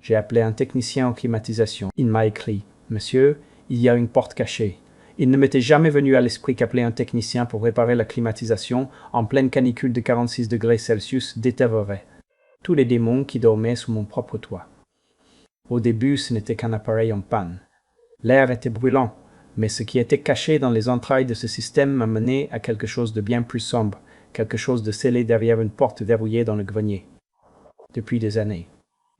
J'ai appelé un technicien en climatisation. Il m'a écrit « Monsieur, il y a une porte cachée ». Il ne m'était jamais venu à l'esprit qu'appeler un technicien pour réparer la climatisation en pleine canicule de 46 degrés Celsius déterrerait tous les démons qui dormaient sous mon propre toit. Au début, ce n'était qu'un appareil en panne. L'air était brûlant, mais ce qui était caché dans les entrailles de ce système m'a mené à quelque chose de bien plus sombre, quelque chose de scellé derrière une porte verrouillée dans le grenier. Depuis des années.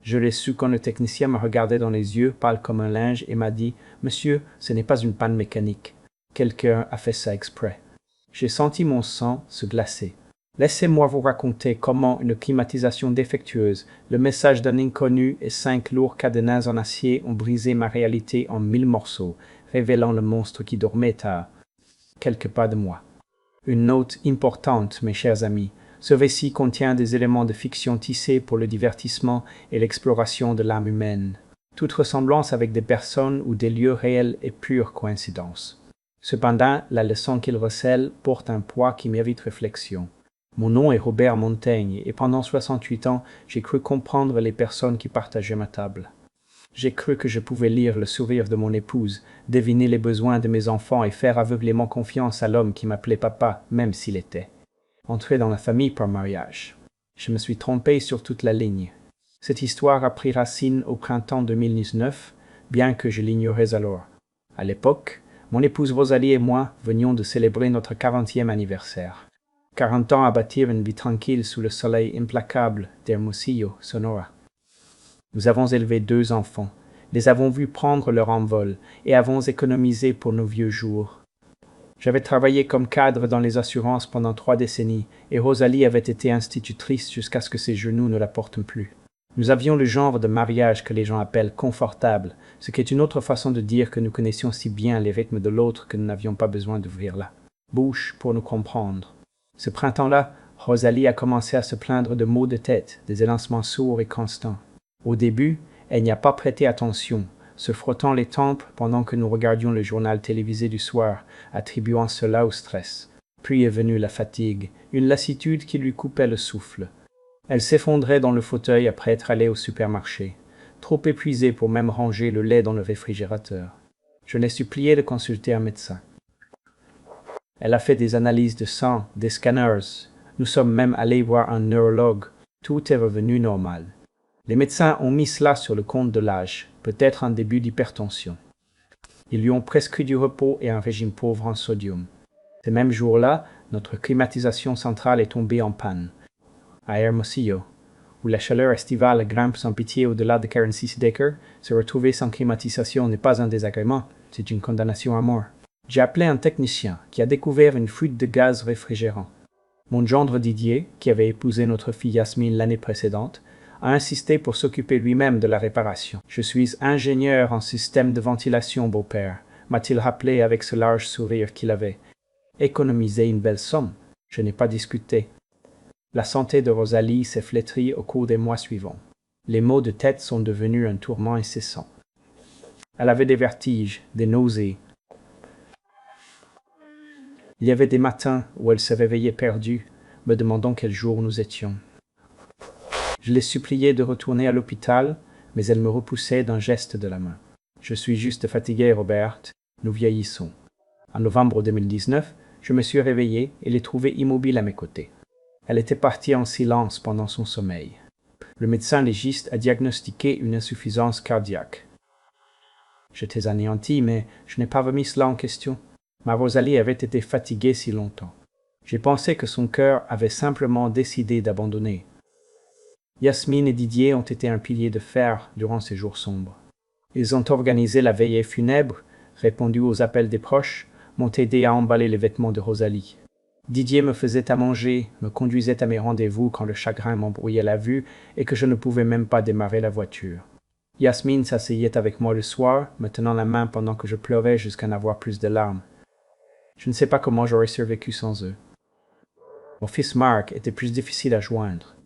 Je l'ai su quand le technicien me regardait dans les yeux, pâle comme un linge, et m'a dit « Monsieur, ce n'est pas une panne mécanique. Quelqu'un a fait ça exprès. » J'ai senti mon sang se glacer. Laissez-moi vous raconter comment une climatisation défectueuse, le message d'un inconnu et 5 lourds cadenas en acier ont brisé ma réalité en 1000 morceaux, révélant le monstre qui dormait à quelques pas de moi. Une note importante, mes chers amis. Ce récit contient des éléments de fiction tissés pour le divertissement et l'exploration de l'âme humaine. Toute ressemblance avec des personnes ou des lieux réels est pure coïncidence. Cependant, la leçon qu'il recèle porte un poids qui mérite réflexion. Mon nom est Robert Montaigne et pendant 68 ans, j'ai cru comprendre les personnes qui partageaient ma table. J'ai cru que je pouvais lire le sourire de mon épouse, deviner les besoins de mes enfants et faire aveuglément confiance à l'homme qui m'appelait papa, même s'il était entré dans la famille par mariage. Je me suis trompé sur toute la ligne. Cette histoire a pris racine au printemps 2019, bien que je l'ignorais alors. À l'époque, mon épouse Rosalie et moi venions de célébrer notre 40e anniversaire. 40 ans à bâtir une vie tranquille sous le soleil implacable d'Hermosillo, Sonora. Nous avons élevé 2 enfants, les avons vus prendre leur envol et avons économisé pour nos vieux jours. J'avais travaillé comme cadre dans les assurances pendant 3 décennies et Rosalie avait été institutrice jusqu'à ce que ses genoux ne la portent plus. Nous avions le genre de mariage que les gens appellent confortable, ce qui est une autre façon de dire que nous connaissions si bien les rythmes de l'autre que nous n'avions pas besoin d'ouvrir la bouche pour nous comprendre. Ce printemps-là, Rosalie a commencé à se plaindre de maux de tête, des élancements sourds et constants. Au début, elle n'y a pas prêté attention, se frottant les tempes pendant que nous regardions le journal télévisé du soir, attribuant cela au stress. Puis est venue la fatigue, une lassitude qui lui coupait le souffle. Elle s'effondrait dans le fauteuil après être allée au supermarché, trop épuisée pour même ranger le lait dans le réfrigérateur. Je l'ai suppliée de consulter un médecin. Elle a fait des analyses de sang, des scanners. Nous sommes même allés voir un neurologue. Tout est revenu normal. Les médecins ont mis cela sur le compte de l'âge, peut-être un début d'hypertension. Ils lui ont prescrit du repos et un régime pauvre en sodium. Ce même jour-là, notre climatisation centrale est tombée en panne. À Hermosillo, où la chaleur estivale grimpe sans pitié au-delà de 46 degrés, se retrouver sans climatisation n'est pas un désagrément, c'est une condamnation à mort. J'ai appelé un technicien qui a découvert une fuite de gaz réfrigérant. Mon gendre Didier, qui avait épousé notre fille Yasmine l'année précédente, a insisté pour s'occuper lui-même de la réparation. « Je suis ingénieur en système de ventilation, beau-père », m'a-t-il rappelé avec ce large sourire qu'il avait. Économiser une belle somme, je n'ai pas discuté. La santé de Rosalie s'est flétrie au cours des mois suivants. Les maux de tête sont devenus un tourment incessant. Elle avait des vertiges, des nausées. Il y avait des matins où elle se réveillait perdue, me demandant quel jour nous étions. Je l'ai suppliée de retourner à l'hôpital, mais elle me repoussait d'un geste de la main. « Je suis juste fatiguée, Robert. Nous vieillissons. » En novembre 2019, je me suis réveillé et l'ai trouvée immobile à mes côtés. Elle était partie en silence pendant son sommeil. Le médecin légiste a diagnostiqué une insuffisance cardiaque. J'étais anéanti, mais je n'ai pas remis cela en question. Ma Rosalie avait été fatiguée si longtemps. J'ai pensé que son cœur avait simplement décidé d'abandonner. Yasmine et Didier ont été un pilier de fer durant ces jours sombres. Ils ont organisé la veillée funèbre, répondu aux appels des proches, m'ont aidé à emballer les vêtements de Rosalie. Didier me faisait à manger, me conduisait à mes rendez-vous quand le chagrin m'embrouillait la vue et que je ne pouvais même pas démarrer la voiture. Yasmine s'asseyait avec moi le soir, me tenant la main pendant que je pleurais jusqu'à n'avoir plus de larmes. Je ne sais pas comment j'aurais survécu sans eux. Mon fils Marc était plus difficile à joindre.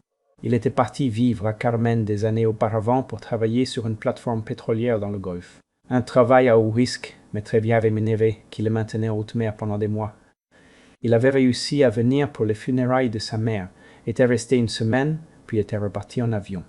Il était parti vivre à Carmen des années auparavant pour travailler sur une plateforme pétrolière dans le Golfe. Un travail à haut risque, mais très bien rémunéré, qui le maintenait en haute mer pendant des mois. Il avait réussi à venir pour les funérailles de sa mère, était resté une semaine, puis était reparti en avion.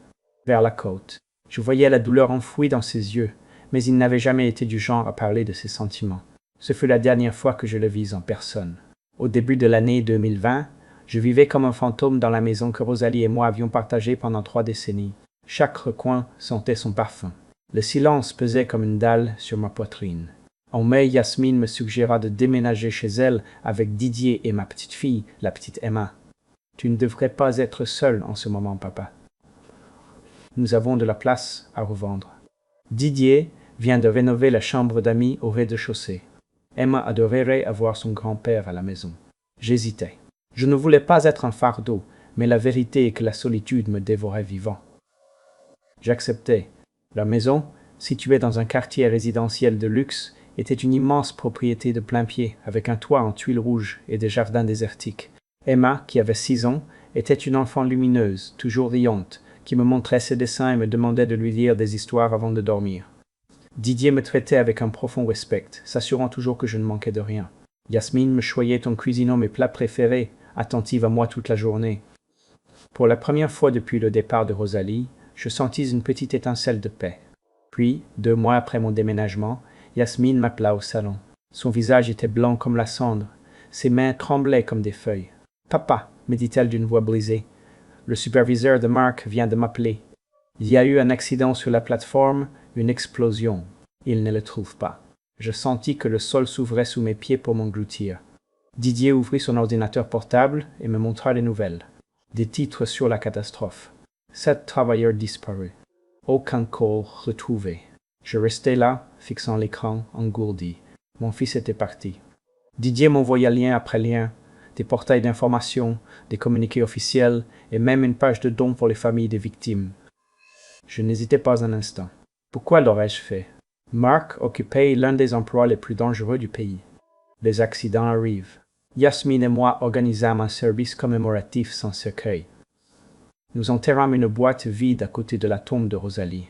Vers la côte. Je voyais la douleur enfouie dans ses yeux, mais il n'avait jamais été du genre à parler de ses sentiments. Ce fut la dernière fois que je le vis en personne. Au début de l'année 2020, je vivais comme un fantôme dans la maison que Rosalie et moi avions partagée pendant 3 décennies. Chaque recoin sentait son parfum. Le silence pesait comme une dalle sur ma poitrine. En mai, Yasmine me suggéra de déménager chez elle avec Didier et ma petite fille, la petite Emma. « Tu ne devrais pas être seul en ce moment, papa. Nous avons de la place à revendre. » Didier vient de rénover la chambre d'amis au rez-de-chaussée. Emma adorerait avoir son grand-père à la maison. J'hésitais. Je ne voulais pas être un fardeau, mais la vérité est que la solitude me dévorait vivant. J'acceptais. La maison, située dans un quartier résidentiel de luxe, était une immense propriété de plain-pied, avec un toit en tuiles rouges et des jardins désertiques. Emma, qui avait 6 ans, était une enfant lumineuse, toujours riante, qui me montrait ses dessins et me demandait de lui lire des histoires avant de dormir. Didier me traitait avec un profond respect, s'assurant toujours que je ne manquais de rien. Yasmine me choyait en cuisinant mes plats préférés, attentive à moi toute la journée. Pour la première fois depuis le départ de Rosalie, je sentis une petite étincelle de paix. Puis, 2 mois après mon déménagement, Yasmine m'appela au salon. Son visage était blanc comme la cendre, ses mains tremblaient comme des feuilles. « Papa » me dit-elle d'une voix brisée, « le superviseur de Marc vient de m'appeler. Il y a eu un accident sur la plateforme, une explosion. Il ne le trouve pas. » Je sentis que le sol s'ouvrait sous mes pieds pour m'engloutir. Didier ouvrit son ordinateur portable et me montra les nouvelles. Des titres sur la catastrophe. 7 travailleurs disparus. Aucun corps retrouvé. Je restais là, fixant l'écran, engourdi. Mon fils était parti. Didier m'envoya lien après lien, des portails d'information, des communiqués officiels et même une page de dons pour les familles des victimes. Je n'hésitais pas un instant. Pourquoi l'aurais-je fait? Marc occupait l'un des emplois les plus dangereux du pays. Les accidents arrivent. Yasmine et moi organisâmes un service commémoratif sans cercueil. Nous enterrâmes une boîte vide à côté de la tombe de Rosalie.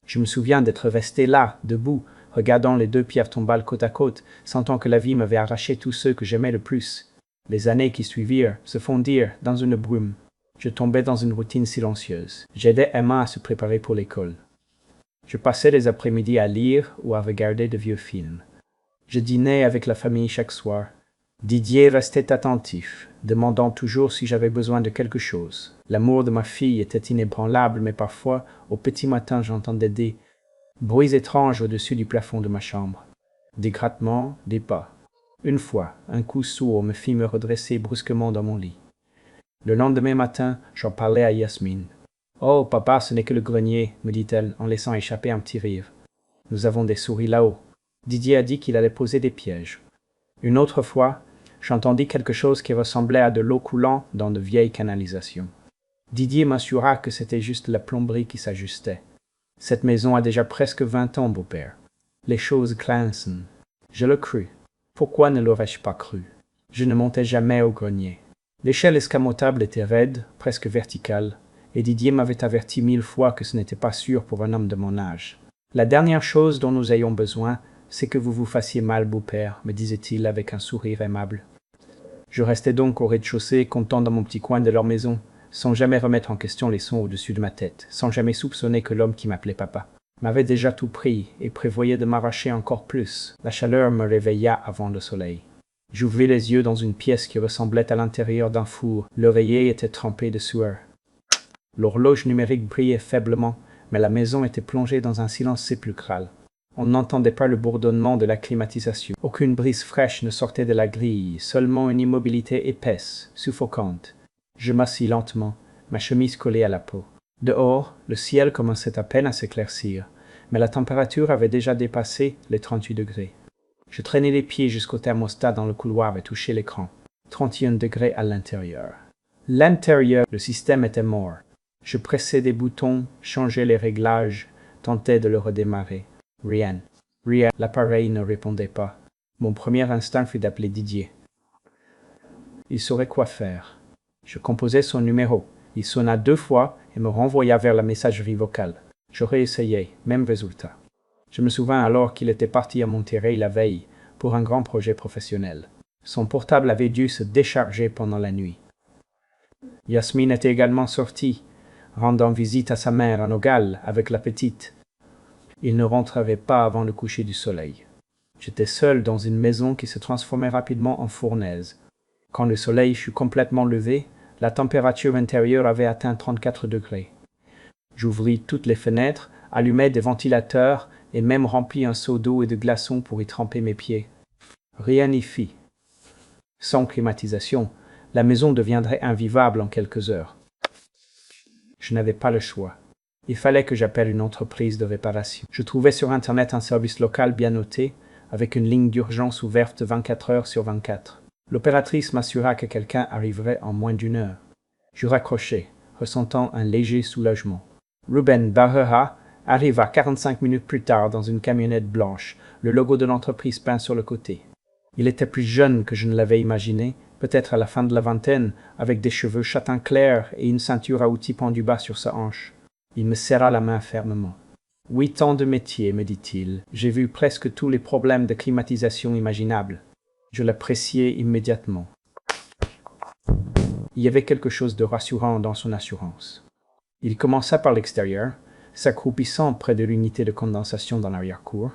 Je me souviens d'être resté là, debout, regardant les 2 pierres tombales côte à côte, sentant que la vie m'avait arraché tous ceux que j'aimais le plus. Les années qui suivirent se fondirent dans une brume. Je tombais dans une routine silencieuse. J'aidais Emma à se préparer pour l'école. Je passais les après-midi à lire ou à regarder de vieux films. Je dînais avec la famille chaque soir. Didier restait attentif, demandant toujours si j'avais besoin de quelque chose. L'amour de ma fille était inébranlable, mais parfois, au petit matin, j'entendais des bruits étranges au-dessus du plafond de ma chambre. Des grattements, des pas. Une fois, un coup sourd me fit me redresser brusquement dans mon lit. Le lendemain matin, j'en parlais à Yasmine. « Oh, papa, ce n'est que le grenier, » me dit-elle, en laissant échapper un petit rire. « Nous avons des souris là-haut. » Didier a dit qu'il allait poser des pièges. Une autre fois, j'entendis quelque chose qui ressemblait à de l'eau coulant dans de vieilles canalisations. Didier m'assura que c'était juste la plomberie qui s'ajustait. Cette maison a déjà presque 20 ans, beau-père. Les choses grincent. Je le crus. Pourquoi ne l'aurais-je pas cru? Je ne montais jamais au grenier. L'échelle escamotable était raide, presque verticale, et Didier m'avait averti 1000 fois que ce n'était pas sûr pour un homme de mon âge. La dernière chose dont nous ayons besoin, c'est que vous vous fassiez mal, beau-père, me disait-il avec un sourire aimable. Je restais donc au rez-de-chaussée, content dans mon petit coin de leur maison, sans jamais remettre en question les sons au-dessus de ma tête, sans jamais soupçonner que l'homme qui m'appelait papa m'avait déjà tout pris et prévoyait de m'arracher encore plus. La chaleur me réveilla avant le soleil. J'ouvris les yeux dans une pièce qui ressemblait à l'intérieur d'un four. L'oreiller était trempé de sueur. L'horloge numérique brillait faiblement, mais la maison était plongée dans un silence sépulcral. On n'entendait pas le bourdonnement de la climatisation. Aucune brise fraîche ne sortait de la grille, seulement une immobilité épaisse, suffocante. Je m'assis lentement, ma chemise collée à la peau. Dehors, le ciel commençait à peine à s'éclaircir, mais la température avait déjà dépassé les 38 degrés. Je traînais les pieds jusqu'au thermostat dans le couloir et touchais l'écran. 31 degrés à l'intérieur. L'intérieur, le système était mort. Je pressais des boutons, changeais les réglages, tentais de le redémarrer. Rien. Rien. L'appareil ne répondait pas. Mon premier instinct fut d'appeler Didier. Il saurait quoi faire. Je composais son numéro. Il sonna 2 fois et me renvoya vers la messagerie vocale. J'aurais essayé, même résultat. Je me souviens alors qu'il était parti à Monterrey la veille pour un grand projet professionnel. Son portable avait dû se décharger pendant la nuit. Yasmine était également sortie, rendant visite à sa mère à Nogales avec la petite. Il ne rentrerait pas avant le coucher du soleil. J'étais seul dans une maison qui se transformait rapidement en fournaise. Quand le soleil fut complètement levé, la température intérieure avait atteint 34 degrés. J'ouvris toutes les fenêtres, allumai des ventilateurs et même remplis un seau d'eau et de glaçons pour y tremper mes pieds. Rien n'y fit. Sans climatisation, la maison deviendrait invivable en quelques heures. Je n'avais pas le choix. Il fallait que j'appelle une entreprise de réparation. Je trouvai sur Internet un service local bien noté, avec une ligne d'urgence ouverte 24 heures sur 24. L'opératrice m'assura que quelqu'un arriverait en moins d'une heure. Je raccrochai, ressentant un léger soulagement. Ruben Barrera arriva 45 minutes plus tard dans une camionnette blanche, le logo de l'entreprise peint sur le côté. Il était plus jeune que je ne l'avais imaginé, peut-être à la fin de la vingtaine, avec des cheveux châtain clair et une ceinture à outils pendue bas sur sa hanche. Il me serra la main fermement. 8 ans de métier, me dit-il. J'ai vu presque tous les problèmes de climatisation imaginables. Je l'appréciai immédiatement. Il y avait quelque chose de rassurant dans son assurance. Il commença par l'extérieur, s'accroupissant près de l'unité de condensation dans l'arrière-cour.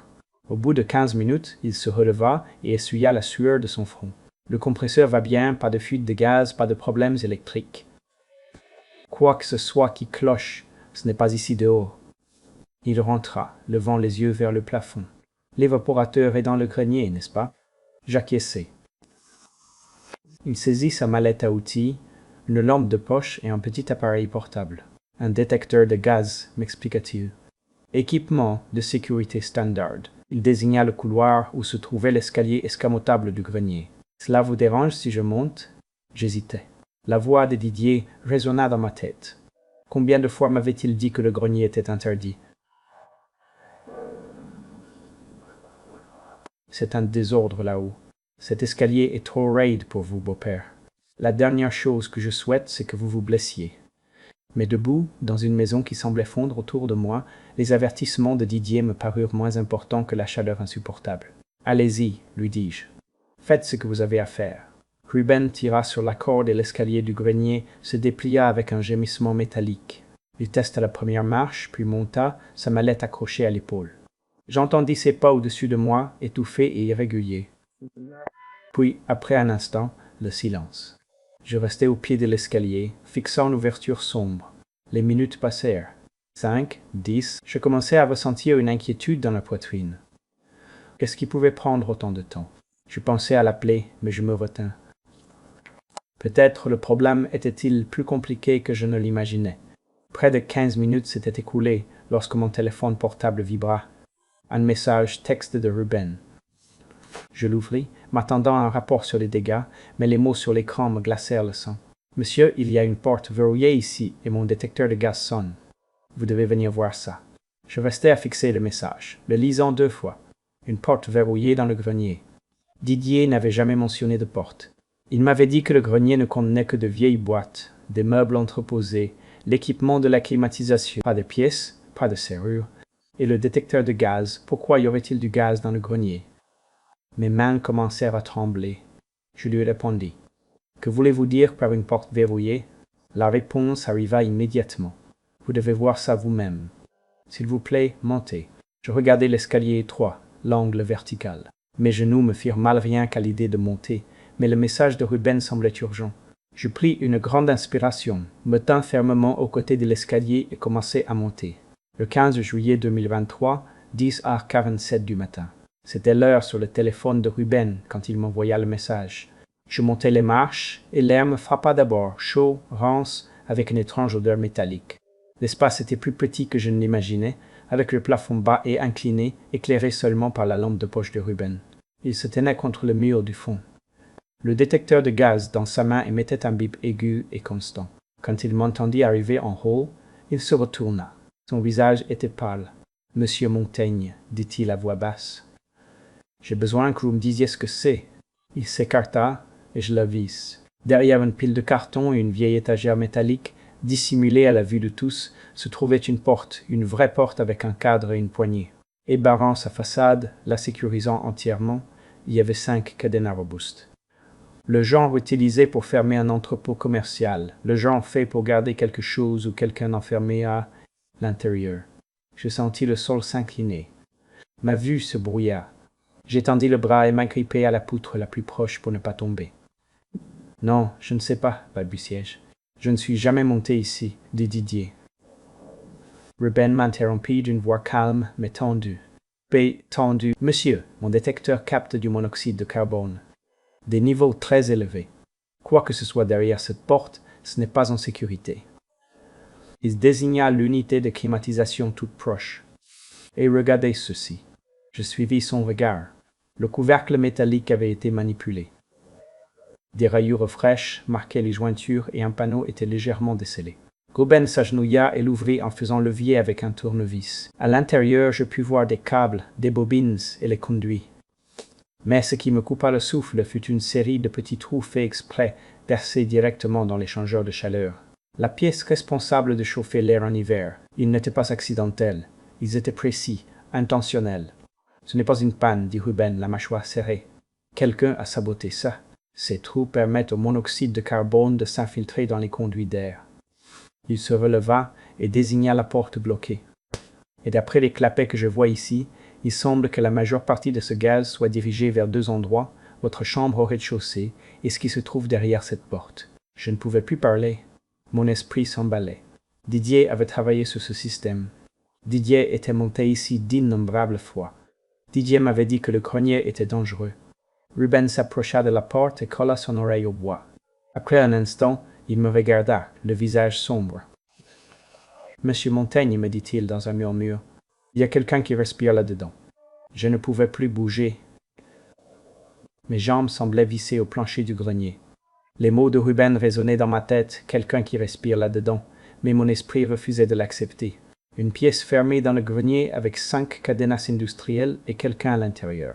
Au bout de 15 minutes, il se releva et essuya la sueur de son front. Le compresseur va bien, pas de fuite de gaz, pas de problèmes électriques. Quoi que ce soit qui cloche, ce n'est pas ici dehors. Il rentra, levant les yeux vers le plafond. L'évaporateur est dans le grenier, n'est-ce pas? J'acquiesçai. Il saisit sa mallette à outils, une lampe de poche et un petit appareil portable. Un détecteur de gaz, m'expliqua-t-il. Équipement de sécurité standard. Il désigna le couloir où se trouvait l'escalier escamotable du grenier. Cela vous dérange si je monte? J'hésitais. La voix de Didier résonna dans ma tête. Combien de fois m'avait-il dit que le grenier était interdit? C'est un désordre là-haut. Cet escalier est trop raide pour vous, beau-père. La dernière chose que je souhaite, c'est que vous vous blessiez. Mais debout, dans une maison qui semblait fondre autour de moi, les avertissements de Didier me parurent moins importants que la chaleur insupportable. Allez-y, lui dis-je. Faites ce que vous avez à faire. Ruben tira sur la corde et l'escalier du grenier se déplia avec un gémissement métallique. Il testa la première marche, puis monta, sa mallette accrochée à l'épaule. J'entendis ses pas au-dessus de moi, étouffés et irréguliers. Puis, après un instant, le silence. Je restai au pied de l'escalier, fixant l'ouverture sombre. Les minutes passèrent. 5, 10, je commençais à ressentir une inquiétude dans la poitrine. Qu'est-ce qui pouvait prendre autant de temps? Je pensais à l'appeler, mais je me retins. Peut-être le problème était-il plus compliqué que je ne l'imaginais. Près de 15 minutes s'étaient écoulées lorsque mon téléphone portable vibra. Un message texte de Ruben. Je l'ouvris, m'attendant à un rapport sur les dégâts, mais les mots sur l'écran me glacèrent le sang. « Monsieur, il y a une porte verrouillée ici et mon détecteur de gaz sonne. Vous devez venir voir ça. » Je restai à fixer le message, le lisant 2 fois. Une porte verrouillée dans le grenier. Didier n'avait jamais mentionné de porte. Il m'avait dit que le grenier ne contenait que de vieilles boîtes, des meubles entreposés, l'équipement de la climatisation, pas de pièces, pas de serrure, et le détecteur de gaz. Pourquoi y aurait-il du gaz dans le grenier? Mes mains commencèrent à trembler. Je lui répondis. Que voulez-vous dire par une porte verrouillée? La réponse arriva immédiatement. Vous devez voir ça vous-même. S'il vous plaît, montez. Je regardai l'escalier étroit, l'angle vertical. Mes genoux me firent mal rien qu'à l'idée de monter, mais le message de Ruben semblait urgent. Je pris une grande inspiration, me tins fermement aux côtés de l'escalier et commençai à monter. Le 15 juillet 2023, 10h47 du matin. C'était l'heure sur le téléphone de Ruben quand il m'envoya le message. Je montai les marches et l'air me frappa d'abord, chaud, rance, avec une étrange odeur métallique. L'espace était plus petit que je ne l'imaginais, avec le plafond bas et incliné, éclairé seulement par la lampe de poche de Ruben. Il se tenait contre le mur du fond. Le détecteur de gaz dans sa main émettait un bip aigu et constant. Quand il m'entendit arriver en hall, il se retourna. Son visage était pâle. « Monsieur Montaigne, dit-il à voix basse. J'ai besoin que vous me disiez ce que c'est. » Il s'écarta et je la vis. Derrière une pile de cartons et une vieille étagère métallique, dissimulée à la vue de tous, se trouvait une porte, une vraie porte avec un cadre et une poignée. Ébarrant sa façade, la sécurisant entièrement, il y avait 5 cadenas robustes. Le genre utilisé pour fermer un entrepôt commercial. Le genre fait pour garder quelque chose ou quelqu'un enfermé à l'intérieur. Je sentis le sol s'incliner. Ma vue se brouilla. J'étendis le bras et m'agrippai à la poutre la plus proche pour ne pas tomber. « Non, je ne sais pas, balbutiai-je. Je ne suis jamais monté ici, dit Didier. Ruben m'interrompit d'une voix calme mais tendue. Tendu. Monsieur, mon détecteur capte du monoxyde de carbone. Des niveaux très élevés. Quoi que ce soit derrière cette porte, ce n'est pas en sécurité. Il désigna l'unité de climatisation toute proche. Et regardez ceci. Je suivis son regard. Le couvercle métallique avait été manipulé. Des rayures fraîches marquaient les jointures et un panneau était légèrement descellé. Ruben s'agenouilla et l'ouvrit en faisant levier avec un tournevis. À l'intérieur, je pus voir des câbles, des bobines et les conduits. Mais ce qui me coupa le souffle fut une série de petits trous faits exprès, percés directement dans l'échangeur de chaleur. La pièce responsable de chauffer l'air en hiver. Ils n'étaient pas accidentels. Ils étaient précis, intentionnels. Ce n'est pas une panne, dit Ruben, la mâchoire serrée. Quelqu'un a saboté ça. Ces trous permettent au monoxyde de carbone de s'infiltrer dans les conduits d'air. Il se releva et désigna la porte bloquée. Et d'après les clapets que je vois ici, il semble que la majeure partie de ce gaz soit dirigée vers deux endroits, votre chambre au rez-de-chaussée et ce qui se trouve derrière cette porte. Je ne pouvais plus parler. Mon esprit s'emballait. Didier avait travaillé sur ce système. Didier était monté ici d'innombrables fois. Didier m'avait dit que le grenier était dangereux. Ruben s'approcha de la porte et colla son oreille au bois. Après un instant, il me regarda, le visage sombre. « Monsieur Montaigne, me dit-il dans un murmure, il y a quelqu'un qui respire là-dedans. » Je ne pouvais plus bouger. Mes jambes semblaient vissées au plancher du grenier. Les mots de Ruben résonnaient dans ma tête, quelqu'un qui respire là-dedans, mais mon esprit refusait de l'accepter. Une pièce fermée dans le grenier avec 5 cadenas industrielles et quelqu'un à l'intérieur.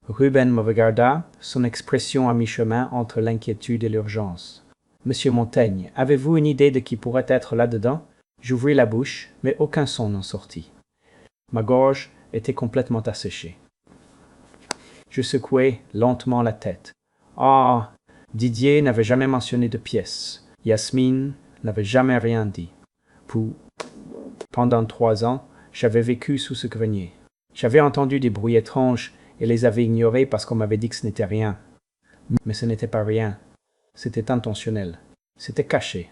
Ruben me regarda, son expression à mi-chemin entre l'inquiétude et l'urgence. « Monsieur Montaigne, avez-vous une idée de qui pourrait être là-dedans » J'ouvris la bouche, mais aucun son n'en sortit. Ma gorge était complètement asséchée. Je secouai lentement la tête. Ah, Didier n'avait jamais mentionné de pièce. Yasmine n'avait jamais rien dit. Pendant 3 ans, j'avais vécu sous ce grenier. J'avais entendu des bruits étranges et les avais ignorés parce qu'on m'avait dit que ce n'était rien. Mais ce n'était pas rien. C'était intentionnel. C'était caché.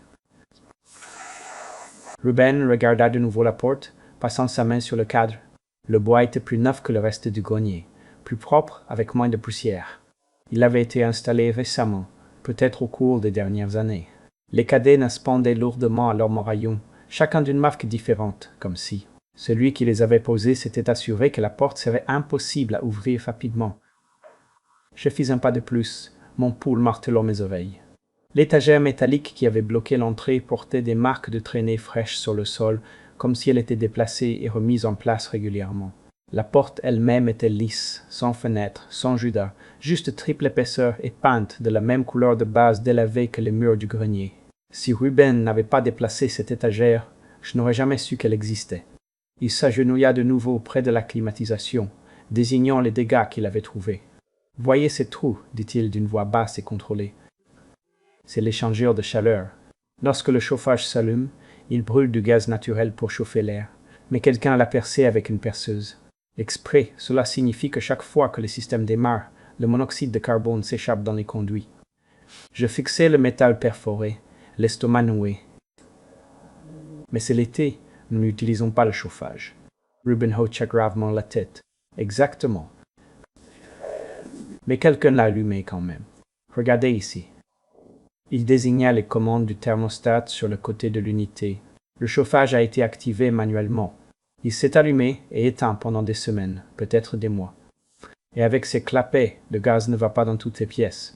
Ruben regarda de nouveau la porte, passant sa main sur le cadre. Le bois était plus neuf que le reste du grenier, plus propre avec moins de poussière. Il avait été installé récemment, peut-être au cours des dernières années. Les cadenas pendaient lourdement à leurs moraillons, chacun d'une marque différente, comme si celui qui les avait posés s'était assuré que la porte serait impossible à ouvrir rapidement. Je fis un pas de plus, mon pouls martelant mes oreilles. L'étagère métallique qui avait bloqué l'entrée portait des marques de traînées fraîches sur le sol, comme si elle était déplacée et remise en place régulièrement. La porte elle-même était lisse, sans fenêtre, sans judas, juste triple épaisseur et peinte de la même couleur de base délavée que les murs du grenier. Si Ruben n'avait pas déplacé cette étagère, je n'aurais jamais su qu'elle existait. Il s'agenouilla de nouveau près de la climatisation, désignant les dégâts qu'il avait trouvés. « Voyez ces trous, dit-il d'une voix basse et contrôlée. C'est l'échangeur de chaleur. Lorsque le chauffage s'allume, il brûle du gaz naturel pour chauffer l'air, mais quelqu'un l'a percé avec une perceuse. Exprès, cela signifie que chaque fois que le système démarre, le monoxyde de carbone s'échappe dans les conduits. Je fixai le métal perforé, l'estomac noué. Mais c'est l'été, nous n'utilisons pas le chauffage. Ruben hocha gravement la tête. Exactement. Mais quelqu'un l'a allumé quand même. Regardez ici. Il désigna les commandes du thermostat sur le côté de l'unité. Le chauffage a été activé manuellement. Il s'est allumé et éteint pendant des semaines, peut-être des mois. Et avec ces clapets, le gaz ne va pas dans toutes les pièces.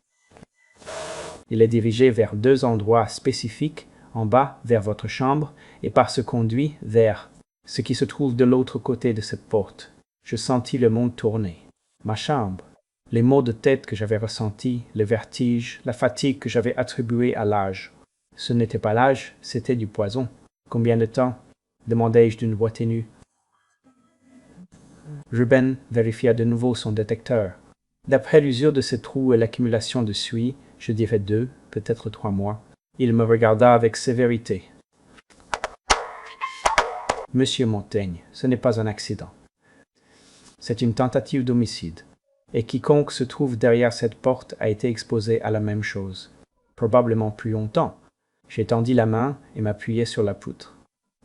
Il est dirigé vers 2 endroits spécifiques, en bas vers votre chambre, et par ce conduit vers ce qui se trouve de l'autre côté de cette porte. Je sentis le monde tourner. Ma chambre. Les maux de tête que j'avais ressentis, le vertige, la fatigue que j'avais attribuée à l'âge. Ce n'était pas l'âge, c'était du poison. Combien de temps? Demandai-je d'une voix ténue. Ruben vérifia de nouveau son détecteur. D'après l'usure de ce trou et l'accumulation de suie, je dirais 2, peut-être 3 mois. Il me regarda avec sévérité. Monsieur Montaigne, ce n'est pas un accident. C'est une tentative d'homicide. Et quiconque se trouve derrière cette porte a été exposé à la même chose. Probablement plus longtemps. J'étendis la main et m'appuyai sur la poutre.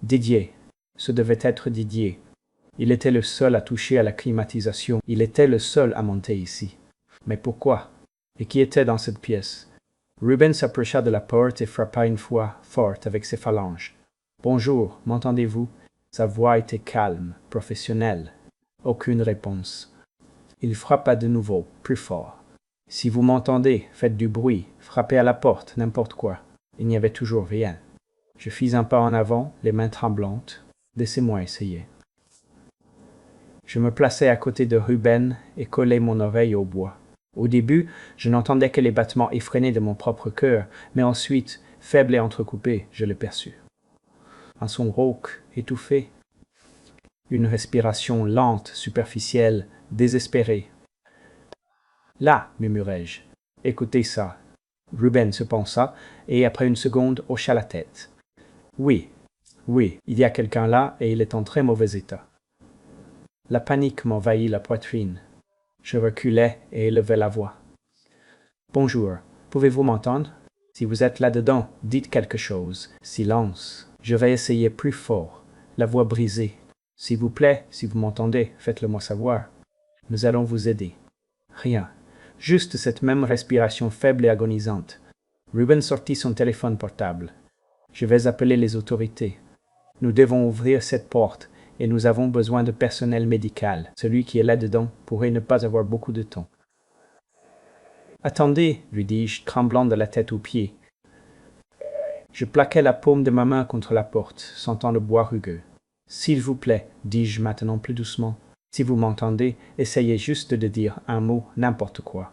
Didier. Ce devait être Didier. Il était le seul à toucher à la climatisation. Il était le seul à monter ici. Mais pourquoi? Et qui était dans cette pièce? Ruben s'approcha de la porte et frappa une fois forte avec ses phalanges. « Bonjour, m'entendez-vous » Sa voix était calme, professionnelle. Aucune réponse. Il frappa de nouveau, plus fort. « Si vous m'entendez, faites du bruit, frappez à la porte, n'importe quoi. » Il n'y avait toujours rien. Je fis un pas en avant, les mains tremblantes. « Laissez-moi essayer. » Je me plaçai à côté de Ruben et collai mon oreille au bois. Au début, je n'entendais que les battements effrénés de mon propre cœur, mais ensuite, faible et entrecoupé, je le perçus. Un son rauque, étouffé. Une respiration lente, superficielle, désespérée. « Là, murmurai-je. Écoutez ça. » Ruben se pensa, et après une seconde hocha la tête. « Oui, oui, il y a quelqu'un là, et il est en très mauvais état. » La panique m'envahit la poitrine. Je reculai et élevai la voix. « Bonjour, pouvez-vous m'entendre? Si vous êtes là-dedans, dites quelque chose. Silence. Je vais essayer plus fort. La voix brisée. S'il vous plaît, si vous m'entendez, faites-le moi savoir. Nous allons vous aider. » Rien. Juste cette même respiration faible et agonisante. Ruben sortit son téléphone portable. « Je vais appeler les autorités. Nous devons ouvrir cette porte et nous avons besoin de personnel médical. Celui qui est là-dedans pourrait ne pas avoir beaucoup de temps. » « Attendez, lui dis-je, tremblant de la tête aux pieds. Je plaquai la paume de ma main contre la porte, sentant le bois rugueux. « S'il vous plaît, dis-je maintenant plus doucement, si vous m'entendez, essayez juste de dire un mot, n'importe quoi. »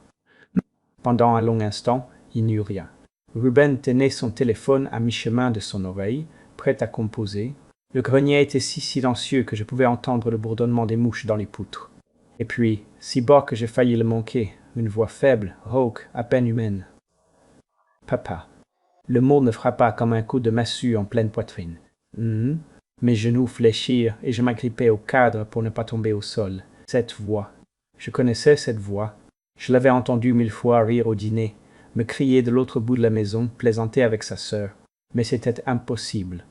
Pendant un long instant, il n'y eut rien. Ruben tenait son téléphone à mi-chemin de son oreille, prêt à composer. Le grenier était si silencieux que je pouvais entendre le bourdonnement des mouches dans les poutres. Et puis, si bas que j'ai failli le manquer, une voix faible, rauque, à peine humaine. « Papa. » Le mot me frappa comme un coup de massue en pleine poitrine. Mes genoux fléchirent et je m'agrippai au cadre pour ne pas tomber au sol. Cette voix. Je connaissais cette voix. Je l'avais entendue 1000 fois rire au dîner, me crier de l'autre bout de la maison, plaisanter avec sa sœur. Mais c'était impossible.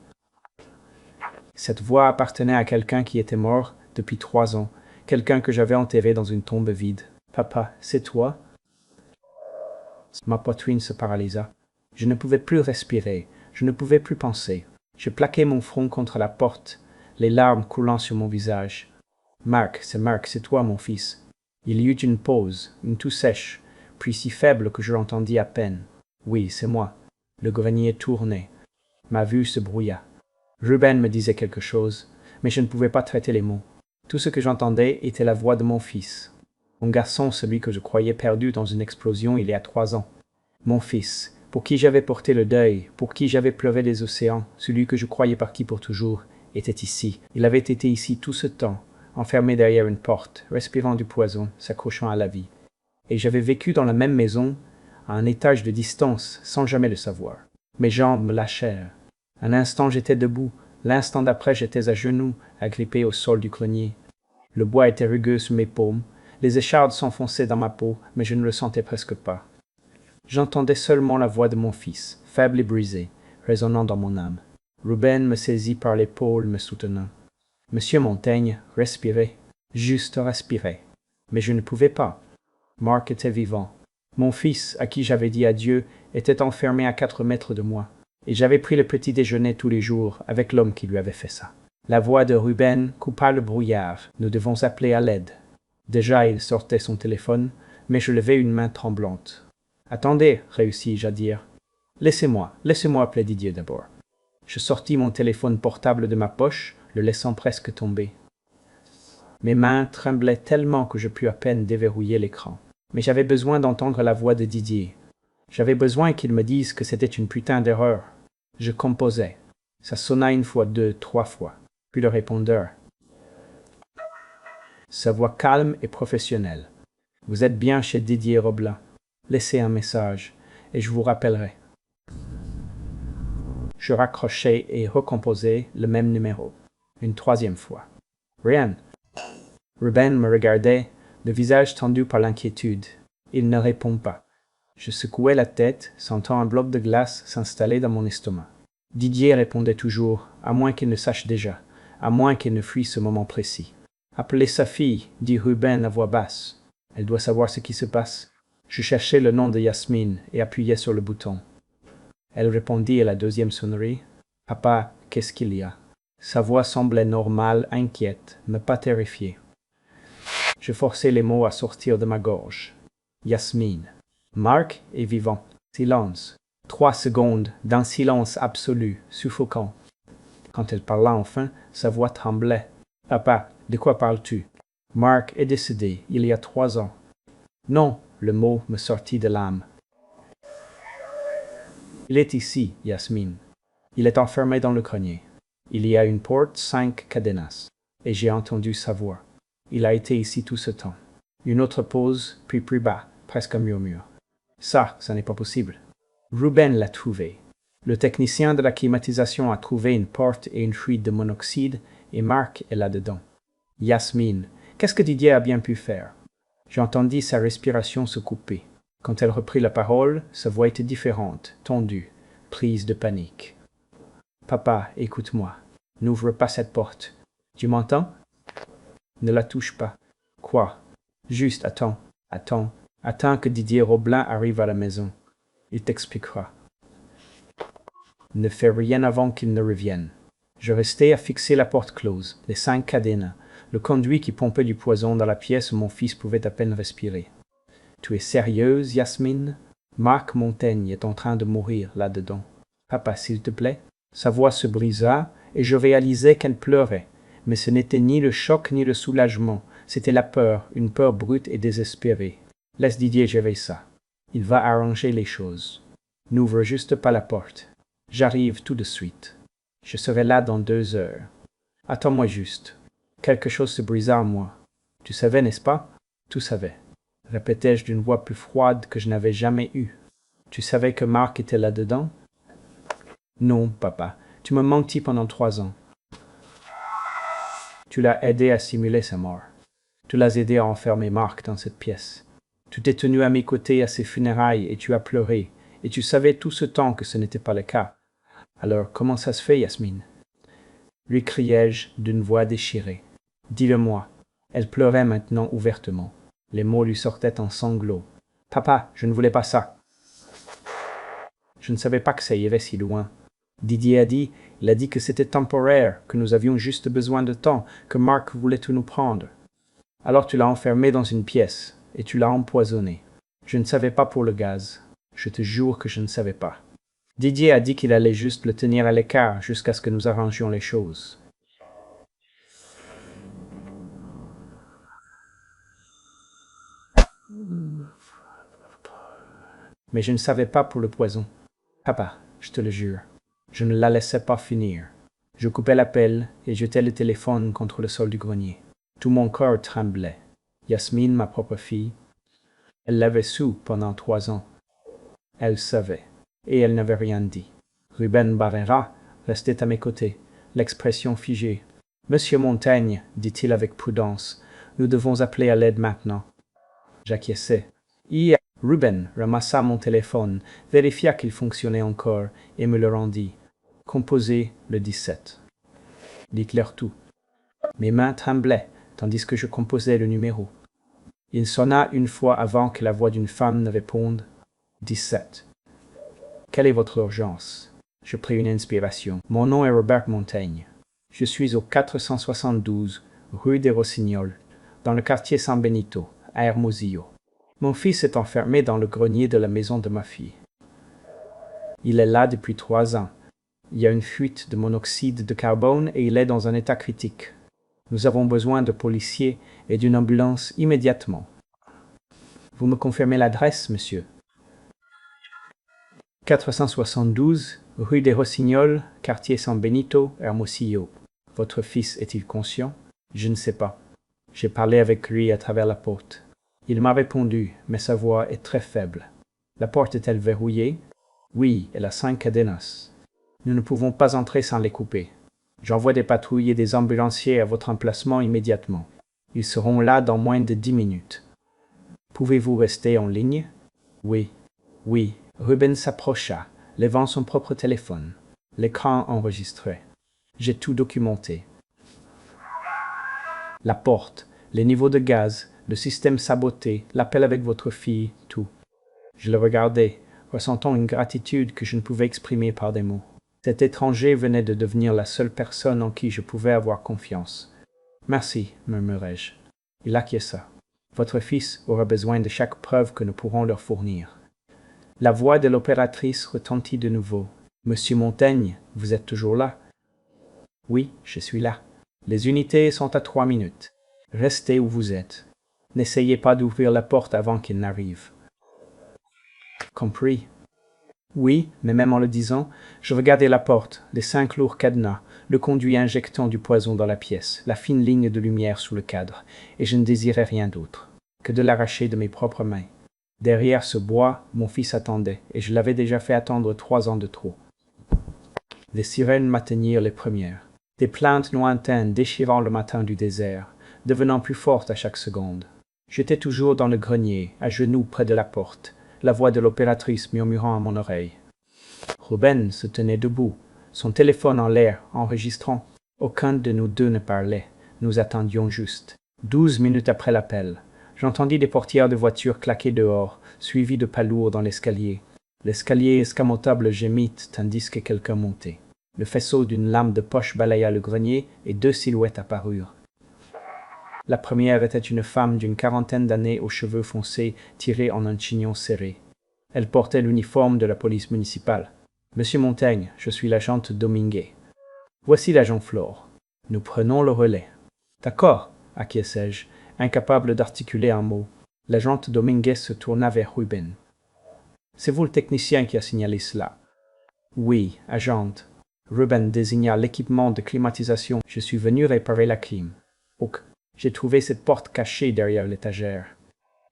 Cette voix appartenait à quelqu'un qui était mort depuis 3 ans, quelqu'un que j'avais enterré dans une tombe vide. « Papa, c'est toi ?» Ma poitrine se paralysa. Je ne pouvais plus respirer, je ne pouvais plus penser. Je plaquai mon front contre la porte, les larmes coulant sur mon visage. « Marc, c'est toi, mon fils. » Il y eut une pause, une toux sèche, puis si faible que je l'entendis à peine. « Oui, c'est moi. » Le grenier tournait. Ma vue se brouilla. Ruben me disait quelque chose, mais je ne pouvais pas traiter les mots. Tout ce que j'entendais était la voix de mon fils. Mon garçon, celui que je croyais perdu dans une explosion il y a 3 ans. Mon fils, pour qui j'avais porté le deuil, pour qui j'avais pleuré les océans, celui que je croyais parti pour toujours, était ici. Il avait été ici tout ce temps, enfermé derrière une porte, respirant du poison, s'accrochant à la vie. Et j'avais vécu dans la même maison, à un étage de distance, sans jamais le savoir. Mes jambes me lâchèrent. Un instant j'étais debout, l'instant d'après j'étais à genoux, agrippé au sol du grenier. Le bois était rugueux sous mes paumes, les échardes s'enfonçaient dans ma peau, mais je ne le sentais presque pas. J'entendais seulement la voix de mon fils, faible et brisée, résonnant dans mon âme. Ruben me saisit par l'épaule, me soutenant. « Monsieur Montaigne, respirez, juste respirez. » Mais je ne pouvais pas. Marc était vivant. Mon fils, à qui j'avais dit adieu, était enfermé à 4 mètres de moi, et j'avais pris le petit déjeuner tous les jours avec l'homme qui lui avait fait ça. La voix de Ruben coupa le brouillard. Nous devons appeler à l'aide. Déjà il sortait son téléphone, mais je levai une main tremblante. « Attendez, réussis-je à dire. « Laissez-moi appeler Didier d'abord. » Je sortis mon téléphone portable de ma poche, le laissant presque tomber. Mes mains tremblaient tellement que je pus à peine déverrouiller l'écran. Mais j'avais besoin d'entendre la voix de Didier. J'avais besoin qu'il me dise que c'était une putain d'erreur. Je composais. Ça sonna 1 fois, 2, 3 fois. Puis le répondeur. Sa voix calme et professionnelle. « Vous êtes bien chez Didier Roblin. Laissez un message, et je vous rappellerai. Je raccrochai et recomposai le même numéro, une troisième fois. Rien. Ruben me regardait, le visage tendu par l'inquiétude. Il ne répond pas. Je secouai la tête, sentant un bloc de glace s'installer dans mon estomac. Didier répondait toujours, à moins qu'il ne sache déjà, à moins qu'il ne fuit ce moment précis. « Appelez sa fille, dit Ruben à voix basse. Elle doit savoir ce qui se passe. » Je cherchai le nom de Yasmine et appuyai sur le bouton. Elle répondit à la deuxième sonnerie. « Papa, qu'est-ce qu'il y a ?» Sa voix semblait normale, inquiète, mais pas terrifiée. Je forçai les mots à sortir de ma gorge. Yasmine. Marc est vivant. Silence. 3 secondes d'un silence absolu, suffocant. Quand elle parla enfin, sa voix tremblait. « Papa, de quoi parles-tu ?»« Marc est décédé, il y a 3 ans. »« Non, le mot me sortit de l'âme. »« Il est ici, Yasmine. Il est enfermé dans le grenier. Il y a une porte, 5 cadenas. Et j'ai entendu sa voix. Il a été ici tout ce temps. » Une autre pause, puis plus bas, presque un murmure. « Ça n'est pas possible. » Ruben l'a trouvé. Le technicien de la climatisation a trouvé une porte et une fuite de monoxyde, et Marc est là-dedans. Yasmine, qu'est-ce que Didier a bien pu faire? J'entendis sa respiration se couper. Quand elle reprit la parole, sa voix était différente, tendue, prise de panique. « Papa, écoute-moi. N'ouvre pas cette porte. Tu m'entends? Ne la touche pas. Quoi? Juste attends que Didier Roblin arrive à la maison. Il t'expliquera. Ne fais rien avant qu'il ne revienne. » Je restai à fixer la porte close, les 5 cadenas, le conduit qui pompait du poison dans la pièce où mon fils pouvait à peine respirer. « Tu es sérieuse, Yasmine? Marc Montaigne est en train de mourir là-dedans. Papa, s'il te plaît. » Sa voix se brisa, et je réalisai qu'elle pleurait. Mais ce n'était ni le choc ni le soulagement, c'était la peur, une peur brute et désespérée. « Laisse Didier gérer ça. Il va arranger les choses. N'ouvre juste pas la porte. J'arrive tout de suite. Je serai là dans 2 heures. Attends-moi juste. » Quelque chose se brisa en moi. « Tu savais, n'est-ce pas? » « Tout savais. » répétai-je d'une voix plus froide que je n'avais jamais eue. « Tu savais que Marc était là-dedans? » ?»« Non, papa. Tu m'as menti pendant 3 ans. Tu l'as aidé à simuler sa mort. Tu l'as aidé à enfermer Marc dans cette pièce. Tu t'es tenu à mes côtés à ses funérailles et tu as pleuré, et tu savais tout ce temps que ce n'était pas le cas. Alors, comment ça se fait, Yasmine? » Lui criai-je d'une voix déchirée. « Dis-le-moi. » Elle pleurait maintenant ouvertement. Les mots lui sortaient en sanglots. « Papa, je ne voulais pas ça. Je ne savais pas que ça irait si loin. Didier il a dit que c'était temporaire, que nous avions juste besoin de temps, que Marc voulait tout nous prendre. Alors tu l'as enfermé dans une pièce, et tu l'as empoisonné. Je ne savais pas pour le gaz. Je te jure que je ne savais pas. Didier a dit qu'il allait juste le tenir à l'écart jusqu'à ce que nous arrangions les choses. Mais je ne savais pas pour le poison. Papa, je te le jure, je ne la laissais pas finir. Je coupais l'appel et jetai le téléphone contre le sol du grenier. Tout mon corps tremblait. Yasmine, ma propre fille, elle l'avait su pendant 3 ans. Elle savait, et elle n'avait rien dit. Ruben Barrera restait à mes côtés, l'expression figée. « Monsieur Montaigne, dit-il avec prudence, nous devons appeler à l'aide maintenant. » J'acquiesçai. Ruben ramassa mon téléphone, vérifia qu'il fonctionnait encore et me le rendit. Composé le 17. Dites-leur tout. Mes mains tremblaient tandis que je composais le numéro. Il sonna une fois avant que la voix d'une femme ne réponde. 17. Quelle est votre urgence? Je pris une inspiration. Mon nom est Robert Montaigne. Je suis au 472 rue des Rossignols, dans le quartier San Benito, à Hermosillo. Mon fils est enfermé dans le grenier de la maison de ma fille. Il est là depuis 3 ans. Il y a une fuite de monoxyde de carbone et il est dans un état critique. Nous avons besoin de policiers et d'une ambulance immédiatement. Vous me confirmez l'adresse, monsieur? 472 rue des Rossignols, quartier San Benito, Hermosillo. Votre fils est-il conscient? Je ne sais pas. J'ai parlé avec lui à travers la porte. Il m'a répondu, mais sa voix est très faible. La porte est-elle verrouillée? Oui, elle a 5 cadenas. Nous ne pouvons pas entrer sans les couper. J'envoie des patrouilles et des ambulanciers à votre emplacement immédiatement. Ils seront là dans moins de 10 minutes. Pouvez-vous rester en ligne? Oui. Oui. Ruben s'approcha, levant son propre téléphone. L'écran enregistré. J'ai tout documenté. La porte, les niveaux de gaz, le système saboté, l'appel avec votre fille, tout. Je le regardais, ressentant une gratitude que je ne pouvais exprimer par des mots. Cet étranger venait de devenir la seule personne en qui je pouvais avoir confiance. Merci, murmurai-je. Il acquiesça. Votre fils aura besoin de chaque preuve que nous pourrons leur fournir. La voix de l'opératrice retentit de nouveau. Monsieur Montaigne, vous êtes toujours là? Oui, je suis là. Les unités sont à 3 minutes. Restez où vous êtes. N'essayez pas d'ouvrir la porte avant qu'il n'arrive. Compris. Oui, mais même en le disant, je regardais la porte, les 5 lourds cadenas, le conduit injectant du poison dans la pièce, la fine ligne de lumière sous le cadre, et je ne désirais rien d'autre que de l'arracher de mes propres mains. Derrière ce bois, mon fils attendait, et je l'avais déjà fait attendre 3 ans de trop. Les sirènes m'atteignirent les premières, des plaintes lointaines déchirant le matin du désert, devenant plus fortes à chaque seconde. J'étais toujours dans le grenier, à genoux près de la porte, la voix de l'opératrice murmurant à mon oreille. Ruben se tenait debout, son téléphone en l'air, enregistrant. Aucun de nous deux ne parlait. Nous attendions juste. 12 minutes après l'appel, j'entendis des portières de voiture claquer dehors, suivies de pas lourds dans l'escalier. L'escalier escamotable gémit tandis que quelqu'un montait. Le faisceau d'une lame de poche balaya le grenier et 2 silhouettes apparurent. La première était une femme d'une 40aine d'années aux cheveux foncés tirés en un chignon serré. Elle portait l'uniforme de la police municipale. « Monsieur Montaigne, je suis l'agente Dominguez. Voici l'agent Flore. Nous prenons le relais. »« D'accord, » acquiesçai-je, incapable d'articuler un mot. L'agente Dominguez se tourna vers Ruben. « C'est vous le technicien qui a signalé cela? »« Oui, agente. » Ruben désigna l'équipement de climatisation. « Je suis venu réparer la clim. »« Ok. J'ai trouvé cette porte cachée derrière l'étagère.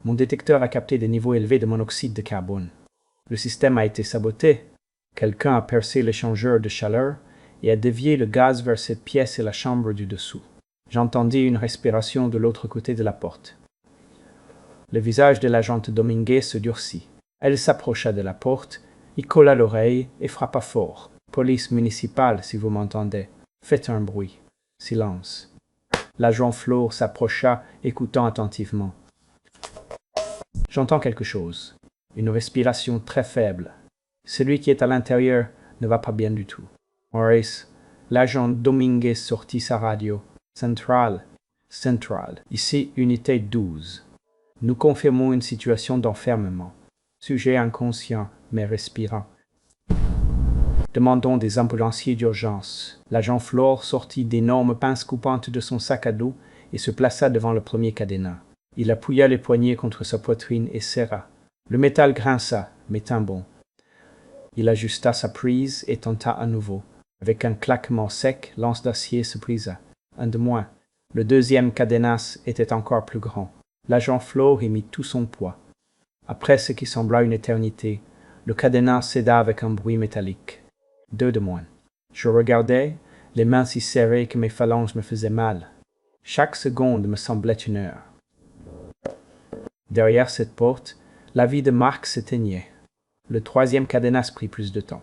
Mon détecteur a capté des niveaux élevés de monoxyde de carbone. Le système a été saboté. Quelqu'un a percé l'échangeur de chaleur et a dévié le gaz vers cette pièce et la chambre du dessous. J'entendis une respiration de l'autre côté de la porte. Le visage de l'agente Dominguez se durcit. Elle s'approcha de la porte, y colla l'oreille et frappa fort. « Police municipale, si vous m'entendez. Faites un bruit. » Silence. L'agent Flore s'approcha, écoutant attentivement. « J'entends quelque chose. Une respiration très faible. Celui qui est à l'intérieur ne va pas bien du tout. » Maurice, l'agent Dominguez sortit sa radio. « Centrale. Ici, unité 12. Nous confirmons une situation d'enfermement. Sujet inconscient, mais respirant. Demandons des ambulanciers d'urgence. » L'agent Flore sortit d'énormes pinces coupantes de son sac à dos et se plaça devant le premier cadenas. Il appuya les poignets contre sa poitrine et serra. Le métal grinça, mais tint bon. Il ajusta sa prise et tenta à nouveau. Avec un claquement sec, l'anse d'acier se brisa. Un de moins. Le deuxième cadenas était encore plus grand. L'agent Flore y mit tout son poids. Après ce qui sembla une éternité, le cadenas céda avec un bruit métallique. 2 de moins. Je regardais, les mains si serrées que mes phalanges me faisaient mal. Chaque seconde me semblait une heure. Derrière cette porte, la vie de Marc s'éteignait. Le 3e cadenas prit plus de temps.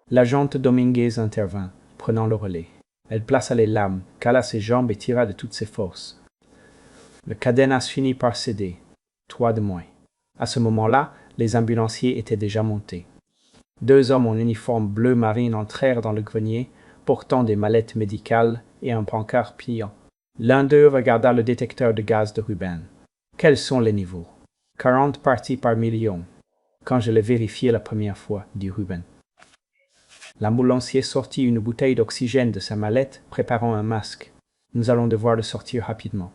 L'agente Dominguez intervint, prenant le relais. Elle plaça les lames, cala ses jambes et tira de toutes ses forces. Le cadenas finit par céder. 3 de moins. À ce moment-là, les ambulanciers étaient déjà montés. 2 hommes en uniforme bleu marine entrèrent dans le grenier, portant des mallettes médicales et un pancart pliant. L'un d'eux regarda le détecteur de gaz de Ruben. « Quels sont les niveaux? »« 40 parties par million. » « Quand je l'ai vérifié la première fois, » dit Ruben. L'ambulancier sortit une bouteille d'oxygène de sa mallette, préparant un masque. « Nous allons devoir le sortir rapidement. »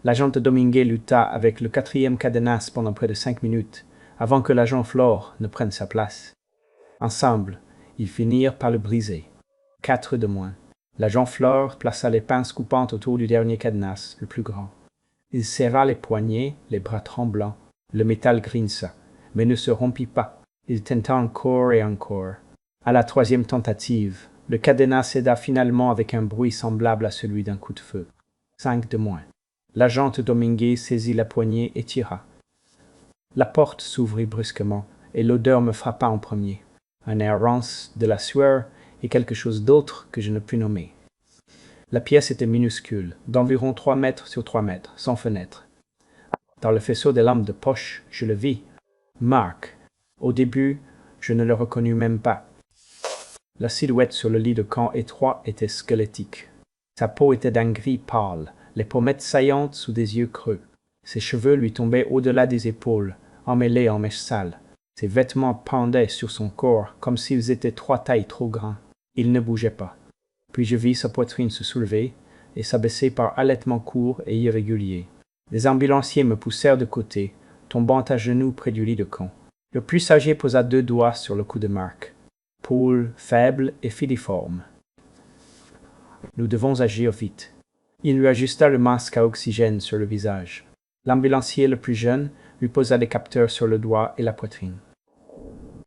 L'agent Dominguez lutta avec le 4e cadenas pendant près de 5 minutes, avant que l'agent Flore ne prenne sa place. Ensemble, ils finirent par le briser. 4 de moins. L'agent Flore plaça les pinces coupantes autour du dernier cadenas, le plus grand. Il serra les poignets, les bras tremblants. Le métal grinça, mais ne se rompit pas. Il tenta encore et encore. À la troisième tentative, le cadenas céda finalement avec un bruit semblable à celui d'un coup de feu. 5 de moins. L'agent Dominguez saisit la poignée et tira. La porte s'ouvrit brusquement, et l'odeur me frappa en premier. Un air rance, de la sueur, et quelque chose d'autre que je ne puis nommer. La pièce était minuscule, d'environ 3 mètres sur 3 mètres, sans fenêtre. Dans le faisceau des lampes de poche, je le vis. Mark. Au début, je ne le reconnus même pas. La silhouette sur le lit de camp étroit était squelettique. Sa peau était d'un gris pâle, les pommettes saillantes sous des yeux creux. Ses cheveux lui tombaient au-delà des épaules, emmêlés en mèches sales. Ses vêtements pendaient sur son corps comme s'ils étaient 3 tailles trop grands. Il ne bougeait pas. Puis je vis sa poitrine se soulever et s'abaisser par halètements courts et irréguliers. Les ambulanciers me poussèrent de côté, tombant à genoux près du lit de camp. Le plus âgé posa 2 doigts sur le cou de Mark. Pôle, faible et filiforme. Nous devons agir vite. Il lui ajusta le masque à oxygène sur le visage. L'ambulancier le plus jeune lui posa des capteurs sur le doigt et la poitrine.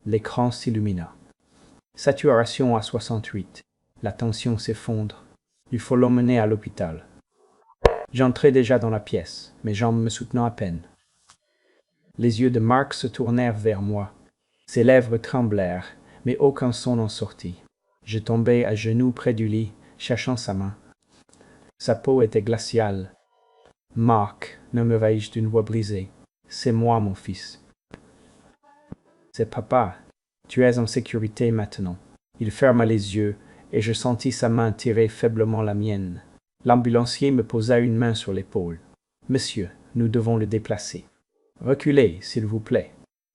L'écran s'illumina. Saturation à 68. La tension s'effondre. Il faut l'emmener à l'hôpital. J'entrais déjà dans la pièce, mes jambes me soutenant à peine. Les yeux de Mark se tournèrent vers moi. Ses lèvres tremblèrent, mais aucun son n'en sortit. Je tombai à genoux près du lit, cherchant sa main. Sa peau était glaciale. « Mark, murmurai-je d'une voix brisée, c'est moi, mon fils. »« C'est papa. Tu es en sécurité maintenant. » Il ferma les yeux, et je sentis sa main tirer faiblement la mienne. L'ambulancier me posa une main sur l'épaule. « Monsieur, nous devons le déplacer. »« Reculez, s'il vous plaît. »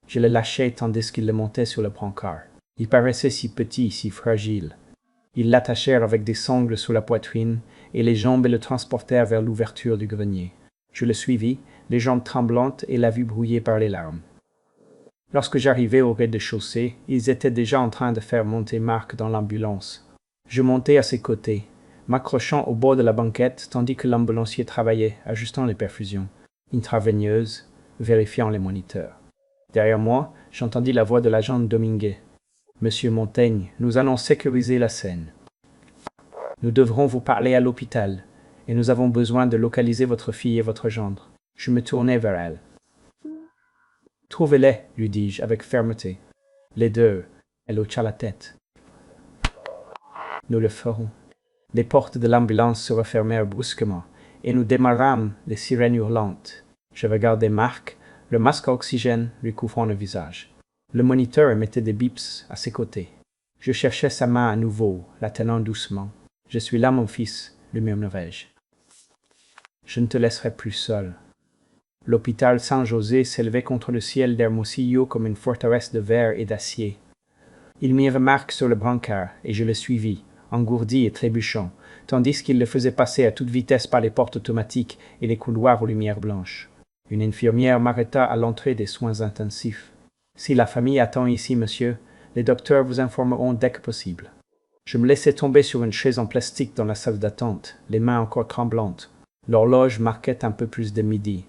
Je le lâchai tandis qu'il le montait sur le brancard. Il paraissait si petit, si fragile. Ils l'attachèrent avec des sangles sous la poitrine, et les jambes et le transportèrent vers l'ouverture du grenier. Je le suivis, les jambes tremblantes et la vue brouillée par les larmes. Lorsque j'arrivai au rez-de-chaussée, ils étaient déjà en train de faire monter Mark dans l'ambulance. Je montai à ses côtés, m'accrochant au bord de la banquette tandis que l'ambulancier travaillait, ajustant les perfusions, intraveineuses, vérifiant les moniteurs. Derrière moi, j'entendis la voix de l'agent Dominguez. « Monsieur Montaigne, nous allons sécuriser la scène. Nous devrons vous parler à l'hôpital, et nous avons besoin de localiser votre fille et votre gendre. » Je me tournai vers elle. « Trouvez-les, lui dis-je avec fermeté. »« Les deux. » Elle hocha la tête. « Nous le ferons. » Les portes de l'ambulance se refermèrent brusquement, et nous démarrâmes les sirènes hurlantes. Je regardai Mark, le masque à oxygène lui couvrant le visage. Le moniteur émettait des bips à ses côtés. Je cherchais sa main à nouveau, la tenant doucement. « Je suis là, mon fils, » lui murmurai-je. « Je ne te laisserai plus seul. » L'hôpital Saint-José s'élevait contre le ciel d'Hermosillo comme une forteresse de verre et d'acier. Il mit Mark sur le brancard, et je le suivis, engourdi et trébuchant, tandis qu'il le faisait passer à toute vitesse par les portes automatiques et les couloirs aux lumières blanches. Une infirmière m'arrêta à l'entrée des soins intensifs. « Si la famille attend ici, monsieur, les docteurs vous informeront dès que possible. » Je me laissai tomber sur une chaise en plastique dans la salle d'attente, les mains encore tremblantes. L'horloge marquait un peu plus de midi.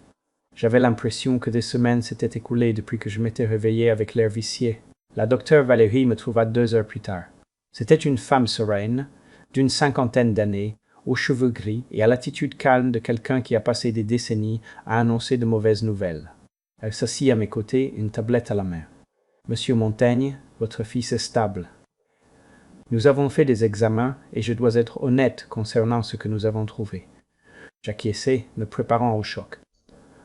J'avais l'impression que des semaines s'étaient écoulées depuis que je m'étais réveillé avec l'air vicié. La docteure Valérie me trouva 2 heures plus tard. C'était une femme sereine, d'une 50aine d'années, aux cheveux gris et à l'attitude calme de quelqu'un qui a passé des décennies à annoncer de mauvaises nouvelles. Elle s'assit à mes côtés, une tablette à la main. « Monsieur Montaigne, votre fils est stable. Nous avons fait des examens et je dois être honnête concernant ce que nous avons trouvé. » J'acquiesçai, me préparant au choc.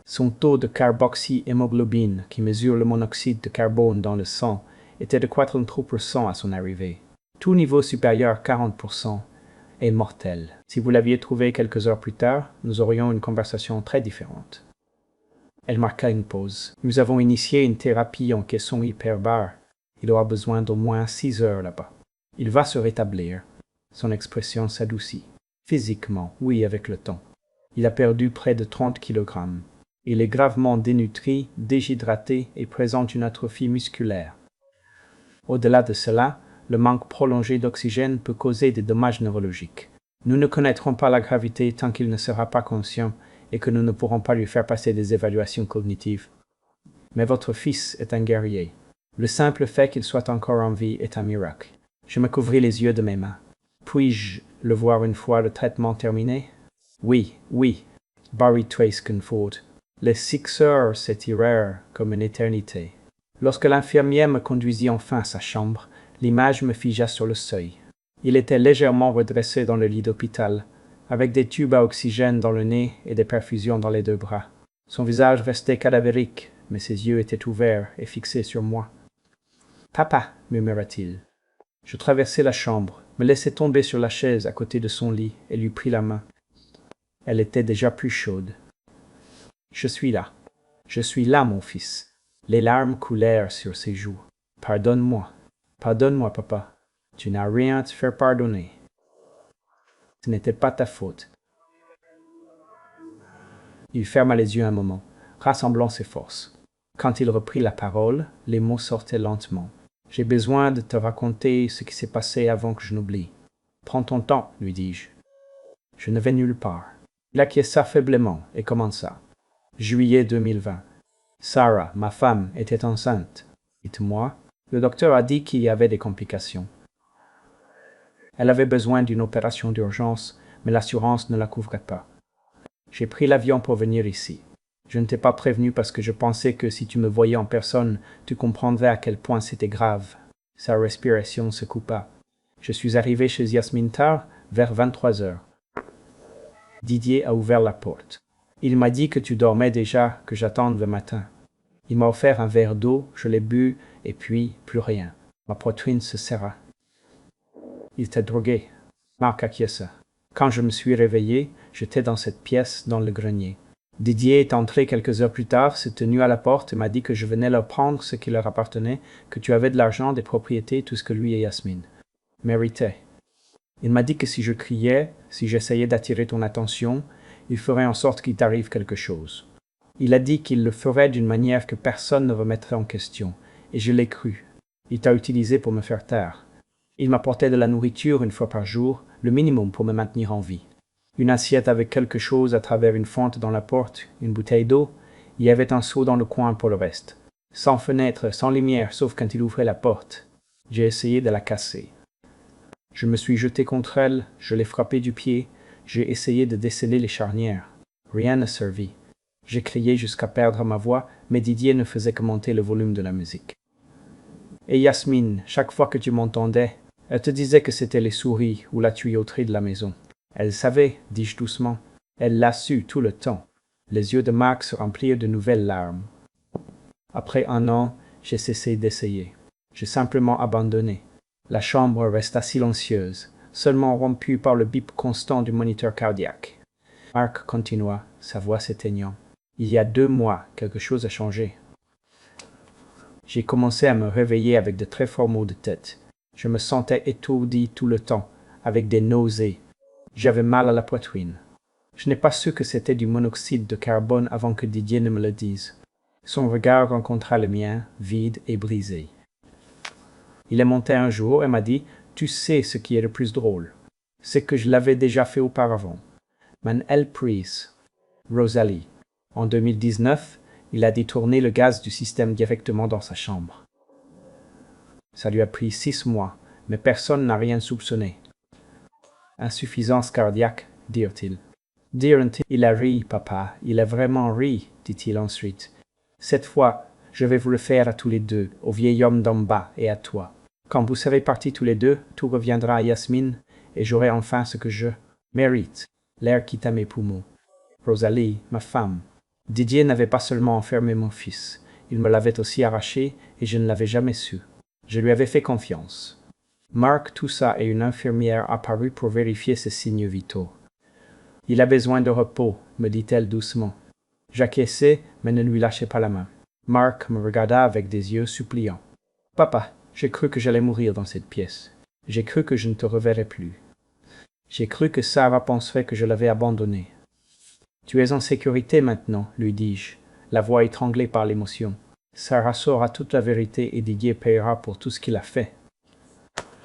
Son taux de carboxyhémoglobine, qui mesure le monoxyde de carbone dans le sang, était de 43% à son arrivée. Tout niveau supérieur à 40% est mortel. Si vous l'aviez trouvé quelques heures plus tard, nous aurions une conversation très différente. Elle marqua une pause. Nous avons initié une thérapie en caisson hyperbare. Il aura besoin d'au moins 6 heures là-bas. Il va se rétablir. Son expression s'adoucit. Physiquement, oui, avec le temps. Il a perdu près de 30 kg. Il est gravement dénutri, déshydraté et présente une atrophie musculaire. Au-delà de cela, le manque prolongé d'oxygène peut causer des dommages neurologiques. Nous ne connaîtrons pas la gravité tant qu'il ne sera pas conscient et que nous ne pourrons pas lui faire passer des évaluations cognitives. Mais votre fils est un guerrier. Le simple fait qu'il soit encore en vie est un miracle. Je me couvris les yeux de mes mains. Puis-je le voir une fois le traitement terminé? Oui, oui. Barry Trace-Canford. Les 6 heures s'étirèrent comme une éternité. Lorsque l'infirmière me conduisit enfin à sa chambre, l'image me figea sur le seuil. Il était légèrement redressé dans le lit d'hôpital, avec des tubes à oxygène dans le nez et des perfusions dans les 2 bras. Son visage restait cadavérique, mais ses yeux étaient ouverts et fixés sur moi. « Papa » murmura-t-il. Je traversai la chambre, me laissai tomber sur la chaise à côté de son lit et lui pris la main. Elle était déjà plus chaude. « Je suis là, mon fils. » Les larmes coulèrent sur ses joues. « Pardonne-moi, papa. Tu n'as rien à te faire pardonner. Ce n'était pas ta faute. » Il ferma les yeux un moment, rassemblant ses forces. Quand il reprit la parole, les mots sortaient lentement. « J'ai besoin de te raconter ce qui s'est passé avant que je n'oublie. »« Prends ton temps, lui dis-je. Je ne vais nulle part. » Il acquiesça faiblement et commença. « Juillet 2020. Sarah, ma femme, était enceinte. Dites-moi, le docteur a dit qu'il y avait des complications. Elle avait besoin d'une opération d'urgence, mais l'assurance ne la couvrait pas. J'ai pris l'avion pour venir ici. Je ne t'ai pas prévenu parce que je pensais que si tu me voyais en personne, tu comprendrais à quel point c'était grave. » Sa respiration se coupa. Je suis arrivé chez Yasmine tard, vers 23 heures. Didier a ouvert la porte. Il m'a dit que tu dormais déjà, que j'attende le matin. Il m'a offert un verre d'eau, je l'ai bu, et puis plus rien. Ma poitrine se serra. Il t'a drogué. Marc acquiesça. Quand je me suis réveillé, j'étais dans cette pièce, dans le grenier. Didier est entré quelques heures plus tard, s'est tenu à la porte et m'a dit que je venais leur prendre ce qui leur appartenait, que tu avais de l'argent, des propriétés, tout ce que lui et Yasmine méritaient. Il m'a dit que si je criais, si j'essayais d'attirer ton attention, il ferait en sorte qu'il t'arrive quelque chose. Il a dit qu'il le ferait d'une manière que personne ne remettrait en question, et je l'ai cru. Il t'a utilisé pour me faire taire. Il m'apportait de la nourriture une fois par jour, le minimum pour me maintenir en vie. Une assiette avec quelque chose à travers une fente dans la porte, une bouteille d'eau, il y avait un seau dans le coin pour le reste. Sans fenêtre, sans lumière, sauf quand il ouvrait la porte. J'ai essayé de la casser. Je me suis jeté contre elle, je l'ai frappée du pied, j'ai essayé de déceler les charnières. Rien n'a servi. J'ai crié jusqu'à perdre ma voix, mais Didier ne faisait que monter le volume de la musique. Et Yasmine, chaque fois que tu m'entendais, elle te disait que c'était les souris ou la tuyauterie de la maison. Elle savait, dis-je doucement. Elle l'a su tout le temps. Les yeux de Marc se remplirent de nouvelles larmes. Après 1 an, j'ai cessé d'essayer. J'ai simplement abandonné. La chambre resta silencieuse, seulement rompue par le bip constant du moniteur cardiaque. Marc continua, sa voix s'éteignant. Il y a 2 mois, quelque chose a changé. J'ai commencé à me réveiller avec de très forts maux de tête. Je me sentais étourdi tout le temps, avec des nausées. J'avais mal à la poitrine. Je n'ai pas su que c'était du monoxyde de carbone avant que Didier ne me le dise. Son regard rencontra le mien, vide et brisé. Il est monté un jour et m'a dit « Tu sais ce qui est le plus drôle. C'est que je l'avais déjà fait auparavant. Mon prise, Rosalie. En 2019, il a détourné le gaz du système directement dans sa chambre. Ça lui a pris 6 mois, mais personne n'a rien soupçonné. Insuffisance cardiaque, dirent-ils. Il a ri, papa, il a vraiment ri, dit-il ensuite. Cette fois, je vais vous le faire à tous les deux, au vieil homme d'en bas et à toi. Quand vous serez partis tous les deux, tout reviendra à Yasmine, et j'aurai enfin ce que je mérite. L'air quitta mes poumons. Rosalie, ma femme. Didier n'avait pas seulement enfermé mon fils, il me l'avait aussi arraché, et je ne l'avais jamais su. Je lui avais fait confiance. Marc toussa et une infirmière apparut pour vérifier ses signes vitaux. « Il a besoin de repos, me dit-elle doucement. » J'acquiesçai, mais ne lui lâchai pas la main. Marc me regarda avec des yeux suppliants. « Papa, j'ai cru que j'allais mourir dans cette pièce. J'ai cru que je ne te reverrais plus. J'ai cru que Sarah penserait que je l'avais abandonnée. »« Tu es en sécurité maintenant, lui dis-je, la voix étranglée par l'émotion. Sarah saura toute la vérité et Didier paiera pour tout ce qu'il a fait. »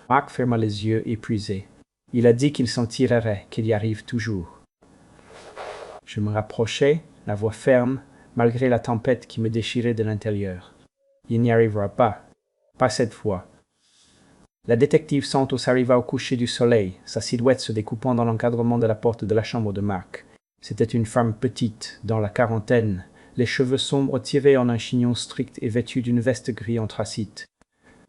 Marc ferma les yeux épuisé. Il a dit qu'il s'en tirerait, qu'il y arrive toujours. Je me rapprochai, la voix ferme, malgré la tempête qui me déchirait de l'intérieur. Il n'y arrivera pas. Pas cette fois. La détective Santos arriva au coucher du soleil, sa silhouette se découpant dans l'encadrement de la porte de la chambre de Mark. C'était une femme petite, dans la quarantaine, les cheveux sombres tirés en un chignon strict et vêtue d'une veste gris anthracite.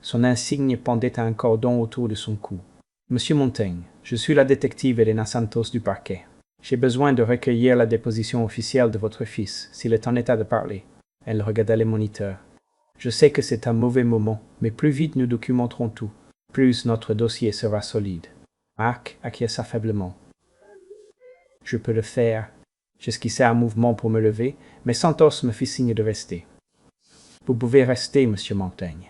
Son insigne pendait à un cordon autour de son cou. « Monsieur Montaigne, je suis la détective Elena Santos du parquet. J'ai besoin de recueillir la déposition officielle de votre fils, s'il est en état de parler. » Elle regarda les moniteurs. « Je sais que c'est un mauvais moment, mais plus vite nous documenterons tout, plus notre dossier sera solide. » Mark acquiesça faiblement. « Je peux le faire. » J'esquissai un mouvement pour me lever, mais Santos me fit signe de rester. « Vous pouvez rester, monsieur Montaigne. »«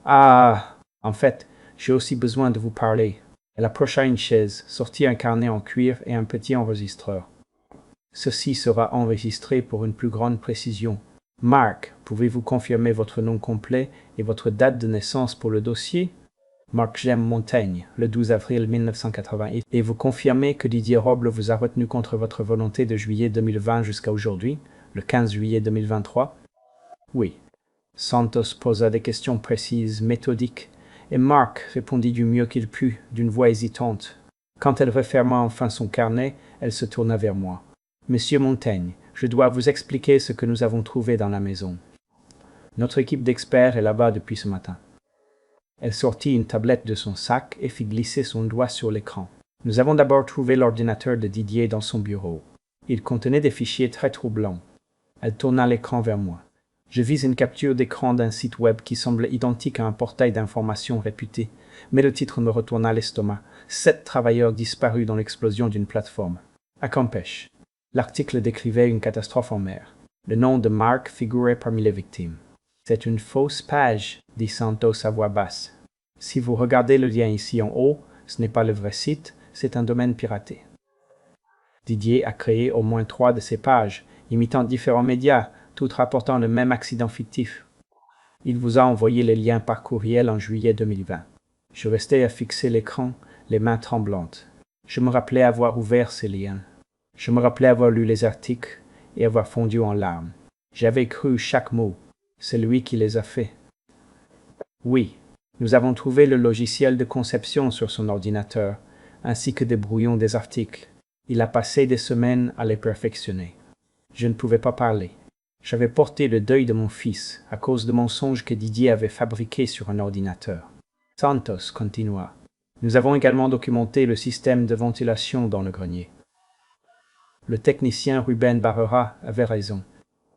Ah, en fait, j'ai aussi besoin de vous parler. » Elle approcha une chaise, sortit un carnet en cuir et un petit enregistreur. « Ceci sera enregistré pour une plus grande précision. Mark, pouvez-vous confirmer votre nom complet et votre date de naissance pour le dossier ? » Mark Jem Montaigne, le 12 avril 1988. Et vous confirmez que Didier Roble vous a retenu contre votre volonté de juillet 2020 jusqu'à aujourd'hui, le 15 juillet 2023 ? Oui. Santos posa des questions précises, méthodiques, et Mark répondit du mieux qu'il put, d'une voix hésitante. Quand elle referma enfin son carnet, elle se tourna vers moi. « Monsieur Montaigne, je dois vous expliquer ce que nous avons trouvé dans la maison. Notre équipe d'experts est là-bas depuis ce matin. » Elle sortit une tablette de son sac et fit glisser son doigt sur l'écran. Nous avons d'abord trouvé l'ordinateur de Didier dans son bureau. Il contenait des fichiers très troublants. Elle tourna l'écran vers moi. Je vis une capture d'écran d'un site web qui semblait identique à un portail d'information réputé, mais le titre me retourna l'estomac. 7 travailleurs disparus dans l'explosion d'une plateforme. À Campeche. L'article décrivait une catastrophe en mer. Le nom de Mark figurait parmi les victimes. « C'est une fausse page », dit Santos à voix basse. « Si vous regardez le lien ici en haut, ce n'est pas le vrai site, c'est un domaine piraté. » Didier a créé au moins 3 de ces pages, imitant différents médias, toutes rapportant le même accident fictif. Il vous a envoyé les liens par courriel en juillet 2020. Je restais à fixer l'écran, les mains tremblantes. Je me rappelais avoir ouvert ces liens. Je me rappelais avoir lu les articles et avoir fondu en larmes. J'avais cru chaque mot. C'est lui qui les a faits. Oui, nous avons trouvé le logiciel de conception sur son ordinateur, ainsi que des brouillons des articles. Il a passé des semaines à les perfectionner. Je ne pouvais pas parler. J'avais porté le deuil de mon fils à cause de mensonges que Didier avait fabriqués sur un ordinateur. Santos continua. Nous avons également documenté le système de ventilation dans le grenier. Le technicien Ruben Barrera avait raison.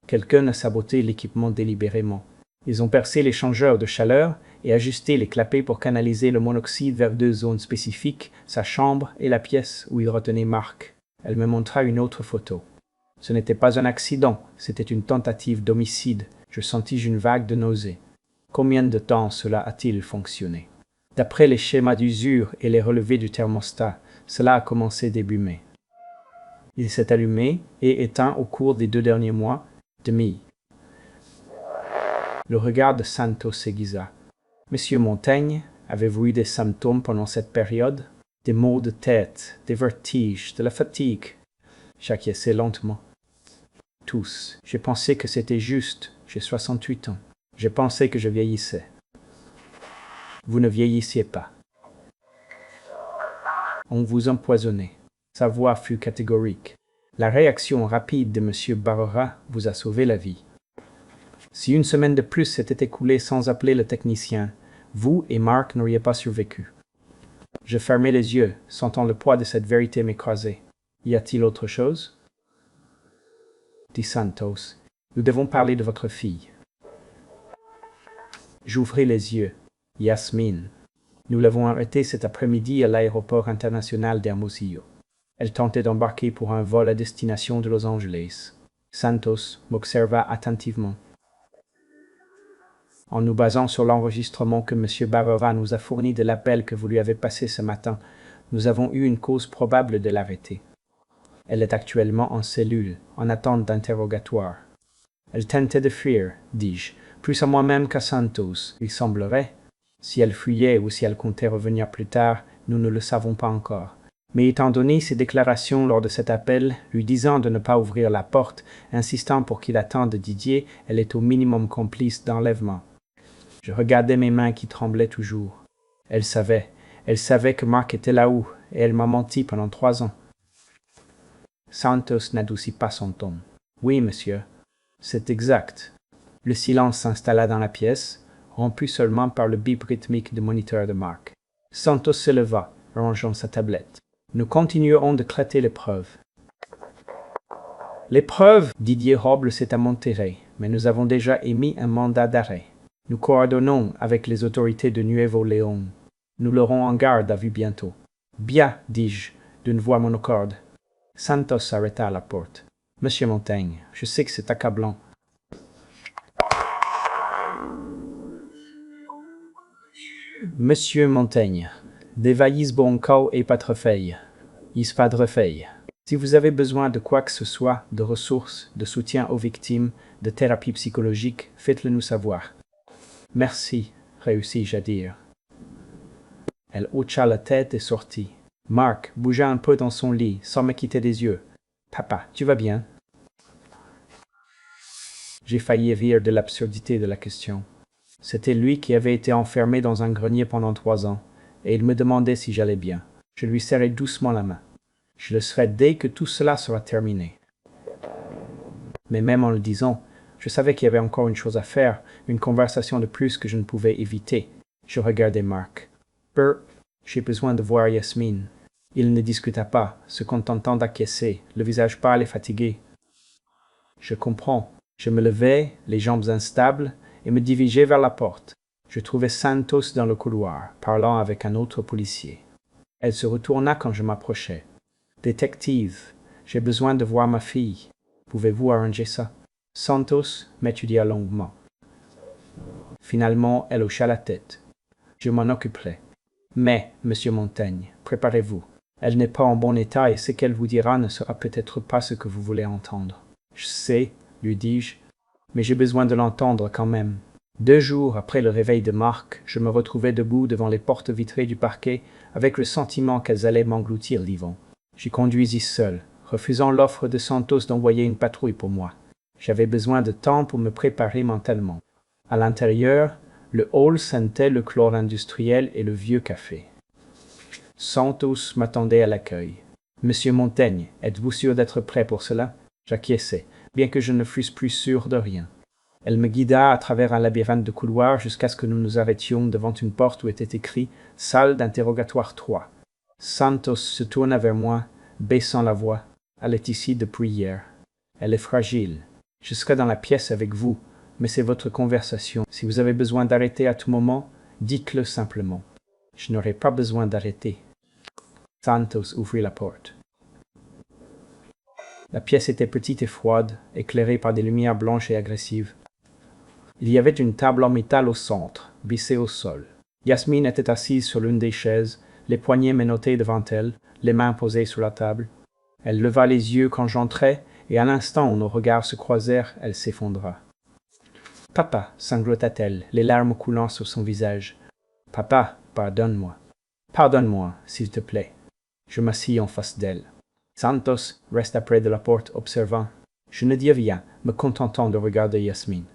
Quelqu'un a saboté l'équipement délibérément. Ils ont percé l'échangeur de chaleur et ajusté les clapets pour canaliser le monoxyde vers 2 zones spécifiques, sa chambre et la pièce où il retenait Mark. Elle me montra une autre photo. Ce n'était pas un accident, c'était une tentative d'homicide. Je sentis une vague de nausée. Combien de temps cela a-t-il fonctionné? D'après les schémas d'usure et les relevés du thermostat, cela a commencé début mai. Il s'est allumé et éteint au cours des 2 derniers mois, demi. Le regard de Santos s'aiguisa. « Monsieur Montaigne, avez-vous eu des symptômes pendant cette période? Des maux de tête, des vertiges, de la fatigue ?» J'acquiesçai lentement. « Tous. J'ai pensé que c'était juste. J'ai 68 ans. J'ai pensé que je vieillissais. » « Vous ne vieillissiez pas. On vous empoisonnait. » Sa voix fut catégorique. « La réaction rapide de M. Barrera vous a sauvé la vie. Si une semaine de plus s'était écoulée sans appeler le technicien, vous et Mark n'auriez pas survécu. » Je fermai les yeux, sentant le poids de cette vérité m'écraser. « Y a-t-il autre chose ?» dit Santos. « Nous devons parler de votre fille. » J'ouvris les yeux. Yasmine. Nous l'avons arrêtée cet après-midi à l'aéroport international d'Hermosillo. Elle tentait d'embarquer pour un vol à destination de Los Angeles. Santos m'observa attentivement. En nous basant sur l'enregistrement que M. Barrera nous a fourni de l'appel que vous lui avez passé ce matin, nous avons eu une cause probable de l'arrêter. Elle est actuellement en cellule, en attente d'interrogatoire. Elle tentait de fuir, dis-je, plus à moi-même qu'à Santos, il semblerait. Si elle fuyait ou si elle comptait revenir plus tard, nous ne le savons pas encore. Mais étant donné ses déclarations lors de cet appel, lui disant de ne pas ouvrir la porte, insistant pour qu'il attende Didier, elle est au minimum complice d'enlèvement. Je regardais mes mains qui tremblaient toujours. Elle savait que Mark était là-haut, et elle m'a menti pendant 3 ans. Santos n'adoucit pas son ton. Oui, monsieur. C'est exact. Le silence s'installa dans la pièce, rompu seulement par le bip rythmique du moniteur de Mark. Santos se leva, rangeant sa tablette. Nous continuerons de traiter les preuves. Les preuves, Didier Robles s'est amonteré, mais nous avons déjà émis un mandat d'arrêt. Nous coordonnons avec les autorités de Nuevo León. Nous l'aurons en garde à vue bientôt. Bien, dis-je, d'une voix monocorde. Santos s'arrêta à la porte. Monsieur Montaigne, je sais que c'est accablant. Monsieur Montaigne, devais boncau et pas trefeille. Is pas de refeille. Si vous avez besoin de quoi que ce soit, de ressources, de soutien aux victimes, de thérapie psychologique, faites-le nous savoir. Merci, réussis-je à dire. Elle hocha la tête et sortit. Mark bougea un peu dans son lit, sans me quitter des yeux. Papa, tu vas bien? J'ai failli rire de l'absurdité de la question. C'était lui qui avait été enfermé dans un grenier pendant 3 ans, et il me demandait si j'allais bien. Je lui serrai doucement la main. Je le serai dès que tout cela sera terminé. Mais même en le disant, je savais qu'il y avait encore une chose à faire, une conversation de plus que je ne pouvais éviter. Je regardais Mark. J'ai besoin de voir Yasmine. Il ne discuta pas, se contentant d'acquiescer, le visage pâle et fatigué. Je comprends. Je me levai, les jambes instables, et me dirigeai vers la porte. Je trouvai Santos dans le couloir, parlant avec un autre policier. Elle se retourna quand je m'approchai. « Détective, j'ai besoin de voir ma fille. Pouvez-vous arranger ça ?» Santos m'étudia longuement. Finalement, elle hocha la tête. Je m'en occuperai. Mais, monsieur Montaigne, préparez-vous. Elle n'est pas en bon état et ce qu'elle vous dira ne sera peut-être pas ce que vous voulez entendre. Je sais, lui dis-je, mais j'ai besoin de l'entendre quand même. 2 jours après le réveil de Mark, je me retrouvai debout devant les portes vitrées du parquet avec le sentiment qu'elles allaient m'engloutir vivant. J'y conduisis seul, refusant l'offre de Santos d'envoyer une patrouille pour moi. J'avais besoin de temps pour me préparer mentalement. À l'intérieur, le hall sentait le chlore industriel et le vieux café. Santos m'attendait à l'accueil. « Monsieur Montaigne, êtes-vous sûr d'être prêt pour cela ?» J'acquiesçai, bien que je ne fusse plus sûr de rien. Elle me guida à travers un labyrinthe de couloirs jusqu'à ce que nous nous arrêtions devant une porte où était écrit « Salle d'interrogatoire 3 ». Santos se tourna vers moi, baissant la voix. « Elle est ici depuis hier. Elle est fragile. Je serai dans la pièce avec vous, mais c'est votre conversation. Si vous avez besoin d'arrêter à tout moment, dites-le simplement. Je n'aurai pas besoin d'arrêter. » Santos ouvrit la porte. La pièce était petite et froide, éclairée par des lumières blanches et agressives. Il y avait une table en métal au centre, vissée au sol. Yasmine était assise sur l'une des chaises, les poignets menottés devant elle, les mains posées sur la table. Elle leva les yeux quand j'entrai, et à l'instant où nos regards se croisèrent, elle s'effondra. « Papa » sanglota-t-elle, les larmes coulant sur son visage. « Papa, pardonne-moi. Pardonne-moi, s'il te plaît. » Je m'assis en face d'elle. Santos resta près de la porte, observant. Je ne dis rien, me contentant de regarder Yasmine.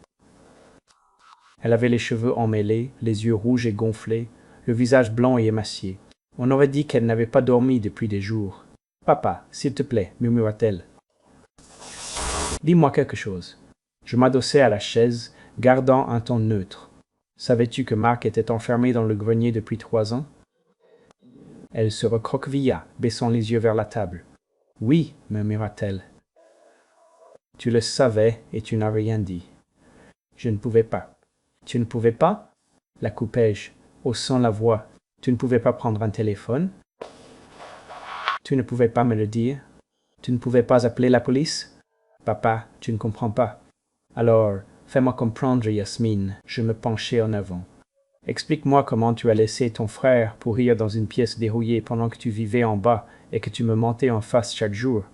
Elle avait les cheveux emmêlés, les yeux rouges et gonflés, le visage blanc et émacié. On aurait dit qu'elle n'avait pas dormi depuis des jours. « Papa, s'il te plaît, murmura-t-elle. Dis-moi quelque chose. » Je m'adossai à la chaise, gardant un ton neutre. « Savais-tu que Mark était enfermé dans le grenier depuis 3 ans ?» Elle se recroquevilla, baissant les yeux vers la table. « Oui, murmura-t-elle. »« Tu le savais et tu n'as rien dit. » Je ne pouvais pas. « Tu ne pouvais pas ?» la coupai-je, haussant la voix. « Tu ne pouvais pas prendre un téléphone? Tu ne pouvais pas me le dire? Tu ne pouvais pas appeler la police? Papa, tu ne comprends pas. Alors, fais-moi comprendre, Yasmine. » Je me penchai en avant. « Explique-moi comment tu as laissé ton frère pourrir dans une pièce dérouillée pendant que tu vivais en bas et que tu me mentais en face chaque jour. »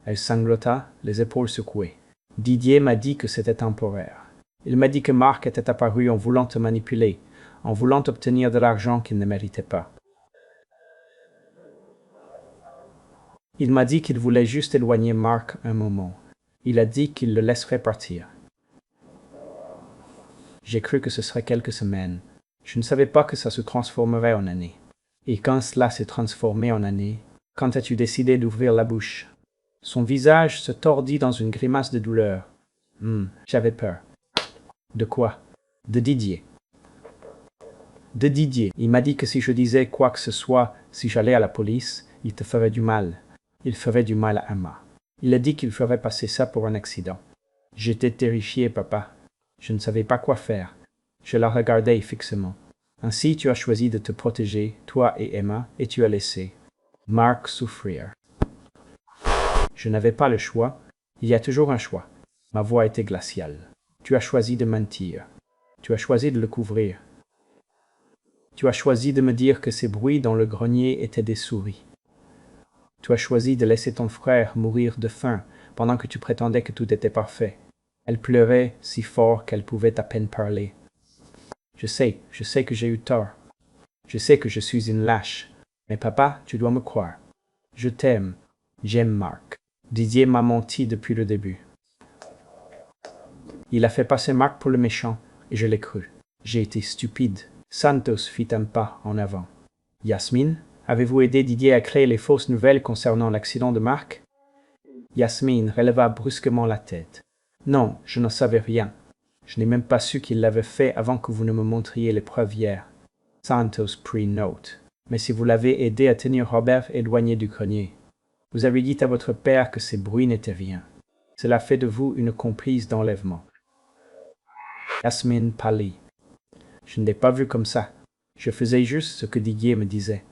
Elle sanglota, les épaules secouées. « Didier m'a dit que c'était temporaire. Il m'a dit que Mark était apparu en voulant te manipuler, en voulant obtenir de l'argent qu'il ne méritait pas. Il m'a dit qu'il voulait juste éloigner Mark un moment. Il a dit qu'il le laisserait partir. J'ai cru que ce serait quelques semaines. Je ne savais pas que ça se transformerait en années. Et quand cela s'est transformé en années, quand as-tu décidé d'ouvrir la bouche? Son visage se tordit dans une grimace de douleur. J'avais peur. De quoi? De Didier. De Didier. Il m'a dit que si je disais quoi que ce soit, si j'allais à la police, il te ferait du mal. Il ferait du mal à Emma. Il a dit qu'il ferait passer ça pour un accident. J'étais terrifié, papa. Je ne savais pas quoi faire. Je la regardais fixement. Ainsi tu as choisi de te protéger, toi et Emma, et tu as laissé Mark souffrir. Je n'avais pas le choix. Il y a toujours un choix. Ma voix était glaciale. Tu as choisi de mentir. Tu as choisi de le couvrir. Tu as choisi de me dire que ces bruits dans le grenier étaient des souris. Tu as choisi de laisser ton frère mourir de faim pendant que tu prétendais que tout était parfait. Elle pleurait si fort qu'elle pouvait à peine parler. Je sais que j'ai eu tort. Je sais que je suis une lâche. Mais papa, tu dois me croire. Je t'aime. J'aime Mark. Didier m'a menti depuis le début. Il a fait passer Mark pour le méchant, et je l'ai cru. J'ai été stupide. Santos fit un pas en avant. Yasmine, avez-vous aidé Didier à créer les fausses nouvelles concernant l'accident de Mark? Yasmine releva brusquement la tête. Non, je ne savais rien. Je n'ai même pas su qu'il l'avait fait avant que vous ne me montriez les preuves hier. Santos prit note. Mais si vous l'avez aidé à tenir Robert éloigné du grenier, vous avez dit à votre père que ces bruits n'étaient rien. Cela fait de vous une complice d'enlèvement. Yasmine pâlit. Je ne l'ai pas vu comme ça. Je faisais juste ce que Didier me disait.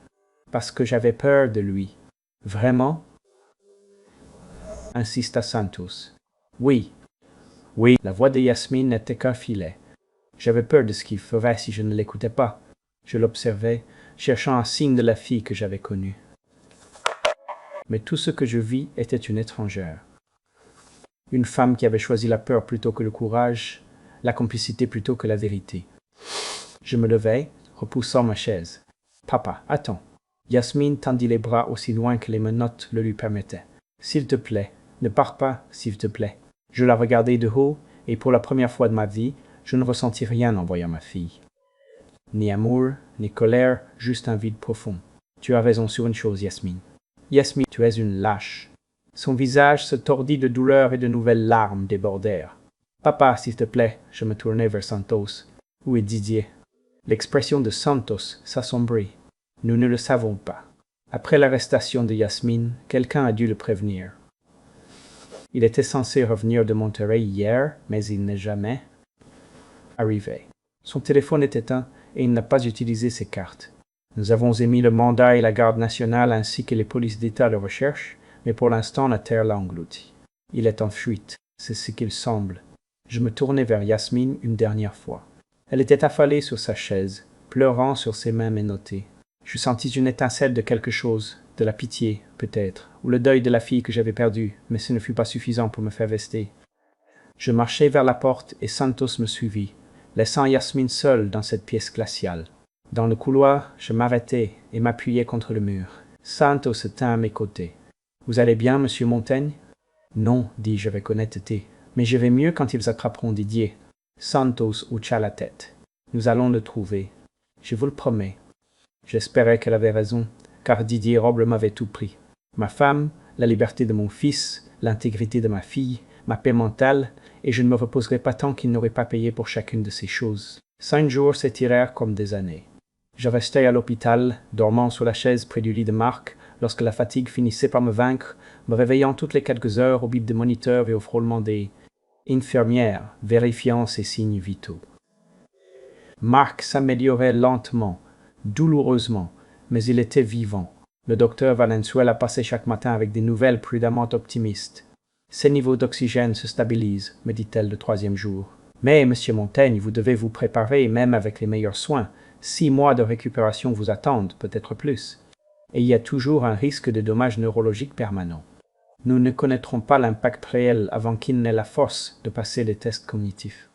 Parce que j'avais peur de lui. Vraiment? Insista Santos. Oui. Oui, la voix de Yasmine n'était qu'un filet. J'avais peur de ce qu'il ferait si je ne l'écoutais pas. Je l'observais, cherchant un signe de la fille que j'avais connue. Mais tout ce que je vis était une étrangère. Une femme qui avait choisi la peur plutôt que le courage, la complicité plutôt que la vérité. Je me levai, repoussant ma chaise. « Papa, attends. » Yasmine tendit les bras aussi loin que les menottes le lui permettaient. « S'il te plaît, ne pars pas, s'il te plaît. » Je la regardai de haut, et pour la première fois de ma vie, je ne ressentis rien en voyant ma fille. Ni amour, ni colère, juste un vide profond. Tu as raison sur une chose, Yasmine. Yasmine, tu es une lâche. Son visage se tordit de douleur et de nouvelles larmes débordèrent. Papa, s'il te plaît, je me tournai vers Santos. Où est Didier? L'expression de Santos s'assombrit. Nous ne le savons pas. Après l'arrestation de Yasmine, quelqu'un a dû le prévenir. Il était censé revenir de Monterrey hier, mais il n'est jamais arrivé. Son téléphone est éteint et il n'a pas utilisé ses cartes. Nous avons émis le mandat et la garde nationale ainsi que les polices d'État de recherche, mais pour l'instant la terre l'a englouti. Il est en fuite, c'est ce qu'il semble. Je me tournai vers Yasmine une dernière fois. Elle était affalée sur sa chaise, pleurant sur ses mains menottées. Je sentis une étincelle de quelque chose, de la pitié, peut-être, ou le deuil de la fille que j'avais perdue, mais ce ne fut pas suffisant pour me faire rester. Je marchai vers la porte et Santos me suivit, laissant Yasmine seule dans cette pièce glaciale. Dans le couloir, je m'arrêtai et m'appuyai contre le mur. Santos se tint à mes côtés. « Vous allez bien, monsieur Montaigne ?»« Non, dis-je avec honnêteté, mais je vais mieux quand ils attraperont Didier. » Santos hocha la tête. « Nous allons le trouver. Je vous le promets. » J'espérais qu'elle avait raison, car Didier Roble m'avait tout pris. Ma femme, la liberté de mon fils, l'intégrité de ma fille, ma paix mentale, et je ne me reposerai pas tant qu'il n'aurait pas payé pour chacune de ces choses. 5 jours s'étirèrent comme des années. Je restai à l'hôpital, dormant sur la chaise près du lit de Marc, lorsque la fatigue finissait par me vaincre, me réveillant toutes les quelques heures au bip des moniteurs et au frôlement des infirmières, vérifiant ses signes vitaux. Marc s'améliorait lentement, douloureusement, mais il était vivant. Le docteur Valenzuela passait chaque matin avec des nouvelles prudemment optimistes. « Ses niveaux d'oxygène se stabilisent, me dit-elle le 3e jour. Mais, monsieur Montaigne, vous devez vous préparer, même avec les meilleurs soins. 6 mois de récupération vous attendent, peut-être plus. Et il y a toujours un risque de dommages neurologiques permanents. Nous ne connaîtrons pas l'impact réel avant qu'il n'ait la force de passer les tests cognitifs. »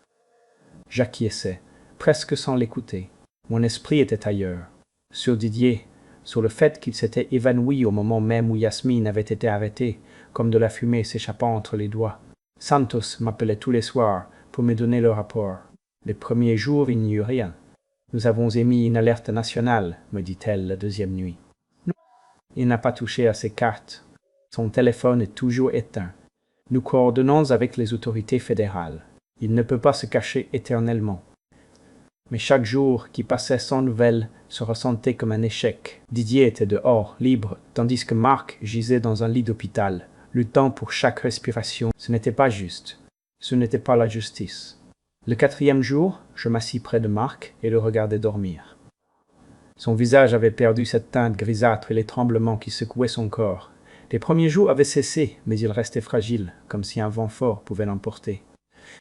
J'acquiesçais, presque sans l'écouter. Mon esprit était ailleurs. Sur Didier, sur le fait qu'il s'était évanoui au moment même où Yasmine avait été arrêtée, comme de la fumée s'échappant entre les doigts. Santos m'appelait tous les soirs pour me donner le rapport. Les premiers jours, il n'y eut rien. Nous avons émis une alerte nationale, me dit-elle la deuxième nuit. Non, il n'a pas touché à ses cartes. Son téléphone est toujours éteint. Nous coordonnons avec les autorités fédérales. Il ne peut pas se cacher éternellement. Mais chaque jour qui passait sans nouvelles se ressentait comme un échec. Didier était dehors, libre, tandis que Marc gisait dans un lit d'hôpital, luttant pour chaque respiration. Ce n'était pas juste. Ce n'était pas la justice. Le 4e jour, je m'assis près de Marc et le regardai dormir. Son visage avait perdu cette teinte grisâtre et les tremblements qui secouaient son corps. Les premiers jours avaient cessé, mais il restait fragile, comme si un vent fort pouvait l'emporter.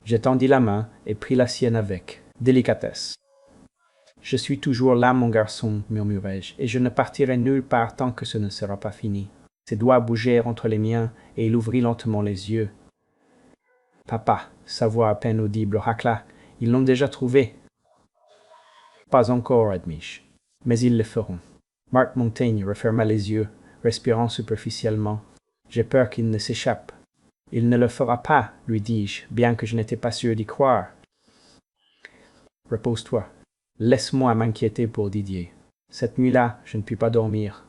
J'étendis la main et pris la sienne avec délicatesse. « Je suis toujours là, mon garçon, murmurai-je, et je ne partirai nulle part tant que ce ne sera pas fini. » Ses doigts bougèrent entre les miens, et il ouvrit lentement les yeux. « Papa, » sa voix à peine audible racla, « ils l'ont déjà trouvé. »« Pas encore, admis-je, mais ils le feront. » Marc Montaigne referma les yeux, respirant superficiellement. « J'ai peur qu'il ne s'échappe. »« Il ne le fera pas, lui dis-je, bien que je n'étais pas sûr d'y croire. »« Repose-toi. Laisse-moi m'inquiéter pour Didier. Cette nuit-là, je ne pus pas dormir.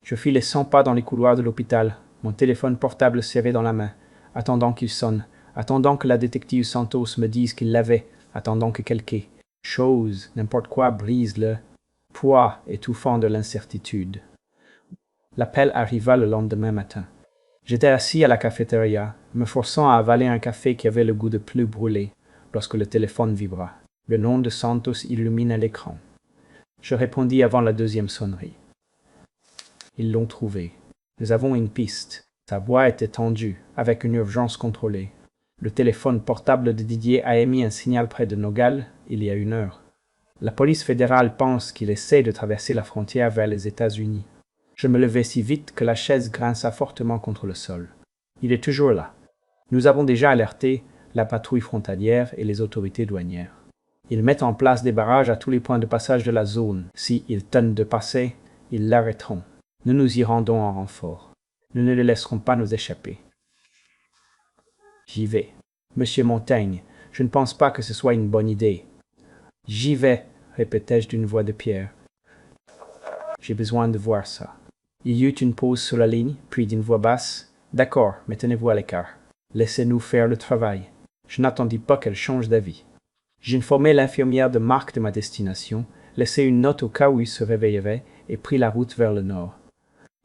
Je fis les 100 pas dans les couloirs de l'hôpital, mon téléphone portable serré dans la main, attendant qu'il sonne, attendant que la détective Santos me dise qu'il l'avait, attendant que quelque chose, n'importe quoi, brise le poids étouffant de l'incertitude. L'appel arriva le lendemain matin. J'étais assis à la cafétéria, me forçant à avaler un café qui avait le goût de plus brûlé, lorsque le téléphone vibra. Le nom de Santos illumina l'écran. Je répondis avant la 2e sonnerie. Ils l'ont trouvé. Nous avons une piste. Sa voix était tendue, avec une urgence contrôlée. Le téléphone portable de Didier a émis un signal près de Nogales il y a 1 heure. La police fédérale pense qu'il essaie de traverser la frontière vers les États-Unis. Je me levai si vite que la chaise grinça fortement contre le sol. Il est toujours là. Nous avons déjà alerté la patrouille frontalière et les autorités douanières. Ils mettent en place des barrages à tous les points de passage de la zone. S'ils tentent de passer, ils l'arrêteront. Nous nous y rendons en renfort. Nous ne les laisserons pas nous échapper. J'y vais. Monsieur Montaigne, je ne pense pas que ce soit une bonne idée. J'y vais, répétai-je d'une voix de pierre. J'ai besoin de voir ça. Il y eut une pause sur la ligne, puis d'une voix basse. D'accord, mais tenez-vous à l'écart. Laissez-nous faire le travail. Je n'attendis pas qu'elle change d'avis. J'informai l'infirmière de Marc de ma destination, laissai une note au cas où il se réveillerait, et pris la route vers le nord.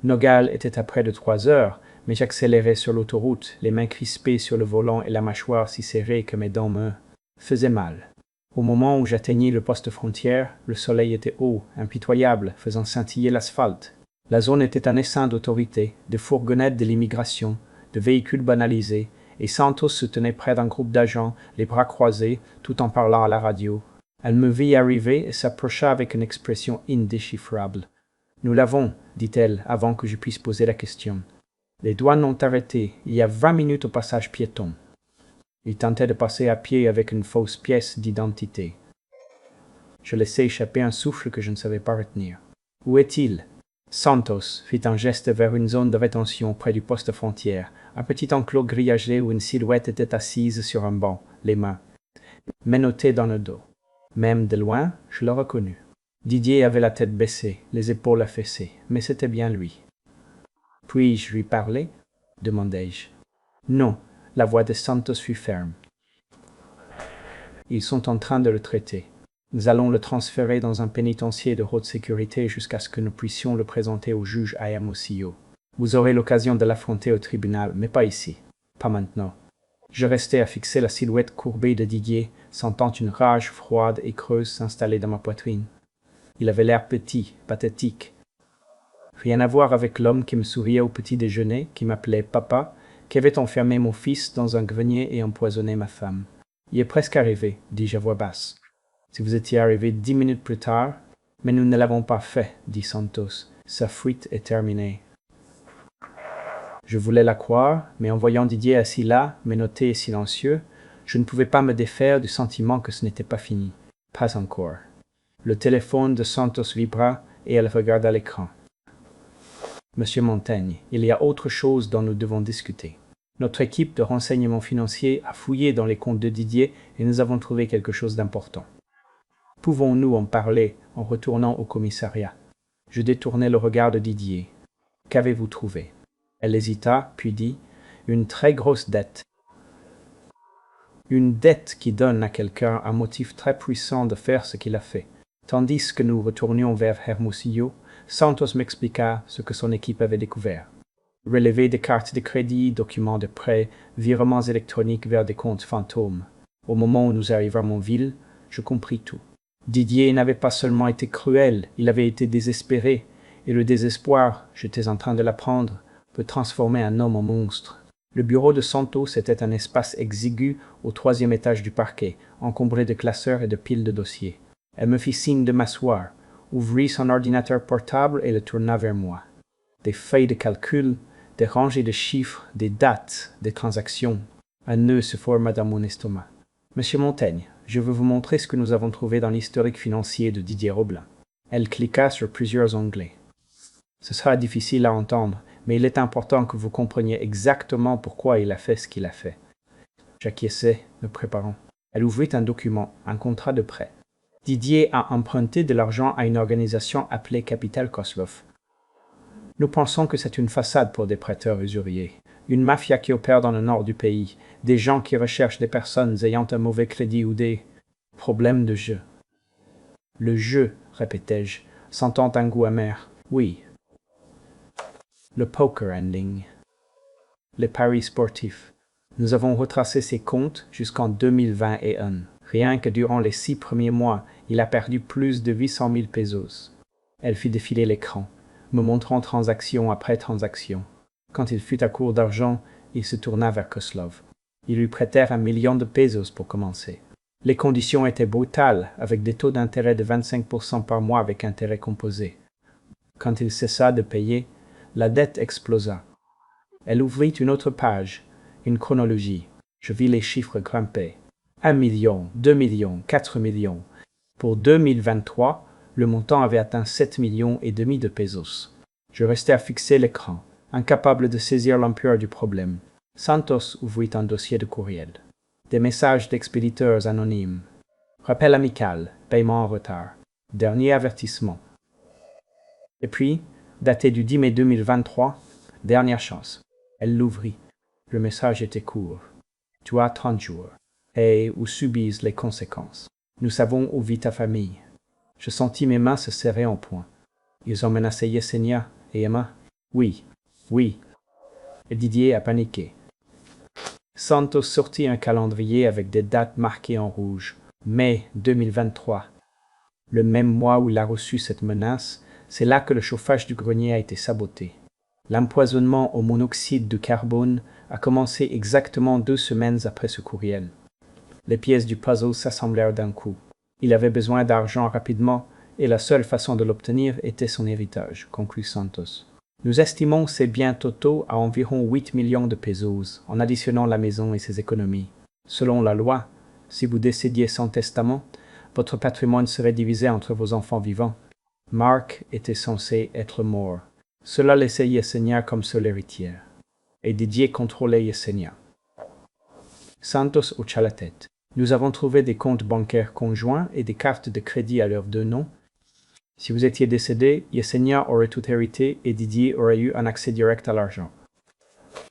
Nogales était à près de 3 heures, mais j'accélérais sur l'autoroute, les mains crispées sur le volant et la mâchoire si serrée que mes dents me faisaient mal. Au moment où j'atteignis le poste frontière, le soleil était haut, impitoyable, faisant scintiller l'asphalte. La zone était un essaim d'autorités, de fourgonnettes de l'immigration, de véhicules banalisés, et Santos se tenait près d'un groupe d'agents, les bras croisés, tout en parlant à la radio. Elle me vit arriver et s'approcha avec une expression indéchiffrable. « Nous l'avons, dit-elle, avant que je puisse poser la question. Les douanes l'ont arrêté il y a 20 minutes au passage piéton. Il tentait de passer à pied avec une fausse pièce d'identité. Je laissai échapper un souffle que je ne savais pas retenir. « Où est-il » Santos fit un geste vers une zone de rétention près du poste frontière, un petit enclos grillagé où une silhouette était assise sur un banc, les mains menotté dans le dos. Même de loin, je le reconnus. Didier avait la tête baissée, les épaules affaissées, mais c'était bien lui. « Puis-je lui parler » demandai-je. « Non », la voix de Santos fut ferme. « Ils sont en train de le traiter. Nous allons le transférer dans un pénitencier de haute sécurité jusqu'à ce que nous puissions le présenter au juge à Hermosillo. Vous aurez l'occasion de l'affronter au tribunal, mais pas ici. Pas maintenant. » Je restai à fixer la silhouette courbée de Didier, sentant une rage froide et creuse s'installer dans ma poitrine. Il avait l'air petit, pathétique. Rien à voir avec l'homme qui me souriait au petit déjeuner, qui m'appelait papa, qui avait enfermé mon fils dans un grenier et empoisonné ma femme. « Il est presque arrivé, dis-je à voix basse. Si vous étiez arrivé 10 minutes plus tard, mais nous ne l'avons pas fait, dit Santos. Sa fuite est terminée. Je voulais la croire, mais en voyant Didier assis là, menotté et silencieux, je ne pouvais pas me défaire du sentiment que ce n'était pas fini. Pas encore. Le téléphone de Santos vibra et elle regarda l'écran. Monsieur Montaigne, il y a autre chose dont nous devons discuter. Notre équipe de renseignement financier a fouillé dans les comptes de Didier et nous avons trouvé quelque chose d'important. Pouvons-nous en parler en retournant au commissariat? Je détournai le regard de Didier. Qu'avez-vous trouvé? Elle hésita, puis dit « Une très grosse dette. » Une dette qui donne à quelqu'un un motif très puissant de faire ce qu'il a fait. Tandis que nous retournions vers Hermosillo, Santos m'expliqua ce que son équipe avait découvert. Relevés de cartes de crédit, documents de prêt, virements électroniques vers des comptes fantômes. Au moment où nous arrivâmes en ville, je compris tout. Didier n'avait pas seulement été cruel, il avait été désespéré, et le désespoir, j'étais en train de l'apprendre, peut transformer un homme en monstre. Le bureau de Santos était un espace exigu au 3e étage du parquet, encombré de classeurs et de piles de dossiers. Elle me fit signe de m'asseoir, ouvrit son ordinateur portable et le tourna vers moi. Des feuilles de calcul, des rangées de chiffres, des dates, des transactions. Un nœud se forma dans mon estomac. « Monsieur Montaigne, je veux vous montrer ce que nous avons trouvé dans l'historique financier de Didier Roblin. » Elle cliqua sur plusieurs onglets. « Ce sera difficile à entendre, mais il est important que vous compreniez exactement pourquoi il a fait ce qu'il a fait. » J'acquiesçai, me préparant. Elle ouvrit un document, un contrat de prêt. Didier a emprunté de l'argent à une organisation appelée Capital Koslov. Nous pensons que c'est une façade pour des prêteurs usuriers, une mafia qui opère dans le nord du pays, des gens qui recherchent des personnes ayant un mauvais crédit ou des problèmes de jeu. Le jeu, répétai-je, sentant un goût amer. Oui. Le poker en ligne. Les paris sportifs. Nous avons retracé ses comptes jusqu'en 2021. Rien que durant les 6 premiers mois, il a perdu plus de 800 000 pesos. Elle fit défiler l'écran, me montrant transaction après transaction. Quand il fut à court d'argent, il se tourna vers Koslov. Ils lui prêtèrent 1 million de pesos pour commencer. Les conditions étaient brutales, avec des taux d'intérêt de 25% par mois avec intérêt composé. Quand il cessa de payer, la dette explosa. Elle ouvrit une autre page, une chronologie. Je vis les chiffres grimper. 1 million, 2 millions, 4 millions. Pour 2023, le montant avait atteint 7 millions et demi de pesos. Je restais à fixer l'écran, incapable de saisir l'ampleur du problème. Santos ouvrit un dossier de courriel. Des messages d'expéditeurs anonymes. Rappel amical, paiement en retard. Dernier avertissement. Et puis, daté du 10 mai 2023, dernière chance. Elle l'ouvrit. Le message était court. Tu as 30 jours. Et ou subis les conséquences. Nous savons où vit ta famille. Je sentis mes mains se serrer en poing. Ils ont menacé Yesenia et Emma. Oui, oui. Et Didier a paniqué. Santos sortit un calendrier avec des dates marquées en rouge. Mai 2023. Le même mois où il a reçu cette menace, c'est là que le chauffage du grenier a été saboté. L'empoisonnement au monoxyde de carbone a commencé exactement 2 semaines après ce courriel. Les pièces du puzzle s'assemblèrent d'un coup. Il avait besoin d'argent rapidement, et la seule façon de l'obtenir était son héritage, conclut Santos. Nous estimons ses biens totaux à environ 8 millions de pesos, en additionnant la maison et ses économies. Selon la loi, si vous décédiez sans testament, votre patrimoine serait divisé entre vos enfants vivants. Mark était censé être mort. Cela laissait Yesenia comme seule héritière. Et Didier contrôlait Yesenia. Santos hocha la tête. Nous avons trouvé des comptes bancaires conjoints et des cartes de crédit à leurs 2 noms. Si vous étiez décédé, Yesenia aurait tout hérité et Didier aurait eu un accès direct à l'argent.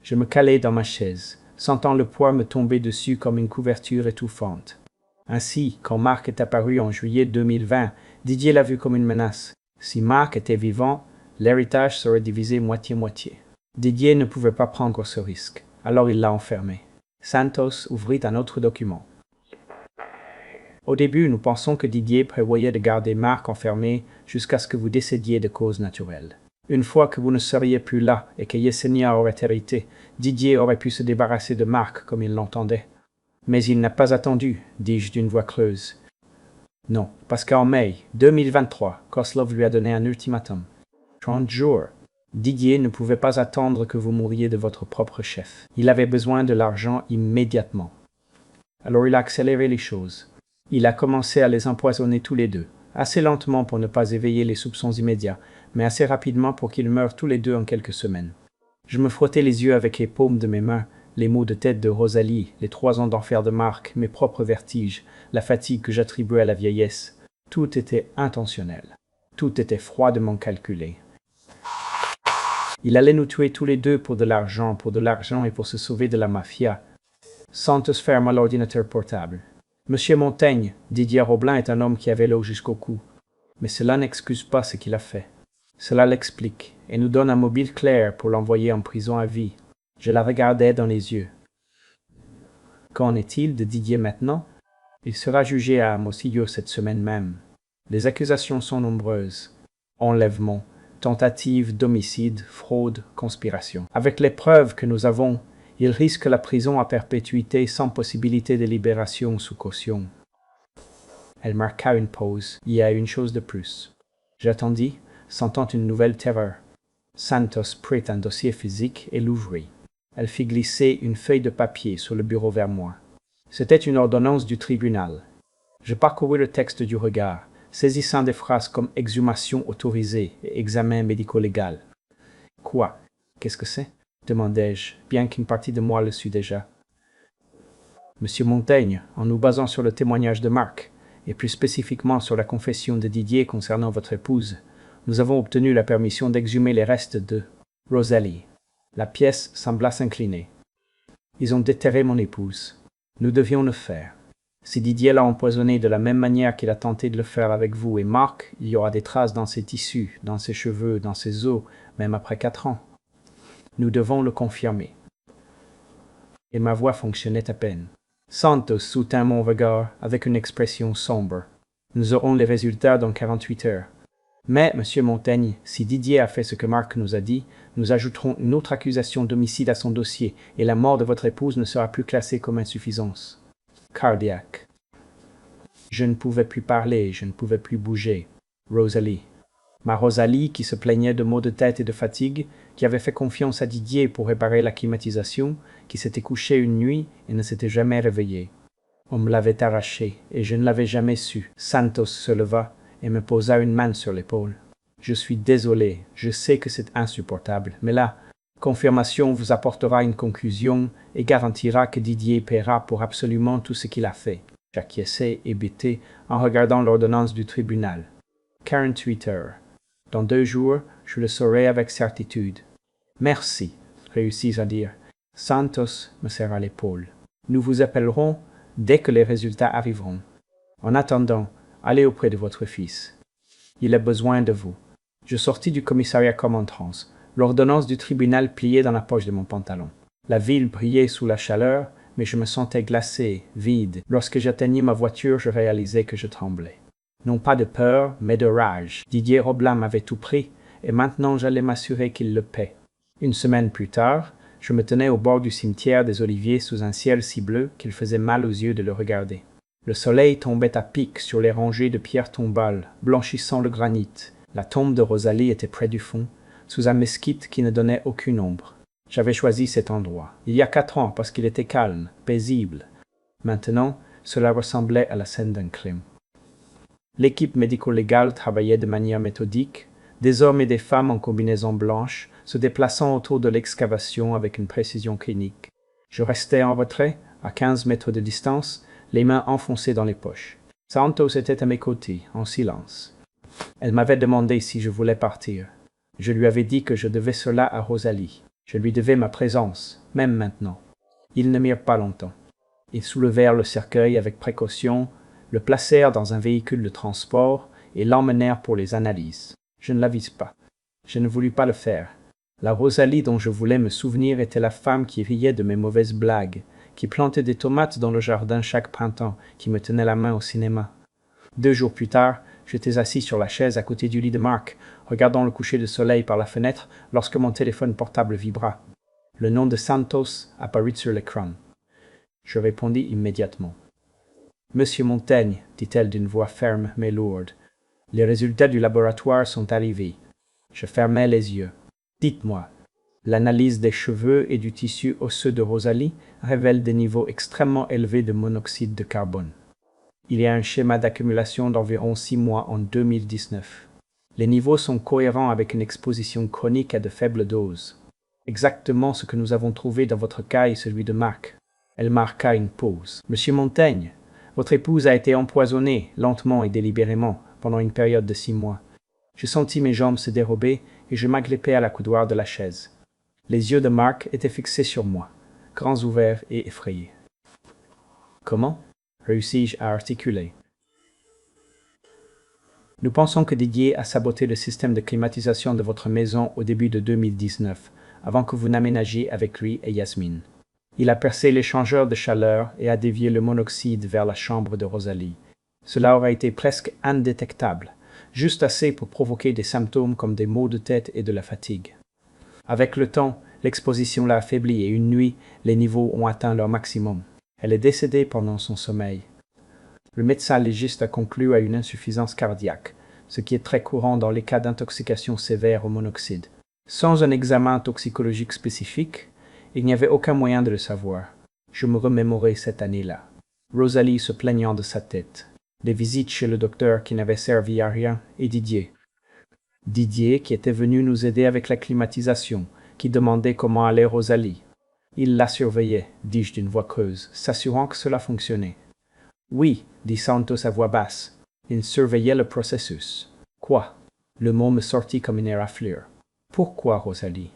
Je me calai dans ma chaise, sentant le poids me tomber dessus comme une couverture étouffante. Ainsi, quand Mark est apparu en juillet 2020, Didier l'a vu comme une menace. Si Mark était vivant, l'héritage serait divisé moitié-moitié. Didier ne pouvait pas prendre ce risque, alors il l'a enfermé. Santos ouvrit un autre document. Au début, nous pensons que Didier prévoyait de garder Mark enfermé jusqu'à ce que vous décédiez de cause naturelle. Une fois que vous ne seriez plus là et que Yesenia aurait hérité, Didier aurait pu se débarrasser de Mark comme il l'entendait. Mais il n'a pas attendu, dis-je d'une voix creuse. Non, parce qu'en mai 2023, Koslov lui a donné un ultimatum. 30 jours. Didier ne pouvait pas attendre que vous mouriez de votre propre chef. Il avait besoin de l'argent immédiatement. Alors il a accéléré les choses. Il a commencé à les empoisonner tous les deux, assez lentement pour ne pas éveiller les soupçons immédiats, mais assez rapidement pour qu'ils meurent tous les deux en quelques semaines. Je me frottais les yeux avec les paumes de mes mains, les maux de tête de Rosalie, les 3 ans d'enfer de Marc, mes propres vertiges, la fatigue que j'attribuais à la vieillesse. Tout était intentionnel. Tout était froidement calculé. Il allait nous tuer tous les deux pour de l'argent et pour se sauver de la mafia. Santos ferma l'ordinateur portable. Monsieur Montaigne, Didier Roblin est un homme qui avait l'eau jusqu'au cou. Mais cela n'excuse pas ce qu'il a fait. Cela l'explique et nous donne un mobile clair pour l'envoyer en prison à vie. Je la regardais dans les yeux. Qu'en est-il de Didier maintenant? Il sera jugé à Hermosillo cette semaine même. Les accusations sont nombreuses. Enlèvement, tentative d'homicide, fraude, conspiration. Avec les preuves que nous avons, il risque la prison à perpétuité sans possibilité de libération sous caution. Elle marqua une pause. Il y a une chose de plus. J'attendis, sentant une nouvelle terreur. Santos prit un dossier physique et l'ouvrit. Elle fit glisser une feuille de papier sur le bureau vers moi. C'était une ordonnance du tribunal. Je parcourus le texte du regard, saisissant des phrases comme exhumation autorisée et examen médico-légal. Quoi? Qu'est-ce que c'est? Demandai-je, bien qu'une partie de moi le sût déjà. Monsieur Montaigne, en nous basant sur le témoignage de Marc, et plus spécifiquement sur la confession de Didier concernant votre épouse, nous avons obtenu la permission d'exhumer les restes de Rosalie. La pièce sembla s'incliner. Ils ont déterré mon épouse. Nous devions le faire. Si Didier l'a empoisonné de la même manière qu'il a tenté de le faire avec vous et Marc, il y aura des traces dans ses tissus, dans ses cheveux, dans ses os, même après 4 ans. Nous devons le confirmer. Et ma voix fonctionnait à peine. Santos soutint mon regard avec une expression sombre. Nous aurons les résultats dans 48 heures. Mais, monsieur Montaigne, si Didier a fait ce que Marc nous a dit, nous ajouterons une autre accusation d'homicide à son dossier, et la mort de votre épouse ne sera plus classée comme insuffisance. Cardiaque. Je ne pouvais plus parler, je ne pouvais plus bouger. Rosalie. Ma Rosalie, qui se plaignait de maux de tête et de fatigue, qui avait fait confiance à Didier pour réparer la climatisation, qui s'était couchée une nuit et ne s'était jamais réveillée. On me l'avait arrachée, et je ne l'avais jamais su. Santos se leva et me posa une main sur l'épaule. Je suis désolé, je sais que c'est insupportable, mais la confirmation vous apportera une conclusion et garantira que Didier paiera pour absolument tout ce qu'il a fait. J'acquiesçai, hébété, en regardant l'ordonnance du tribunal. 48 heures. Dans 2 jours, je le saurai avec certitude. Merci, réussis à dire. Santos me serra l'épaule. Nous vous appellerons dès que les résultats arriveront. En attendant, allez auprès de votre fils. Il a besoin de vous. Je sortis du commissariat comme en transe, l'ordonnance du tribunal pliée dans la poche de mon pantalon. La ville brillait sous la chaleur, mais je me sentais glacé, vide. Lorsque j'atteignis ma voiture, je réalisai que je tremblais. Non pas de peur, mais de rage. Didier Roblin m'avait tout pris, et maintenant j'allais m'assurer qu'il le paie. Une semaine plus tard, je me tenais au bord du cimetière des Oliviers sous un ciel si bleu qu'il faisait mal aux yeux de le regarder. Le soleil tombait à pic sur les rangées de pierres tombales, blanchissant le granit. La tombe de Rosalie était près du fond, sous un mesquite qui ne donnait aucune ombre. J'avais choisi cet endroit, il y a 4 ans, parce qu'il était calme, paisible. Maintenant, cela ressemblait à la scène d'un crime. L'équipe médico-légale travaillait de manière méthodique, des hommes et des femmes en combinaison blanche, se déplaçant autour de l'excavation avec une précision clinique. Je restais en retrait, à 15 mètres de distance, les mains enfoncées dans les poches. Santos était à mes côtés, en silence. Elle m'avait demandé si je voulais partir. Je lui avais dit que je devais cela à Rosalie. Je lui devais ma présence, même maintenant. Ils ne mirent pas longtemps. Ils soulevèrent le cercueil avec précaution, le placèrent dans un véhicule de transport et l'emmenèrent pour les analyses. Je ne la vise pas. Je ne voulus pas le faire. La Rosalie dont je voulais me souvenir était la femme qui riait de mes mauvaises blagues, qui plantait des tomates dans le jardin chaque printemps, qui me tenait la main au cinéma. 2 jours plus tard, j'étais assis sur la chaise à côté du lit de Marc, regardant le coucher de soleil par la fenêtre lorsque mon téléphone portable vibra. Le nom de Santos apparut sur l'écran. Je répondis immédiatement. « Monsieur Montaigne, dit-elle d'une voix ferme mais lourde, les résultats du laboratoire sont arrivés. » Je fermai les yeux. « Dites-moi, l'analyse des cheveux et du tissu osseux de Rosalie révèle des niveaux extrêmement élevés de monoxyde de carbone. » Il y a un schéma d'accumulation d'environ 6 mois en 2019. Les niveaux sont cohérents avec une exposition chronique à de faibles doses. Exactement ce que nous avons trouvé dans votre cas et celui de Marc. Elle marqua une pause. Monsieur Montaigne, votre épouse a été empoisonnée, lentement et délibérément, pendant une période de 6 mois. Je sentis mes jambes se dérober et je m'agrippai à la coudoir de la chaise. Les yeux de Marc étaient fixés sur moi, grands ouverts et effrayés. Comment réussis-je à articuler? Nous pensons que Didier a saboté le système de climatisation de votre maison au début de 2019, avant que vous n'aménagiez avec lui et Yasmine. Il a percé l'échangeur de chaleur et a dévié le monoxyde vers la chambre de Rosalie. Cela aurait été presque indétectable, juste assez pour provoquer des symptômes comme des maux de tête et de la fatigue. Avec le temps, l'exposition l'a affaiblie et une nuit, les niveaux ont atteint leur maximum. Elle est décédée pendant son sommeil. Le médecin légiste a conclu à une insuffisance cardiaque, ce qui est très courant dans les cas d'intoxication sévère au monoxyde. Sans un examen toxicologique spécifique, il n'y avait aucun moyen de le savoir. Je me remémorais cette année-là. Rosalie se plaignant de sa tête, des visites chez le docteur qui n'avaient servi à rien, et Didier. Didier qui était venu nous aider avec la climatisation, qui demandait comment allait Rosalie. Il la surveillait, dis-je d'une voix creuse, s'assurant que cela fonctionnait. Oui, dit Santos à voix basse. Il surveillait le processus. Quoi? Le mot me sortit comme une éraflure. Pourquoi, Rosalie?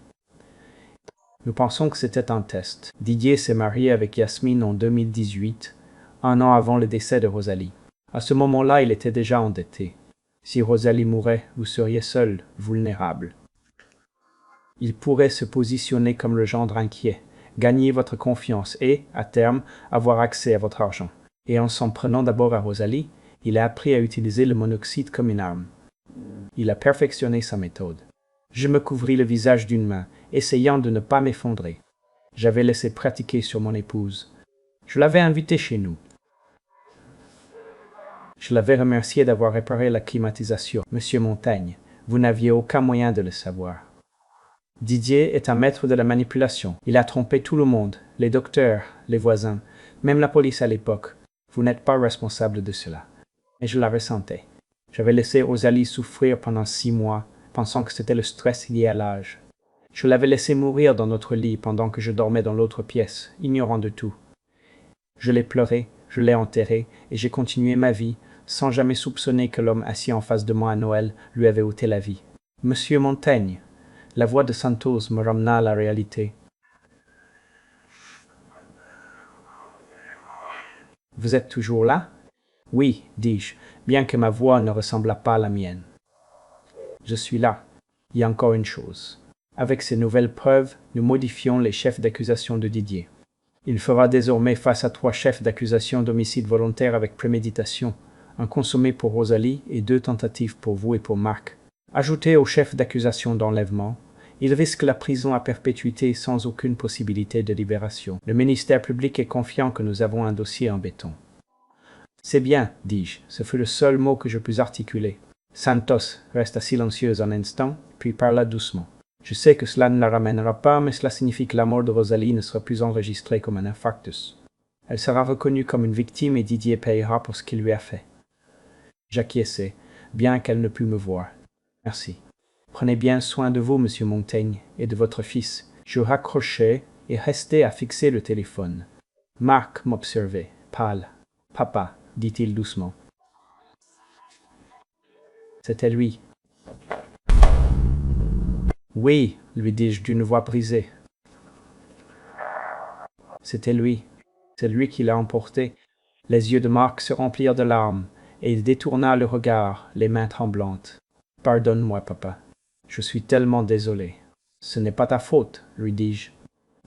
Nous pensons que c'était un test. Didier s'est marié avec Yasmine en 2018, un an avant le décès de Rosalie. À ce moment-là, il était déjà endetté. Si Rosalie mourait, vous seriez seul, vulnérable. Il pourrait se positionner comme le gendre inquiet, gagner votre confiance et, à terme, avoir accès à votre argent. Et en s'en prenant d'abord à Rosalie, il a appris à utiliser le monoxyde comme une arme. Il a perfectionné sa méthode. Je me couvris le visage d'une main, essayant de ne pas m'effondrer. J'avais laissé pratiquer sur mon épouse. Je l'avais invitée chez nous. Je l'avais remercié d'avoir réparé la climatisation. Monsieur Montaigne, vous n'aviez aucun moyen de le savoir. Didier est un maître de la manipulation. Il a trompé tout le monde, les docteurs, les voisins, même la police à l'époque. Vous n'êtes pas responsable de cela. Mais je la ressentais. J'avais laissé Rosalie souffrir pendant 6 mois, pensant que c'était le stress lié à l'âge. Je l'avais laissée mourir dans notre lit pendant que je dormais dans l'autre pièce, ignorant de tout. Je l'ai pleuré, je l'ai enterrée, et j'ai continué ma vie, sans jamais soupçonner que l'homme assis en face de moi à Noël lui avait ôté la vie. Monsieur Montaigne, la voix de Santos me ramena à la réalité. Vous êtes toujours là? Oui, dis-je, bien que ma voix ne ressemblât pas à la mienne. Je suis là. Il y a encore une chose. Avec ces nouvelles preuves, nous modifions les chefs d'accusation de Didier. Il fera désormais face à 3 chefs d'accusation d'homicide volontaire avec préméditation, un consommé pour Rosalie et 2 tentatives pour vous et pour Marc. Ajouté au chef d'accusation d'enlèvement, il risque la prison à perpétuité sans aucune possibilité de libération. Le ministère public est confiant que nous avons un dossier en béton. C'est bien, dis-je, ce fut le seul mot que je pus articuler. Santos resta silencieuse un instant, puis parla doucement. Je sais que cela ne la ramènera pas, mais cela signifie que la mort de Rosalie ne sera plus enregistrée comme un infarctus. Elle sera reconnue comme une victime et Didier payera pour ce qu'il lui a fait. J'acquiesçai, bien qu'elle ne pût me voir. Merci. Prenez bien soin de vous, monsieur Montaigne, et de votre fils. Je raccrochai et restai à fixer le téléphone. Marc m'observait, pâle. Papa, dit-il doucement. C'était lui. Oui, lui dis-je d'une voix brisée. C'était lui. C'est lui qui l'a emporté. Les yeux de Marc se remplirent de larmes, et il détourna le regard, les mains tremblantes. Pardonne-moi, papa. Je suis tellement désolé. Ce n'est pas ta faute, lui dis-je.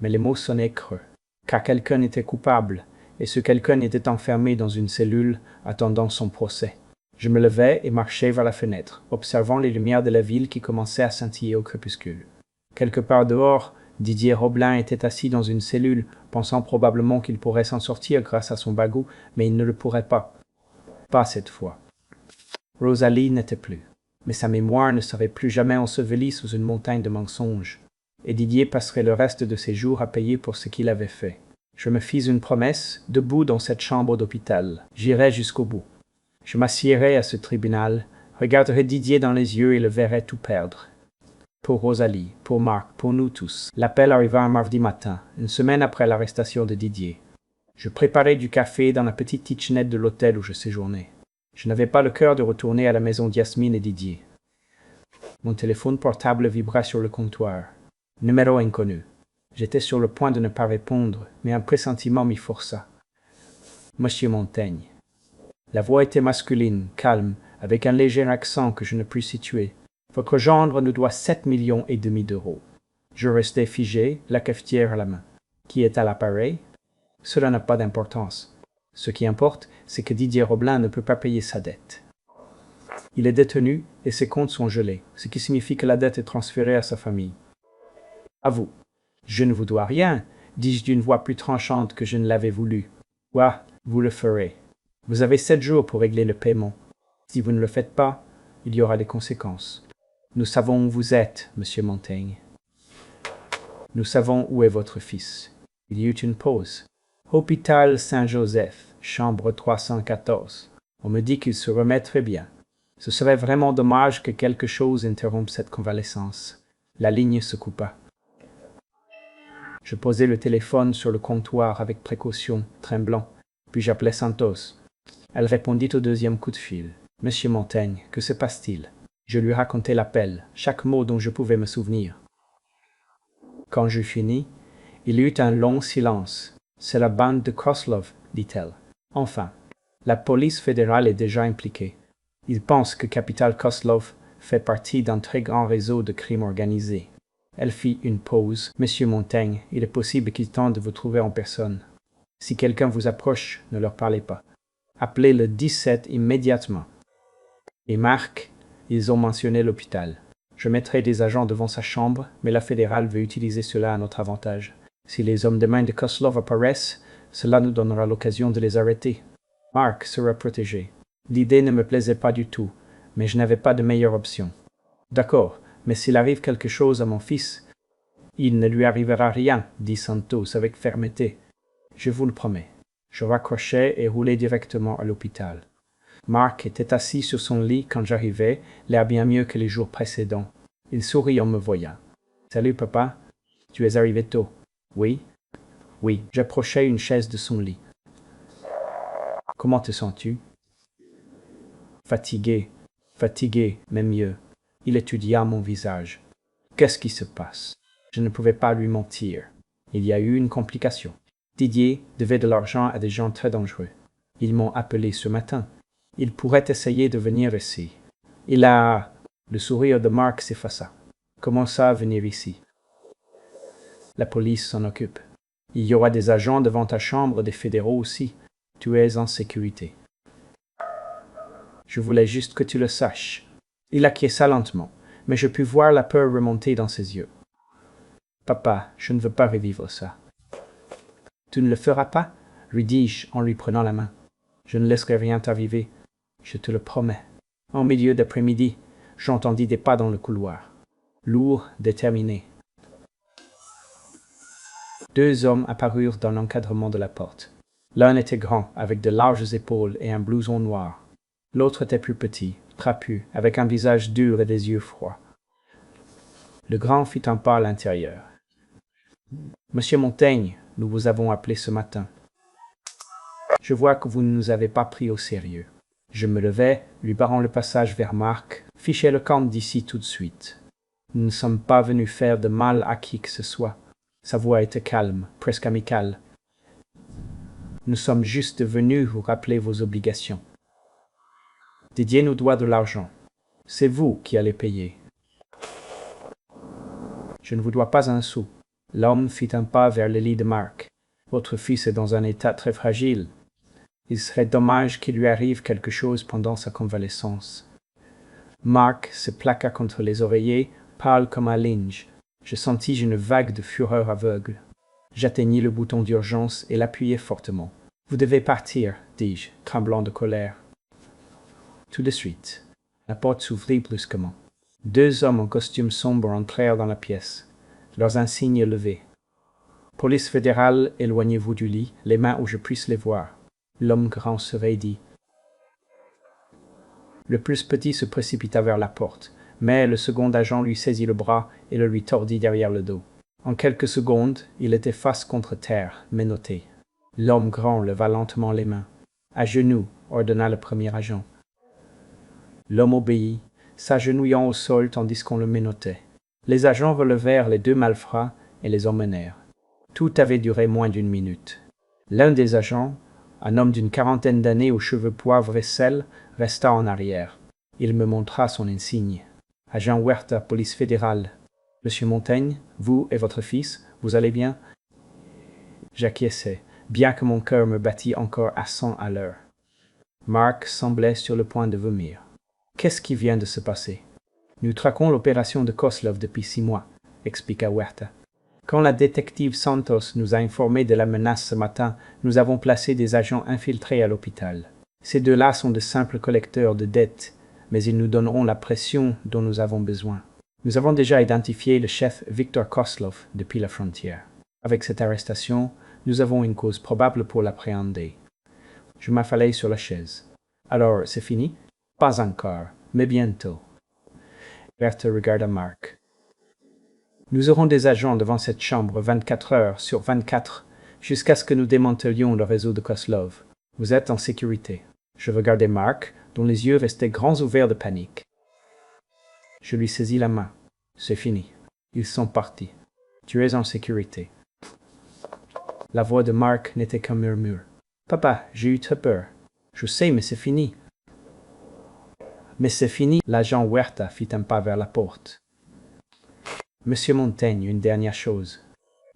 Mais les mots sonnaient creux, car quelqu'un était coupable, et ce quelqu'un était enfermé dans une cellule, attendant son procès. Je me levai et marchai vers la fenêtre, observant les lumières de la ville qui commençaient à scintiller au crépuscule. Quelque part dehors, Didier Roblin était assis dans une cellule, pensant probablement qu'il pourrait s'en sortir grâce à son bagout, mais il ne le pourrait pas. Pas cette fois. Rosalie n'était plus, mais sa mémoire ne serait plus jamais ensevelie sous une montagne de mensonges, et Didier passerait le reste de ses jours à payer pour ce qu'il avait fait. Je me fis une promesse, debout dans cette chambre d'hôpital. J'irai jusqu'au bout. Je m'assiérai à ce tribunal, regarderai Didier dans les yeux et le verrai tout perdre. Pour Rosalie, pour Marc, pour nous tous. L'appel arriva un mardi matin, une semaine après l'arrestation de Didier. Je préparais du café dans la petite kitchenette de l'hôtel où je séjournais. Je n'avais pas le cœur de retourner à la maison d'Yasmine et Didier. Mon téléphone portable vibra sur le comptoir. Numéro inconnu. J'étais sur le point de ne pas répondre, mais un pressentiment m'y força. Monsieur Montaigne. La voix était masculine, calme, avec un léger accent que je ne pus situer. Votre gendre nous doit 7,5 millions d'euros. Je restai figé, la cafetière à la main. Qui est à l'appareil? Cela n'a pas d'importance. Ce qui importe, c'est que Didier Roblin ne peut pas payer sa dette. Il est détenu et ses comptes sont gelés, ce qui signifie que la dette est transférée à sa famille. À vous. Je ne vous dois rien, dis-je d'une voix plus tranchante que je ne l'avais voulu. Ouah, vous le ferez. Vous avez 7 jours pour régler le paiement. Si vous ne le faites pas, il y aura des conséquences. Nous savons où vous êtes, monsieur Montaigne. Nous savons où est votre fils. Il y eut une pause. Hôpital Saint-Joseph, chambre 314. On me dit qu'il se remet très bien. Ce serait vraiment dommage que quelque chose interrompe cette convalescence. La ligne se coupa. Je posai le téléphone sur le comptoir avec précaution, tremblant, puis j'appelai Santos. Elle répondit au deuxième coup de fil. « Monsieur Montaigne, que se passe-t-il » Je lui racontai l'appel, chaque mot dont je pouvais me souvenir. Quand je finis, il y eut un long silence. « C'est la bande de Koslov, dit-elle. Enfin, la police fédérale est déjà impliquée. Ils pensent que Capital Koslov fait partie d'un très grand réseau de crimes organisés. » Elle fit une pause. « Monsieur Montaigne, il est possible qu'ils tentent de vous trouver en personne. Si quelqu'un vous approche, ne leur parlez pas. Appelez le 17 immédiatement. Et Marc, ils ont mentionné l'hôpital. Je mettrai des agents devant sa chambre, mais la fédérale veut utiliser cela à notre avantage. Si les hommes de main de Koslov apparaissent, cela nous donnera l'occasion de les arrêter. Marc sera protégé. L'idée ne me plaisait pas du tout, mais je n'avais pas de meilleure option. D'accord, mais s'il arrive quelque chose à mon fils, il ne lui arrivera rien, dit Santos avec fermeté. Je vous le promets. Je raccrochai et roulai directement à l'hôpital. Marc était assis sur son lit quand j'arrivai, l'air bien mieux que les jours précédents. Il sourit en me voyant. « Salut, papa. Tu es arrivé tôt. »« Oui. »« Oui. » J'approchai une chaise de son lit. « Comment te sens-tu » ?« Fatigué. Fatigué, mais mieux. » Il étudia mon visage. « Qu'est-ce qui se passe ?» Je ne pouvais pas lui mentir. Il y a eu une complication. Didier devait de l'argent à des gens très dangereux. Ils m'ont appelé ce matin. Il pourrait essayer de venir ici. Il a... Le sourire de Marc s'effaça. Comment ça, venir ici? La police s'en occupe. Il y aura des agents devant ta chambre, des fédéraux aussi. Tu es en sécurité. Je voulais juste que tu le saches. Il acquiesça lentement, mais je pus voir la peur remonter dans ses yeux. Papa, je ne veux pas revivre ça. Tu ne le feras pas, lui dis-je en lui prenant la main. Je ne laisserai rien t'arriver. Je te le promets. En milieu d'après-midi, j'entendis des pas dans le couloir. Lourds, déterminés. 2 hommes apparurent dans l'encadrement de la porte. L'un était grand, avec de larges épaules et un blouson noir. L'autre était plus petit, trapu, avec un visage dur et des yeux froids. Le grand fit un pas à l'intérieur. « Monsieur Montaigne, nous vous avons appelé ce matin. Je vois que vous ne nous avez pas pris au sérieux. » Je me levai, lui barrant le passage vers Marc. « Fichez le camp d'ici tout de suite. Nous ne sommes pas venus faire de mal à qui que ce soit. » Sa voix était calme, presque amicale. « Nous sommes juste venus vous rappeler vos obligations. Didier nous doit de l'argent. C'est vous qui allez payer. » « Je ne vous dois pas un sou. » L'homme fit un pas vers le lit de Marc. « Votre fils est dans un état très fragile. Il serait dommage qu'il lui arrive quelque chose pendant sa convalescence. » Marc se plaqua contre les oreillers, pâle comme un linge. Je sentis une vague de fureur aveugle. J'atteignis le bouton d'urgence et l'appuyai fortement. « Vous devez partir, dis-je, tremblant de colère. » Tout de suite, la porte s'ouvrit brusquement. 2 hommes en costume sombre entrèrent dans la pièce, leurs insignes levés. « Police fédérale, éloignez-vous du lit, les mains où je puisse les voir. L'homme grand se raidit. Le plus petit se précipita vers la porte, mais le second agent lui saisit le bras et le lui tordit derrière le dos. En quelques secondes, il était face contre terre, menotté. L'homme grand leva lentement les mains. « À genoux », ordonna le premier agent. L'homme obéit, s'agenouillant au sol tandis qu'on le menottait. Les agents relevèrent les deux malfrats et les emmenèrent. Tout avait duré moins d'une minute. L'un des agents, un homme d'une quarantaine d'années aux cheveux poivre et sel, resta en arrière. Il me montra son insigne. « Agent Huerta, police fédérale. Monsieur Montaigne, vous et votre fils, vous allez bien ?» J'acquiesçai, bien que mon cœur me battît encore à 100 à l'heure. Mark semblait sur le point de vomir. « Qu'est-ce qui vient de se passer ?»« Nous traquons l'opération de Koslov depuis 6 mois, » expliqua Huerta. « Quand la détective Santos nous a informés de la menace ce matin, nous avons placé des agents infiltrés à l'hôpital. Ces deux-là sont de simples collecteurs de dettes, mais ils nous donneront la pression dont nous avons besoin. Nous avons déjà identifié le chef Victor Koslov depuis la frontière. Avec cette arrestation, nous avons une cause probable pour l'appréhender. » Je m'affalai sur la chaise. « Alors, c'est fini ?»« Pas encore, mais bientôt. » Huerta regarda Mark. « Nous aurons des agents devant cette chambre 24 heures sur 24 jusqu'à ce que nous démantelions le réseau de Koslov. Vous êtes en sécurité. » Je regardai Mark, dont les yeux restaient grands ouverts de panique. Je lui saisis la main. « C'est fini. Ils sont partis. Tu es en sécurité. » La voix de Mark n'était qu'un murmure. « Papa, j'ai eu très peur. »« Je sais, mais c'est fini. »« Mais c'est fini. » L'agent Huerta fit un pas vers la porte. « Monsieur Montaigne, une dernière chose.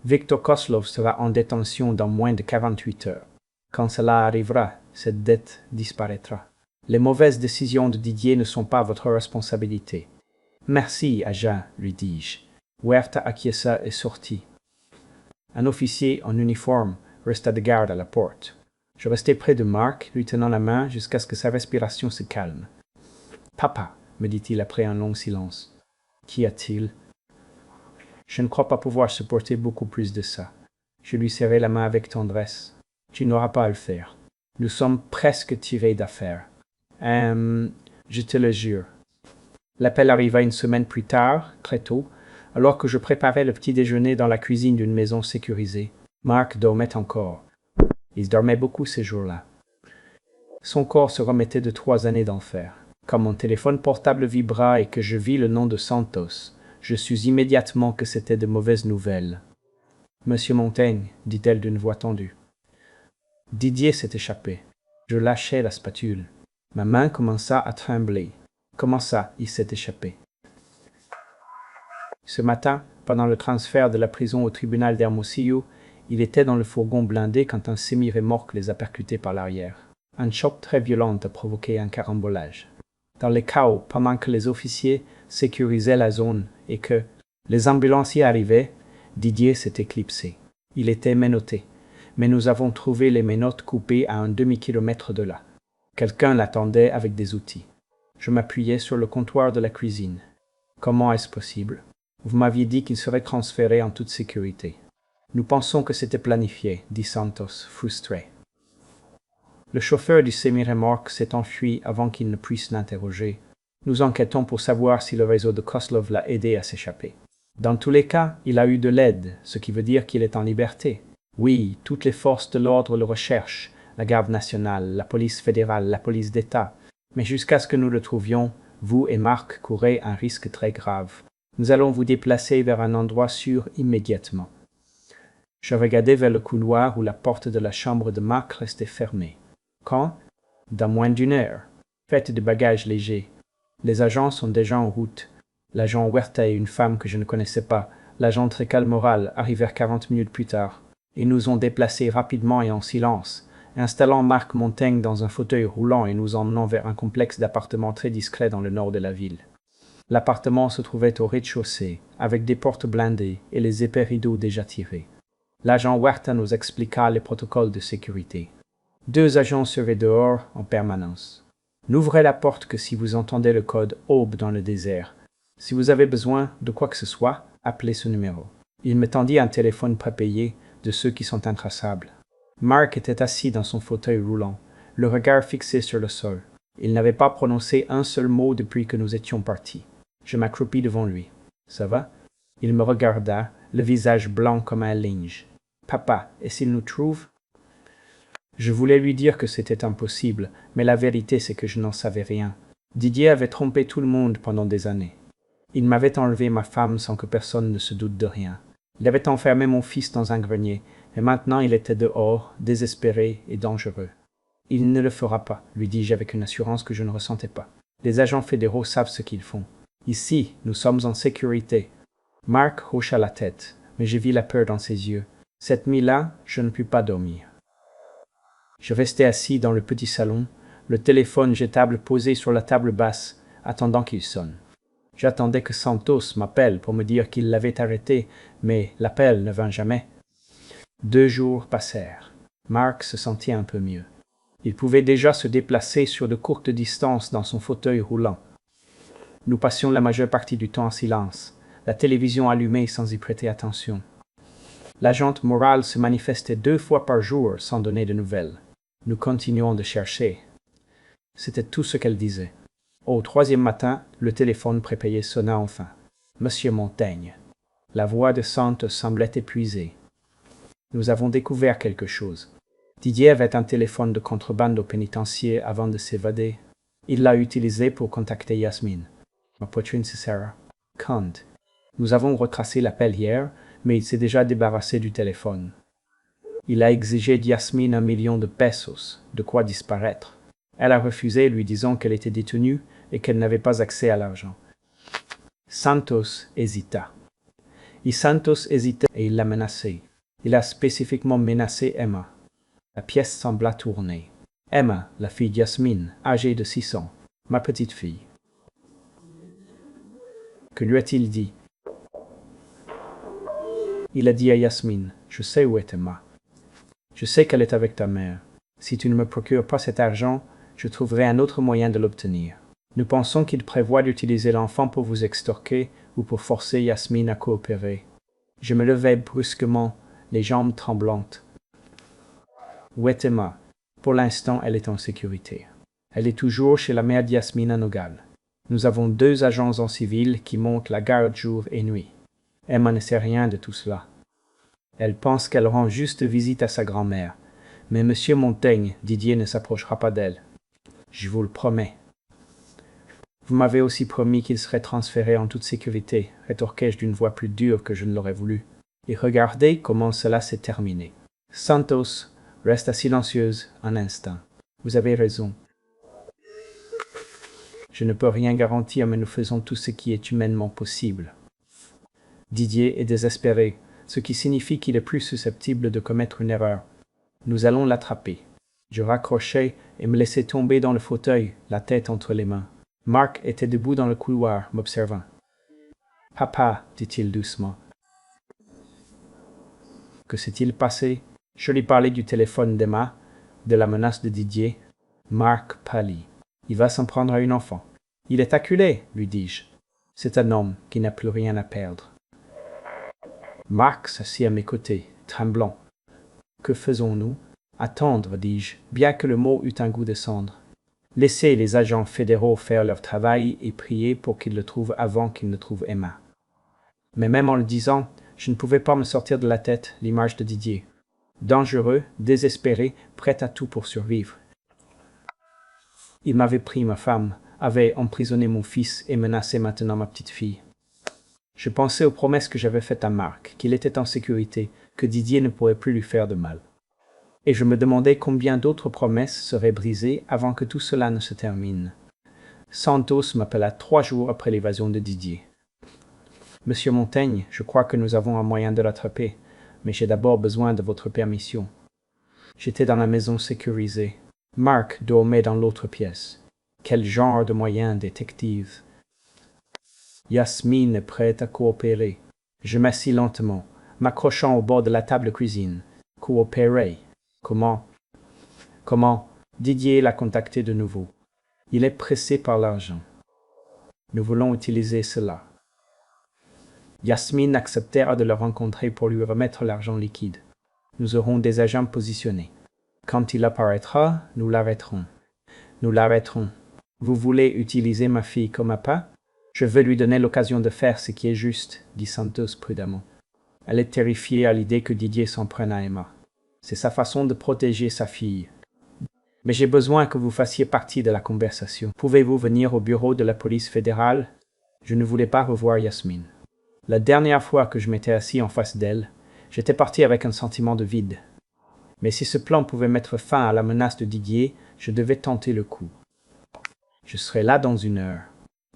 Victor Koslov sera en détention dans moins de 48 heures. Quand cela arrivera, cette dette disparaîtra. Les mauvaises décisions de Didier ne sont pas votre responsabilité. »« Merci, agent, lui dis-je. » Huerta acquiesça et sortit. Un officier en uniforme resta de garde à la porte. Je restai près de Mark, lui tenant la main jusqu'à ce que sa respiration se calme. « Papa, » me dit-il après un long silence. « Qu'y a-t-il » ? Je ne crois pas pouvoir supporter beaucoup plus de ça. Je lui serrai la main avec tendresse. « Tu n'auras pas à le faire. Nous sommes presque tirés d'affaire. Je te le jure. » L'appel arriva une semaine plus tard, très tôt, alors que je préparais le petit déjeuner dans la cuisine d'une maison sécurisée. Mark dormait encore. Il dormait beaucoup ces jours-là. Son corps se remettait de 3 années d'enfer. Quand mon téléphone portable vibra et que je vis le nom de Santos, je sus immédiatement que c'était de mauvaises nouvelles. « Monsieur Montaigne, » dit-elle d'une voix tendue. Didier s'est échappé. Je lâchai la spatule. Ma main commença à trembler. Comment ça, il s'est échappé? Ce matin, pendant le transfert de la prison au tribunal d'Hermosillo, il était dans le fourgon blindé quand un semi-remorque les a percutés par l'arrière. Un choc très violent a provoqué un carambolage. Dans le chaos, pendant que les officiers sécurisaient la zone et que les ambulanciers arrivaient, Didier s'est éclipsé. Il était menotté, mais nous avons trouvé les menottes coupées à un demi-kilomètre de là. Quelqu'un l'attendait avec des outils. Je m'appuyais sur le comptoir de la cuisine. Comment est-ce possible? Vous m'aviez dit qu'il serait transféré en toute sécurité. Nous pensons que c'était planifié, dit Santos, frustré. Le chauffeur du semi-remorque s'est enfui avant qu'il ne puisse l'interroger. Nous enquêtons pour savoir si le réseau de Koslov l'a aidé à s'échapper. Dans tous les cas, il a eu de l'aide, ce qui veut dire qu'il est en liberté. Oui, toutes les forces de l'ordre le recherchent, la garde nationale, la police fédérale, la police d'État. Mais jusqu'à ce que nous le trouvions, vous et Mark courez un risque très grave. Nous allons vous déplacer vers un endroit sûr immédiatement. Je regardai vers le couloir où la porte de la chambre de Mark restait fermée. Quand? Dans moins d'1 heure. Faites des bagages légers. Les agents sont déjà en route. L'agent Huerta et une femme que je ne connaissais pas, l'agent Trecal Moral, arrivèrent 40 minutes plus tard. Ils nous ont déplacés rapidement et en silence, installant Mark Montaigne dans un fauteuil roulant et nous emmenant vers un complexe d'appartements très discret dans le nord de la ville. L'appartement se trouvait au rez-de-chaussée, avec des portes blindées et les épais rideaux déjà tirés. L'agent Huerta nous expliqua les protocoles de sécurité. 2 agents seraient dehors en permanence. N'ouvrez la porte que si vous entendez le code Aube dans le désert. Si vous avez besoin de quoi que ce soit, appelez ce numéro. Il me tendit un téléphone prépayé de ceux qui sont intraçables. Mark était assis dans son fauteuil roulant, le regard fixé sur le sol. Il n'avait pas prononcé un seul mot depuis que nous étions partis. Je m'accroupis devant lui. « Ça va ?» Il me regarda, le visage blanc comme un linge. « Papa, et s'il nous trouve ?» Je voulais lui dire que c'était impossible, mais la vérité c'est que je n'en savais rien. Didier avait trompé tout le monde pendant des années. Il m'avait enlevé ma femme sans que personne ne se doute de rien. Il avait enfermé mon fils dans un grenier, et maintenant il était dehors, désespéré et dangereux. « Il ne le fera pas, lui dis-je avec une assurance que je ne ressentais pas. Les agents fédéraux savent ce qu'ils font. Ici, nous sommes en sécurité. » Mark hocha la tête, mais je vis la peur dans ses yeux. Cette nuit-là, je ne pus pas dormir. Je restais assis dans le petit salon, le téléphone jetable posé sur la table basse, attendant qu'il sonne. J'attendais que Santos m'appelle pour me dire qu'il l'avait arrêté, mais l'appel ne vint jamais. 2 jours passèrent. Mark se sentit un peu mieux. Il pouvait déjà se déplacer sur de courtes distances dans son fauteuil roulant. Nous passions la majeure partie du temps en silence, la télévision allumée sans y prêter attention. L'agente morale se manifestait 2 fois par jour sans donner de nouvelles. Nous continuons de chercher. C'était tout ce qu'elle disait. Au 3e matin, le téléphone prépayé sonna enfin. Monsieur Montaigne. La voix de Santos semblait épuisée. Nous avons découvert quelque chose. Didier avait un téléphone de contrebande au pénitencier avant de s'évader. Il l'a utilisé pour contacter Yasmine. Ma poitrine se serra. Quand? Nous avons retracé l'appel hier, mais il s'est déjà débarrassé du téléphone. Il a exigé de Yasmine 1 million de pesos, de quoi disparaître. Elle a refusé, lui disant qu'elle était détenue et qu'elle n'avait pas accès à l'argent. Santos hésita. Santos hésitait et il l'a menacé. Il a spécifiquement menacé Emma. La pièce sembla tourner. Emma, la fille d'Yasmine, âgée de 6 ans, ma petite fille. Que lui a-t-il dit? Il a dit à Yasmine, « Je sais où est Emma. Je sais qu'elle est avec ta mère. Si tu ne me procures pas cet argent, je trouverai un autre moyen de l'obtenir. » Nous pensons qu'il prévoit d'utiliser l'enfant pour vous extorquer ou pour forcer Yasmine à coopérer. Je me levai brusquement, les jambes tremblantes. Où est Emma? Pour l'instant, elle est en sécurité. Elle est toujours chez la mère d'Yasmine à Nogales. Nous avons 2 agents en civil qui montent la garde jour et nuit. Emma ne sait rien de tout cela. Elle pense qu'elle rend juste visite à sa grand-mère. Mais Monsieur Montaigne, Didier ne s'approchera pas d'elle. Je vous le promets. Vous m'avez aussi promis qu'il serait transféré en toute sécurité, rétorquai-je d'une voix plus dure que je ne l'aurais voulu. Et regardez comment cela s'est terminé. Santos resta silencieuse un instant. Vous avez raison. Je ne peux rien garantir, mais nous faisons tout ce qui est humainement possible. Didier est désespéré, ce qui signifie qu'il est plus susceptible de commettre une erreur. Nous allons l'attraper. Je raccrochai et me laissai tomber dans le fauteuil, la tête entre les mains. Mark était debout dans le couloir, m'observant. « Papa, dit-il doucement. »« Que s'est-il passé ?» Je lui parlais du téléphone d'Emma, de la menace de Didier. Mark pâlit. « Il va s'en prendre à une enfant. »« Il est acculé, lui dis-je. C'est un homme qui n'a plus rien à perdre. » Mark s'assit à mes côtés, tremblant. « Que faisons-nous » ?»« Attendre, dis-je, bien que le mot eût un goût de cendre. Laissez les agents fédéraux faire leur travail et prier pour qu'ils le trouvent avant qu'ils ne trouvent Emma. » Mais même en le disant, je ne pouvais pas me sortir de la tête l'image de Didier. Dangereux, désespéré, prêt à tout pour survivre. Il m'avait pris ma femme, avait emprisonné mon fils et menacé maintenant ma petite fille. Je pensais aux promesses que j'avais faites à Mark, qu'il était en sécurité, que Didier ne pourrait plus lui faire de mal. Et je me demandais combien d'autres promesses seraient brisées avant que tout cela ne se termine. Santos m'appela 3 jours après l'évasion de Didier. « Monsieur Montaigne, je crois que nous avons un moyen de l'attraper, mais j'ai d'abord besoin de votre permission. » J'étais dans la maison sécurisée. Mark dormait dans l'autre pièce. Quel genre de moyen, détective? Yasmine est prête à coopérer. Je m'assis lentement, m'accrochant au bord de la table de cuisine. Coopérer? Comment? Didier l'a contacté de nouveau. Il est pressé par l'argent. Nous voulons utiliser cela. Yasmine acceptera de le rencontrer pour lui remettre l'argent liquide. Nous aurons des agents positionnés. Quand il apparaîtra, nous l'arrêterons. Nous l'arrêterons. Vous voulez utiliser ma fille comme appât? Je veux lui donner l'occasion de faire ce qui est juste, dit Santos prudemment. Elle est terrifiée à l'idée que Didier s'en prenne à Emma. C'est sa façon de protéger sa fille. Mais j'ai besoin que vous fassiez partie de la conversation. Pouvez-vous venir au bureau de la police fédérale? Je ne voulais pas revoir Yasmine. La dernière fois que je m'étais assis en face d'elle, j'étais parti avec un sentiment de vide. Mais si ce plan pouvait mettre fin à la menace de Didier, je devais tenter le coup. Je serai là dans 1 heure.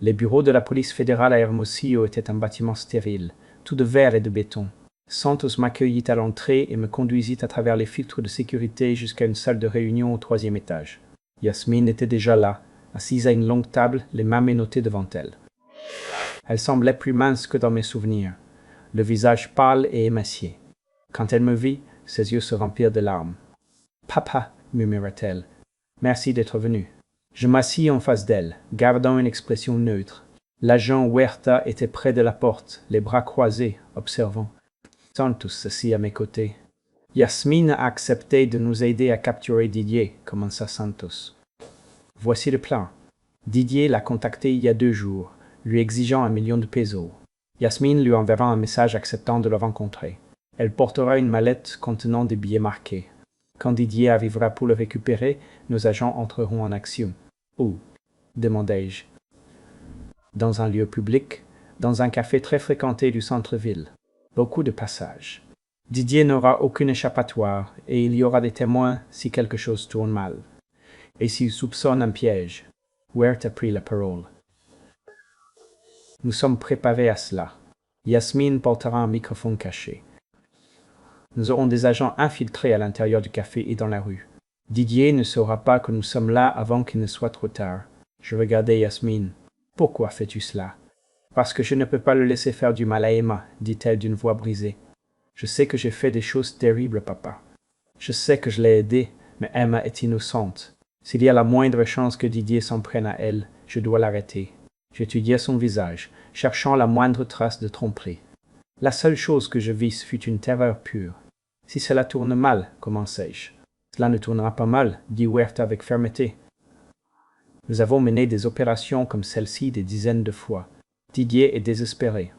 Les bureaux de la police fédérale à Hermosillo étaient un bâtiment stérile, tout de verre et de béton. Santos m'accueillit à l'entrée et me conduisit à travers les filtres de sécurité jusqu'à une salle de réunion au 3e étage. Yasmine était déjà là, assise à une longue table, les mains menottées devant elle. Elle semblait plus mince que dans mes souvenirs, le visage pâle et émacié. Quand elle me vit, ses yeux se remplirent de larmes. « Papa, » murmura-t-elle, « merci d'être venu. » Je m'assis en face d'elle, gardant une expression neutre. L'agent Huerta était près de la porte, les bras croisés, observant. Santos s'assit à mes côtés. « Yasmine a accepté de nous aider à capturer Didier, » commença Santos. « Voici le plan. Didier l'a contacté il y a 2 jours, lui exigeant 1 million de pesos. Yasmine lui enverra un message acceptant de le rencontrer. Elle portera une mallette contenant des billets marqués. Quand Didier arrivera pour le récupérer, nos agents entreront en action. »« Où » demandai-je. « Dans un lieu public, dans un café très fréquenté du centre-ville. Beaucoup de passages. Didier n'aura aucune échappatoire et il y aura des témoins si quelque chose tourne mal. Et s'il soupçonne un piège. » Huerta prit la parole. « Nous sommes préparés à cela. Yasmine portera un microphone caché. Nous aurons des agents infiltrés à l'intérieur du café et dans la rue. Didier ne saura pas que nous sommes là avant qu'il ne soit trop tard. » Je regardai Yasmine. « Pourquoi fais-tu cela? »« Parce que je ne peux pas le laisser faire du mal à Emma, » dit-elle d'une voix brisée. « Je sais que j'ai fait des choses terribles, papa. Je sais que je l'ai aidée, mais Emma est innocente. S'il y a la moindre chance que Didier s'en prenne à elle, je dois l'arrêter. » J'étudiai son visage, cherchant la moindre trace de tromperie. La seule chose que je vis fut une terreur pure. « Si cela tourne mal, commençai-je. »« Cela ne tournera pas mal, » dit Huerta avec fermeté. « Nous avons mené des opérations comme celle-ci des dizaines de fois. Didier est désespéré.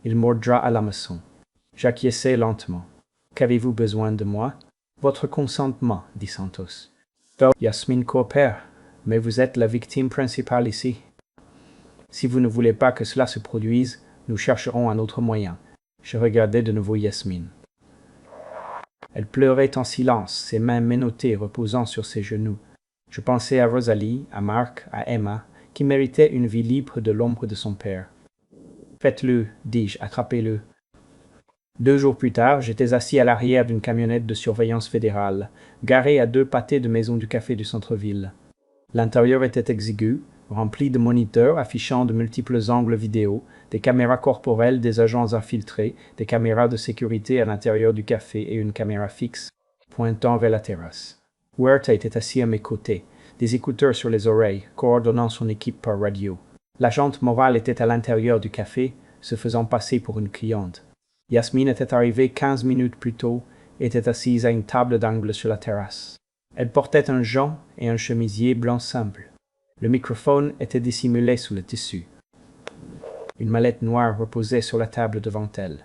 Il mordra à l'hameçon. » J'acquiesçai lentement. « Qu'avez-vous besoin de moi? »« Votre consentement, » dit Santos. « Yasmine coopère, mais vous êtes la victime principale ici. Si vous ne voulez pas que cela se produise, nous chercherons un autre moyen. » Je regardai de nouveau Yasmine. Elle pleurait en silence, ses mains menottées reposant sur ses genoux. Je pensais à Rosalie, à Marc, à Emma, qui méritaient une vie libre de l'ombre de son père. « Faites-le, dis-je, attrapez-le. » 2 jours plus tard, j'étais assis à l'arrière d'une camionnette de surveillance fédérale, garée à 2 pâtés de maisons du café du centre-ville. L'intérieur était exigu, rempli de moniteurs affichant de multiples angles vidéo, des caméras corporelles des agents infiltrés, des caméras de sécurité à l'intérieur du café et une caméra fixe, pointant vers la terrasse. Huerta était assis à mes côtés, des écouteurs sur les oreilles, coordonnant son équipe par radio. L'agente morale était à l'intérieur du café, se faisant passer pour une cliente. Yasmine était arrivée 15 minutes plus tôt et était assise à une table d'angle sur la terrasse. Elle portait un gant et un chemisier blanc simple. Le microphone était dissimulé sous le tissu. Une mallette noire reposait sur la table devant elle.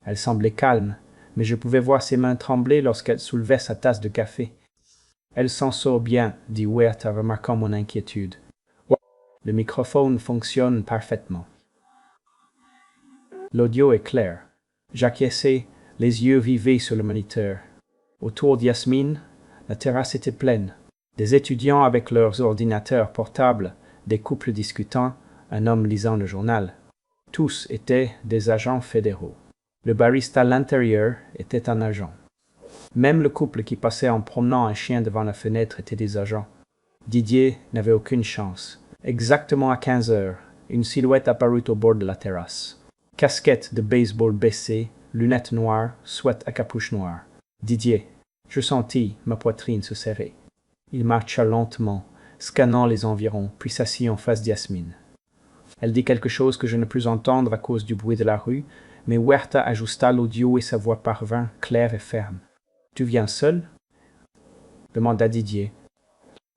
Elle semblait calme, mais je pouvais voir ses mains trembler lorsqu'elle soulevait sa tasse de café. « Elle s'en sort bien, » dit Huerta, remarquant mon inquiétude. « Le microphone fonctionne parfaitement. L'audio est clair. » J'acquiesçai, les yeux rivés sur le moniteur. Autour d'Yasmine, la terrasse était pleine. Des étudiants avec leurs ordinateurs portables, des couples discutant, un homme lisant le journal. Tous étaient des agents fédéraux. Le barista à l'intérieur était un agent. Même le couple qui passait en promenant un chien devant la fenêtre était des agents. Didier n'avait aucune chance. Exactement à 15 heures, une silhouette apparut au bord de la terrasse. Casquette de baseball baissée, lunettes noires, sweat à capuche noire. Didier. Je sentis ma poitrine se serrer. Il marcha lentement, scannant les environs, puis s'assit en face d'Yasmine. Elle dit quelque chose que je ne pus entendre à cause du bruit de la rue, mais Huerta ajusta l'audio et sa voix parvint, claire et ferme. Tu viens seul? Demanda Didier.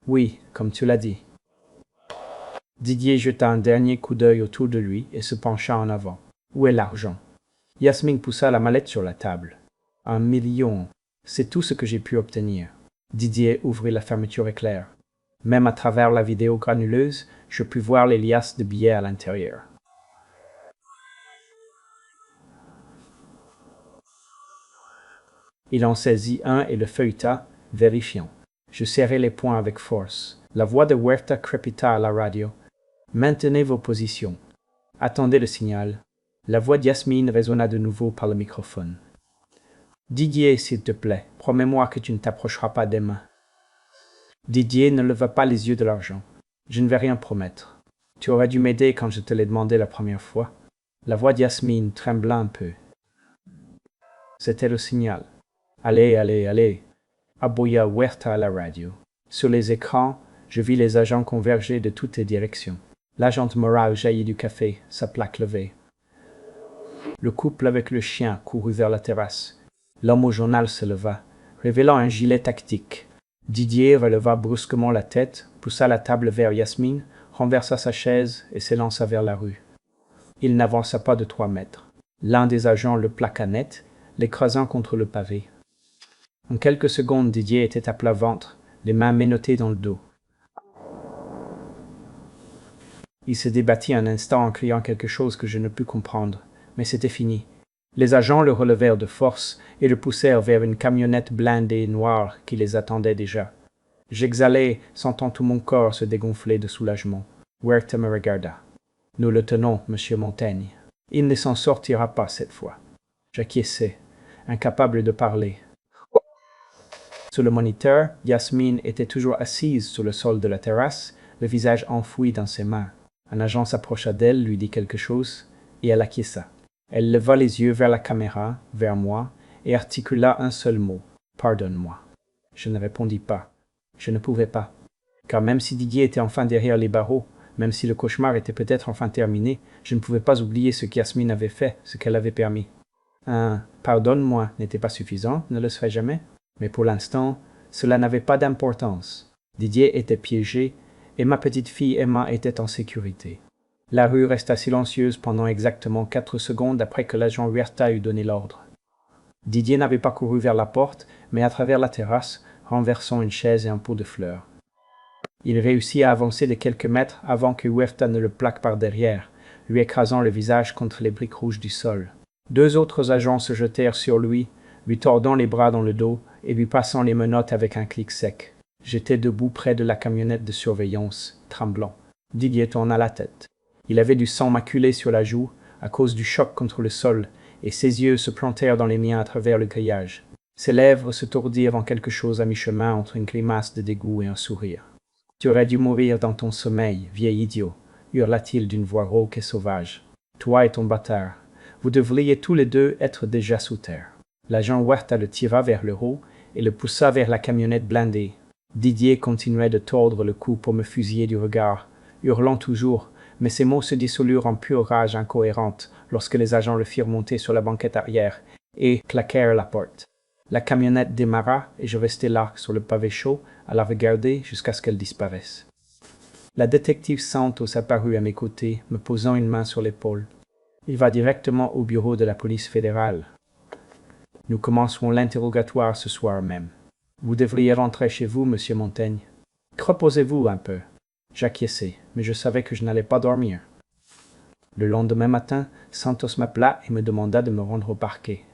Oui, comme tu l'as dit. Didier jeta un dernier coup d'œil autour de lui et se pencha en avant. Où est l'argent? Yasmine poussa la mallette sur la table. 1 million, c'est tout ce que j'ai pu obtenir. Didier ouvrit la fermeture éclair. Même à travers la vidéo granuleuse, je pus voir les liasses de billets à l'intérieur. Il en saisit un et le feuilleta, vérifiant. Je serrai les poings avec force. La voix de Huerta crépita à la radio. Maintenez vos positions. Attendez le signal. La voix d'Yasmine résonna de nouveau par le microphone. Didier, s'il te plaît, promets-moi que tu ne t'approcheras pas des mains. Didier ne leva pas les yeux de l'argent. Je ne vais rien promettre. Tu aurais dû m'aider quand je te l'ai demandé la première fois. La voix d'Yasmine trembla un peu. C'était le signal. Allez, allez, allez, aboya Huerta à la radio. Sur les écrans, je vis les agents converger de toutes les directions. L'agente morale jaillit du café, sa plaque levée. Le couple avec le chien courut vers la terrasse. L'homme au journal se leva, révélant un gilet tactique. Didier releva brusquement la tête, poussa la table vers Yasmine, renversa sa chaise et s'élança vers la rue. Il n'avança pas de 3 mètres. L'un des agents le plaqua net, l'écrasant contre le pavé. En quelques secondes, Didier était à plat ventre, les mains menottées dans le dos. Il se débattit un instant en criant quelque chose que je ne pus comprendre, mais c'était fini. Les agents le relevèrent de force et le poussèrent vers une camionnette blindée noire qui les attendait déjà. J'exhalai, sentant tout mon corps se dégonfler de soulagement. Huerta me regarda. « Nous le tenons, monsieur Montaigne. Il ne s'en sortira pas cette fois. » J'acquiesçai, incapable de parler. Sur le moniteur, Yasmine était toujours assise sur le sol de la terrasse, le visage enfoui dans ses mains. Un agent s'approcha d'elle, lui dit quelque chose, et elle acquiesça. Elle leva les yeux vers la caméra, vers moi, et articula un seul mot. « Pardonne-moi. » Je ne répondis pas. Je ne pouvais pas. Car même si Didier était enfin derrière les barreaux, même si le cauchemar était peut-être enfin terminé, je ne pouvais pas oublier ce qu'Yasmine avait fait, ce qu'elle avait permis. Un « pardonne-moi » n'était pas suffisant, ne le serait jamais. Mais pour l'instant, cela n'avait pas d'importance. Didier était piégé, et ma petite fille Emma était en sécurité. La rue resta silencieuse pendant exactement 4 secondes après que l'agent Huerta eut donné l'ordre. Didier n'avait pas couru vers la porte, mais à travers la terrasse, renversant une chaise et un pot de fleurs. Il réussit à avancer de quelques mètres avant que Huerta ne le plaque par derrière, lui écrasant le visage contre les briques rouges du sol. 2 autres agents se jetèrent sur lui, lui tordant les bras dans le dos et lui passant les menottes avec un clic sec. J'étais debout près de la camionnette de surveillance, tremblant. Didier tourna la tête. Il avait du sang maculé sur la joue, à cause du choc contre le sol, et ses yeux se plantèrent dans les miens à travers le grillage. Ses lèvres se tordirent en quelque chose à mi-chemin entre une grimace de dégoût et un sourire. « Tu aurais dû mourir dans ton sommeil, vieil idiot !» hurla-t-il d'une voix rauque et sauvage. « Toi et ton bâtard, vous devriez tous les deux être déjà sous terre. » L'agent Huerta le tira vers le haut et le poussa vers la camionnette blindée. Didier continuait de tordre le cou pour me fusiller du regard, hurlant toujours, mais ses mots se dissolurent en pure rage incohérente lorsque les agents le firent monter sur la banquette arrière et claquèrent la porte. La camionnette démarra et je restai là, sur le pavé chaud, à la regarder jusqu'à ce qu'elle disparaisse. La détective Santos apparut à mes côtés, me posant une main sur l'épaule. « Il va directement au bureau de la police fédérale. Nous commencerons l'interrogatoire ce soir même. Vous devriez rentrer chez vous, monsieur Montaigne. Reposez-vous un peu. » J'acquiesçai, mais je savais que je n'allais pas dormir. Le lendemain matin, Santos m'appela et me demanda de me rendre au parquet.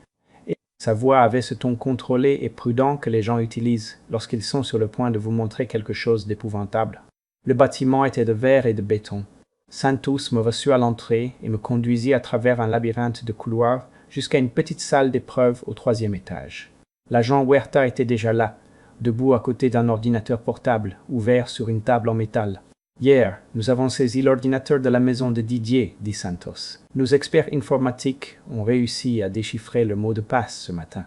Et sa voix avait ce ton contrôlé et prudent que les gens utilisent lorsqu'ils sont sur le point de vous montrer quelque chose d'épouvantable. Le bâtiment était de verre et de béton. Santos me reçut à l'entrée et me conduisit à travers un labyrinthe de couloirs jusqu'à une petite salle d'épreuve au 3e étage. L'agent Huerta était déjà là, debout à côté d'un ordinateur portable, ouvert sur une table en métal. « Hier, nous avons saisi l'ordinateur de la maison de Didier, dit Santos. Nos experts informatiques ont réussi à déchiffrer le mot de passe ce matin.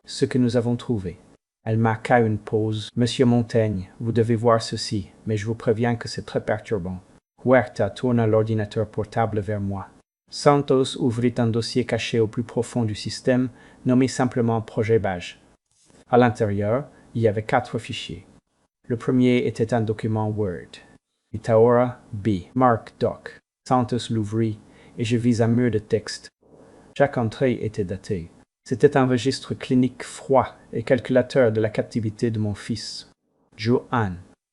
Ce que nous avons trouvé. » Elle marqua une pause. « Monsieur Montaigne, vous devez voir ceci, mais je vous préviens que c'est très perturbant. » Huerta tourna l'ordinateur portable vers moi. Santos ouvrit un dossier caché au plus profond du système, nommé simplement Projet Badge. À l'intérieur, il y avait 4 fichiers. Le premier était un document Word. Itaora B. Mark Doc. Santos l'ouvrit et je vis un mur de texte. Chaque entrée était datée. C'était un registre clinique froid et calculateur de la captivité de mon fils. Johan,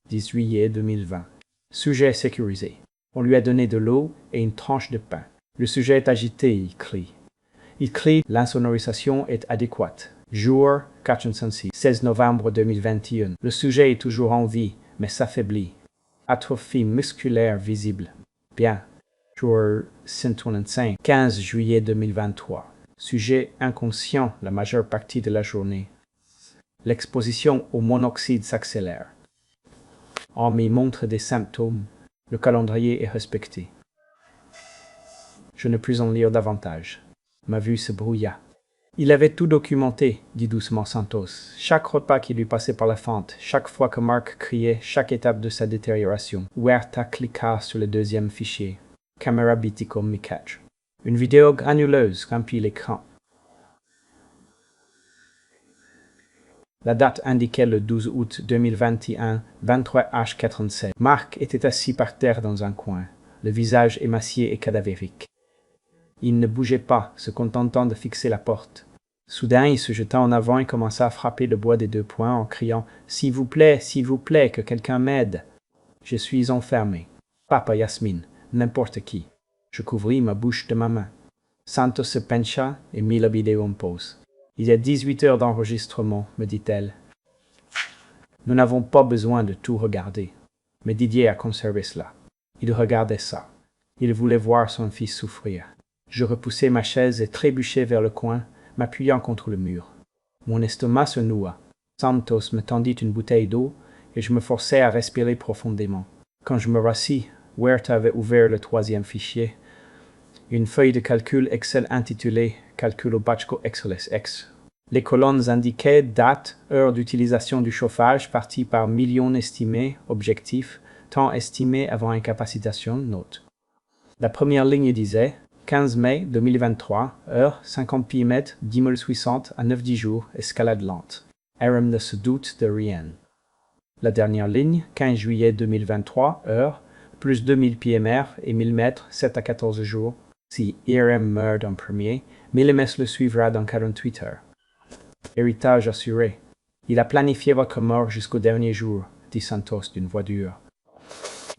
10 juillet 2020. Sujet sécurisé. On lui a donné de l'eau et une tranche de pain. Le sujet est agité, il crie. Il crie, l'insonorisation est adéquate. Jour 406, 16 novembre 2021. Le sujet est toujours en vie, mais s'affaiblit. Atrophie musculaire visible. Bien. Jour 125, 15 juillet 2023. Sujet inconscient la majeure partie de la journée. L'exposition au monoxyde s'accélère. On m'y montre des symptômes. Le calendrier est respecté. Je ne puis en lire davantage. Ma vue se brouilla. Il avait tout documenté, dit doucement Santos. Chaque repas qui lui passait par la fente, chaque fois que Mark criait, chaque étape de sa détérioration. Huerta cliqua sur le deuxième fichier. Caméra Bitico me catch. Une vidéo granuleuse remplit l'écran. La date indiquait le 12 août 2021, 23h47. Mark était assis par terre dans un coin, le visage émacié et cadavérique. Il ne bougeait pas, se contentant de fixer la porte. Soudain, il se jeta en avant et commença à frapper le bois des 2 poings en criant « S'il vous plaît, que quelqu'un m'aide !» Je suis enfermé. Papa Yasmine, n'importe qui. Je couvris ma bouche de ma main. Santos se pencha et mit la vidéo en pause. « Il y a 18 heures d'enregistrement, me dit-elle. Nous n'avons pas besoin de tout regarder. » Mais Didier a conservé cela. Il regardait ça. Il voulait voir son fils souffrir. Je repoussai ma chaise et trébuchai vers le coin, m'appuyant contre le mur. Mon estomac se noua. Santos me tendit une bouteille d'eau et je me forçai à respirer profondément. Quand je me rassis, Huerta avait ouvert le 3e fichier, une feuille de calcul Excel intitulée « Calculo Bachko XLSX ». Les colonnes indiquaient date, heure d'utilisation du chauffage partie par millions estimés, objectif, temps estimé avant incapacitation, note. La première ligne disait 15 mai 2023, heure 50 pm, 10 60 à 9-10 jours, escalade lente. RM ne se doute de rien. La dernière ligne, 15 juillet 2023, heure, plus 2000 PMR et 1000 mètres, 7 à 14 jours. Si IRM meurt en premier, Millimes le suivra dans 48 heures. Héritage assuré. Il a planifié votre mort jusqu'au dernier jour, dit Santos d'une voix dure.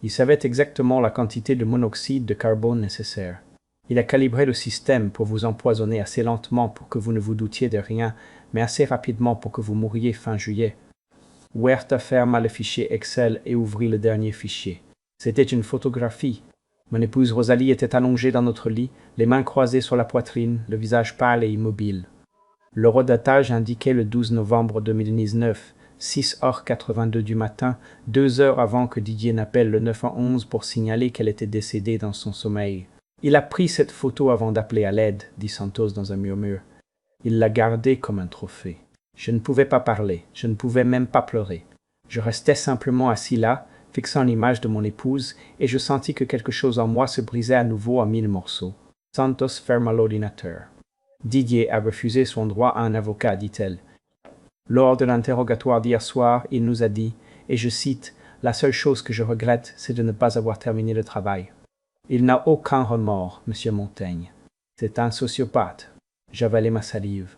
Il savait exactement la quantité de monoxyde de carbone nécessaire. Il a calibré le système pour vous empoisonner assez lentement pour que vous ne vous doutiez de rien, mais assez rapidement pour que vous mouriez fin juillet. Huerta ferma le fichier Excel et ouvrit le dernier fichier. C'était une photographie. Mon épouse Rosalie était allongée dans notre lit, les mains croisées sur la poitrine, le visage pâle et immobile. L'horodatage indiquait le 12 novembre 2019, 6h82 du matin, 2 heures avant que Didier n'appelle le 911 pour signaler qu'elle était décédée dans son sommeil. Il a pris cette photo avant d'appeler à l'aide, dit Santos dans un murmure. Il l'a gardée comme un trophée. Je ne pouvais pas parler, je ne pouvais même pas pleurer. Je restais simplement assis là, fixant l'image de mon épouse, et je sentis que quelque chose en moi se brisait à nouveau en 1000 morceaux. Santos ferma l'ordinateur. Didier a refusé son droit à un avocat, dit-elle. Lors de l'interrogatoire d'hier soir, il nous a dit, et je cite, « La seule chose que je regrette, c'est de ne pas avoir terminé le travail. » Il n'a aucun remords, monsieur Montaigne. C'est un sociopathe. J'avalai ma salive.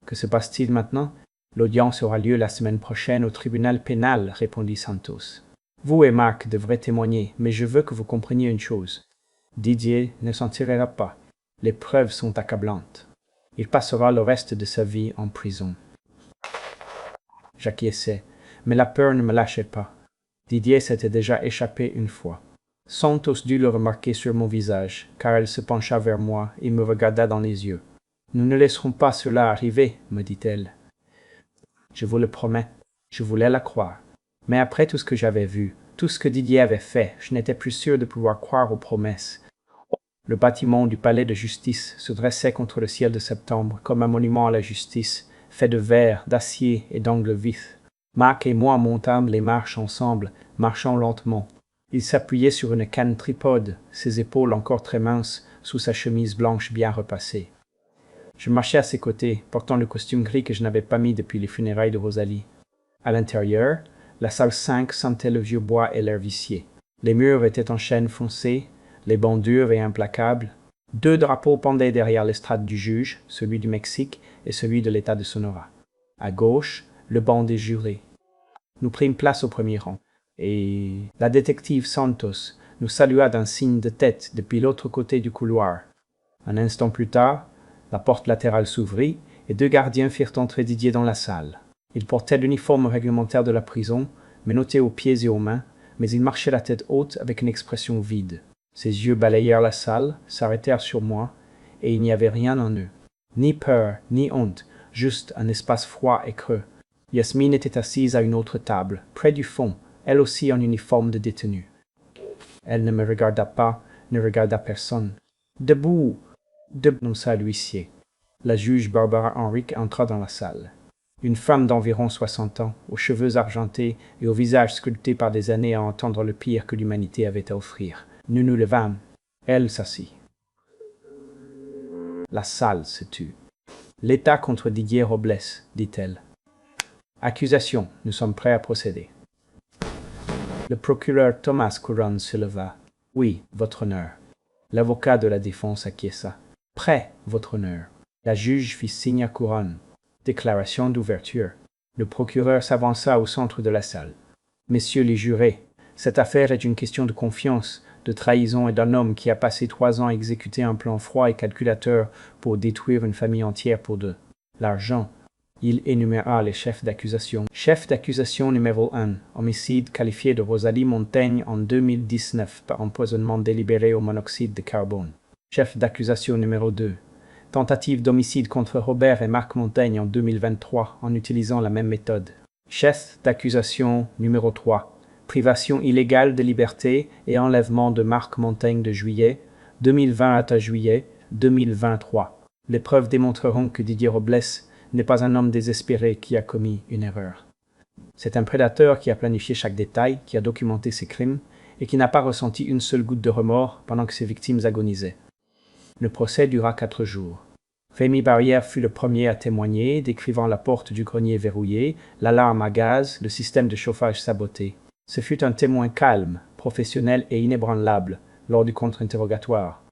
Que se passe-t-il maintenant? L'audience aura lieu la semaine prochaine au tribunal pénal, répondit Santos. Vous et Marc devrez témoigner, mais je veux que vous compreniez une chose. Didier ne s'en tirera pas. Les preuves sont accablantes. Il passera le reste de sa vie en prison. J'acquiesçai, mais la peur ne me lâchait pas. Didier s'était déjà échappé une fois. Santos dut le remarquer sur mon visage, car elle se pencha vers moi et me regarda dans les yeux. « Nous ne laisserons pas cela arriver, me dit-elle. Je vous le promets, je voulais la croire. Mais après tout ce que j'avais vu, tout ce que Didier avait fait, je n'étais plus sûr de pouvoir croire aux promesses. Le bâtiment du palais de justice se dressait contre le ciel de septembre comme un monument à la justice, fait de verre, d'acier et d'angles vifs. Marc et moi montâmes les marches ensemble, marchant lentement. Il s'appuyait sur une canne tripode, ses épaules encore très minces, sous sa chemise blanche bien repassée. Je marchais à ses côtés, portant le costume gris que je n'avais pas mis depuis les funérailles de Rosalie. À l'intérieur, la salle 5 sentait le vieux bois et l'air vicié. Les murs étaient en chêne foncé, les bancs durs et implacables. 2 drapeaux pendaient derrière l'estrade du juge, celui du Mexique et celui de l'État de Sonora. À gauche, le banc des jurés. Nous prîmes place au premier rang, et la détective Santos nous salua d'un signe de tête depuis l'autre côté du couloir. Un instant plus tard, la porte latérale s'ouvrit et 2 gardiens firent entrer Didier dans la salle. Il portait l'uniforme réglementaire de la prison, menotté aux pieds et aux mains, mais il marchait la tête haute avec une expression vide. Ses yeux balayèrent la salle, s'arrêtèrent sur moi, et il n'y avait rien en eux. Ni peur, ni honte, juste un espace froid et creux. Yasmine était assise à une autre table, près du fond, elle aussi en uniforme de détenue. Elle ne me regarda pas, ne regarda personne. Debout, annonça l'huissier. La juge Barbara Henrique entra dans la salle. Une femme d'environ 60 ans, aux cheveux argentés et au visage sculpté par des années à entendre le pire que l'humanité avait à offrir. Nous nous levâmes. Elle s'assit. La salle se tut. L'État contre Didier Robles, dit-elle. Accusation, nous sommes prêts à procéder. Le procureur Thomas Couronne se leva. Oui, votre honneur. L'avocat de la défense acquiesça. Prêt, votre honneur. La juge fit signe à Couronne. Déclaration d'ouverture. Le procureur s'avança au centre de la salle. Messieurs les jurés, cette affaire est une question de confiance, de trahison et d'un homme qui a passé 3 ans à exécuter un plan froid et calculateur pour détruire une famille entière pour 2. L'argent. Il énuméra les chefs d'accusation. Chef d'accusation numéro 1, homicide qualifié de Rosalie Montaigne en 2019 par empoisonnement délibéré au monoxyde de carbone. Chef d'accusation numéro 2, tentative d'homicide contre Robert et Marc Montaigne en 2023 en utilisant la même méthode. Chef d'accusation numéro 3, privation illégale de liberté et enlèvement de Marc Montaigne de juillet 2020 à juillet 2023. Les preuves démontreront que Didier Robles n'est pas un homme désespéré qui a commis une erreur. C'est un prédateur qui a planifié chaque détail, qui a documenté ses crimes et qui n'a pas ressenti une seule goutte de remords pendant que ses victimes agonisaient. Le procès dura 4 jours. Rémi Barrière fut le premier à témoigner, décrivant la porte du grenier verrouillée, l'alarme à gaz, le système de chauffage saboté. Ce fut un témoin calme, professionnel et inébranlable lors du contre-interrogatoire.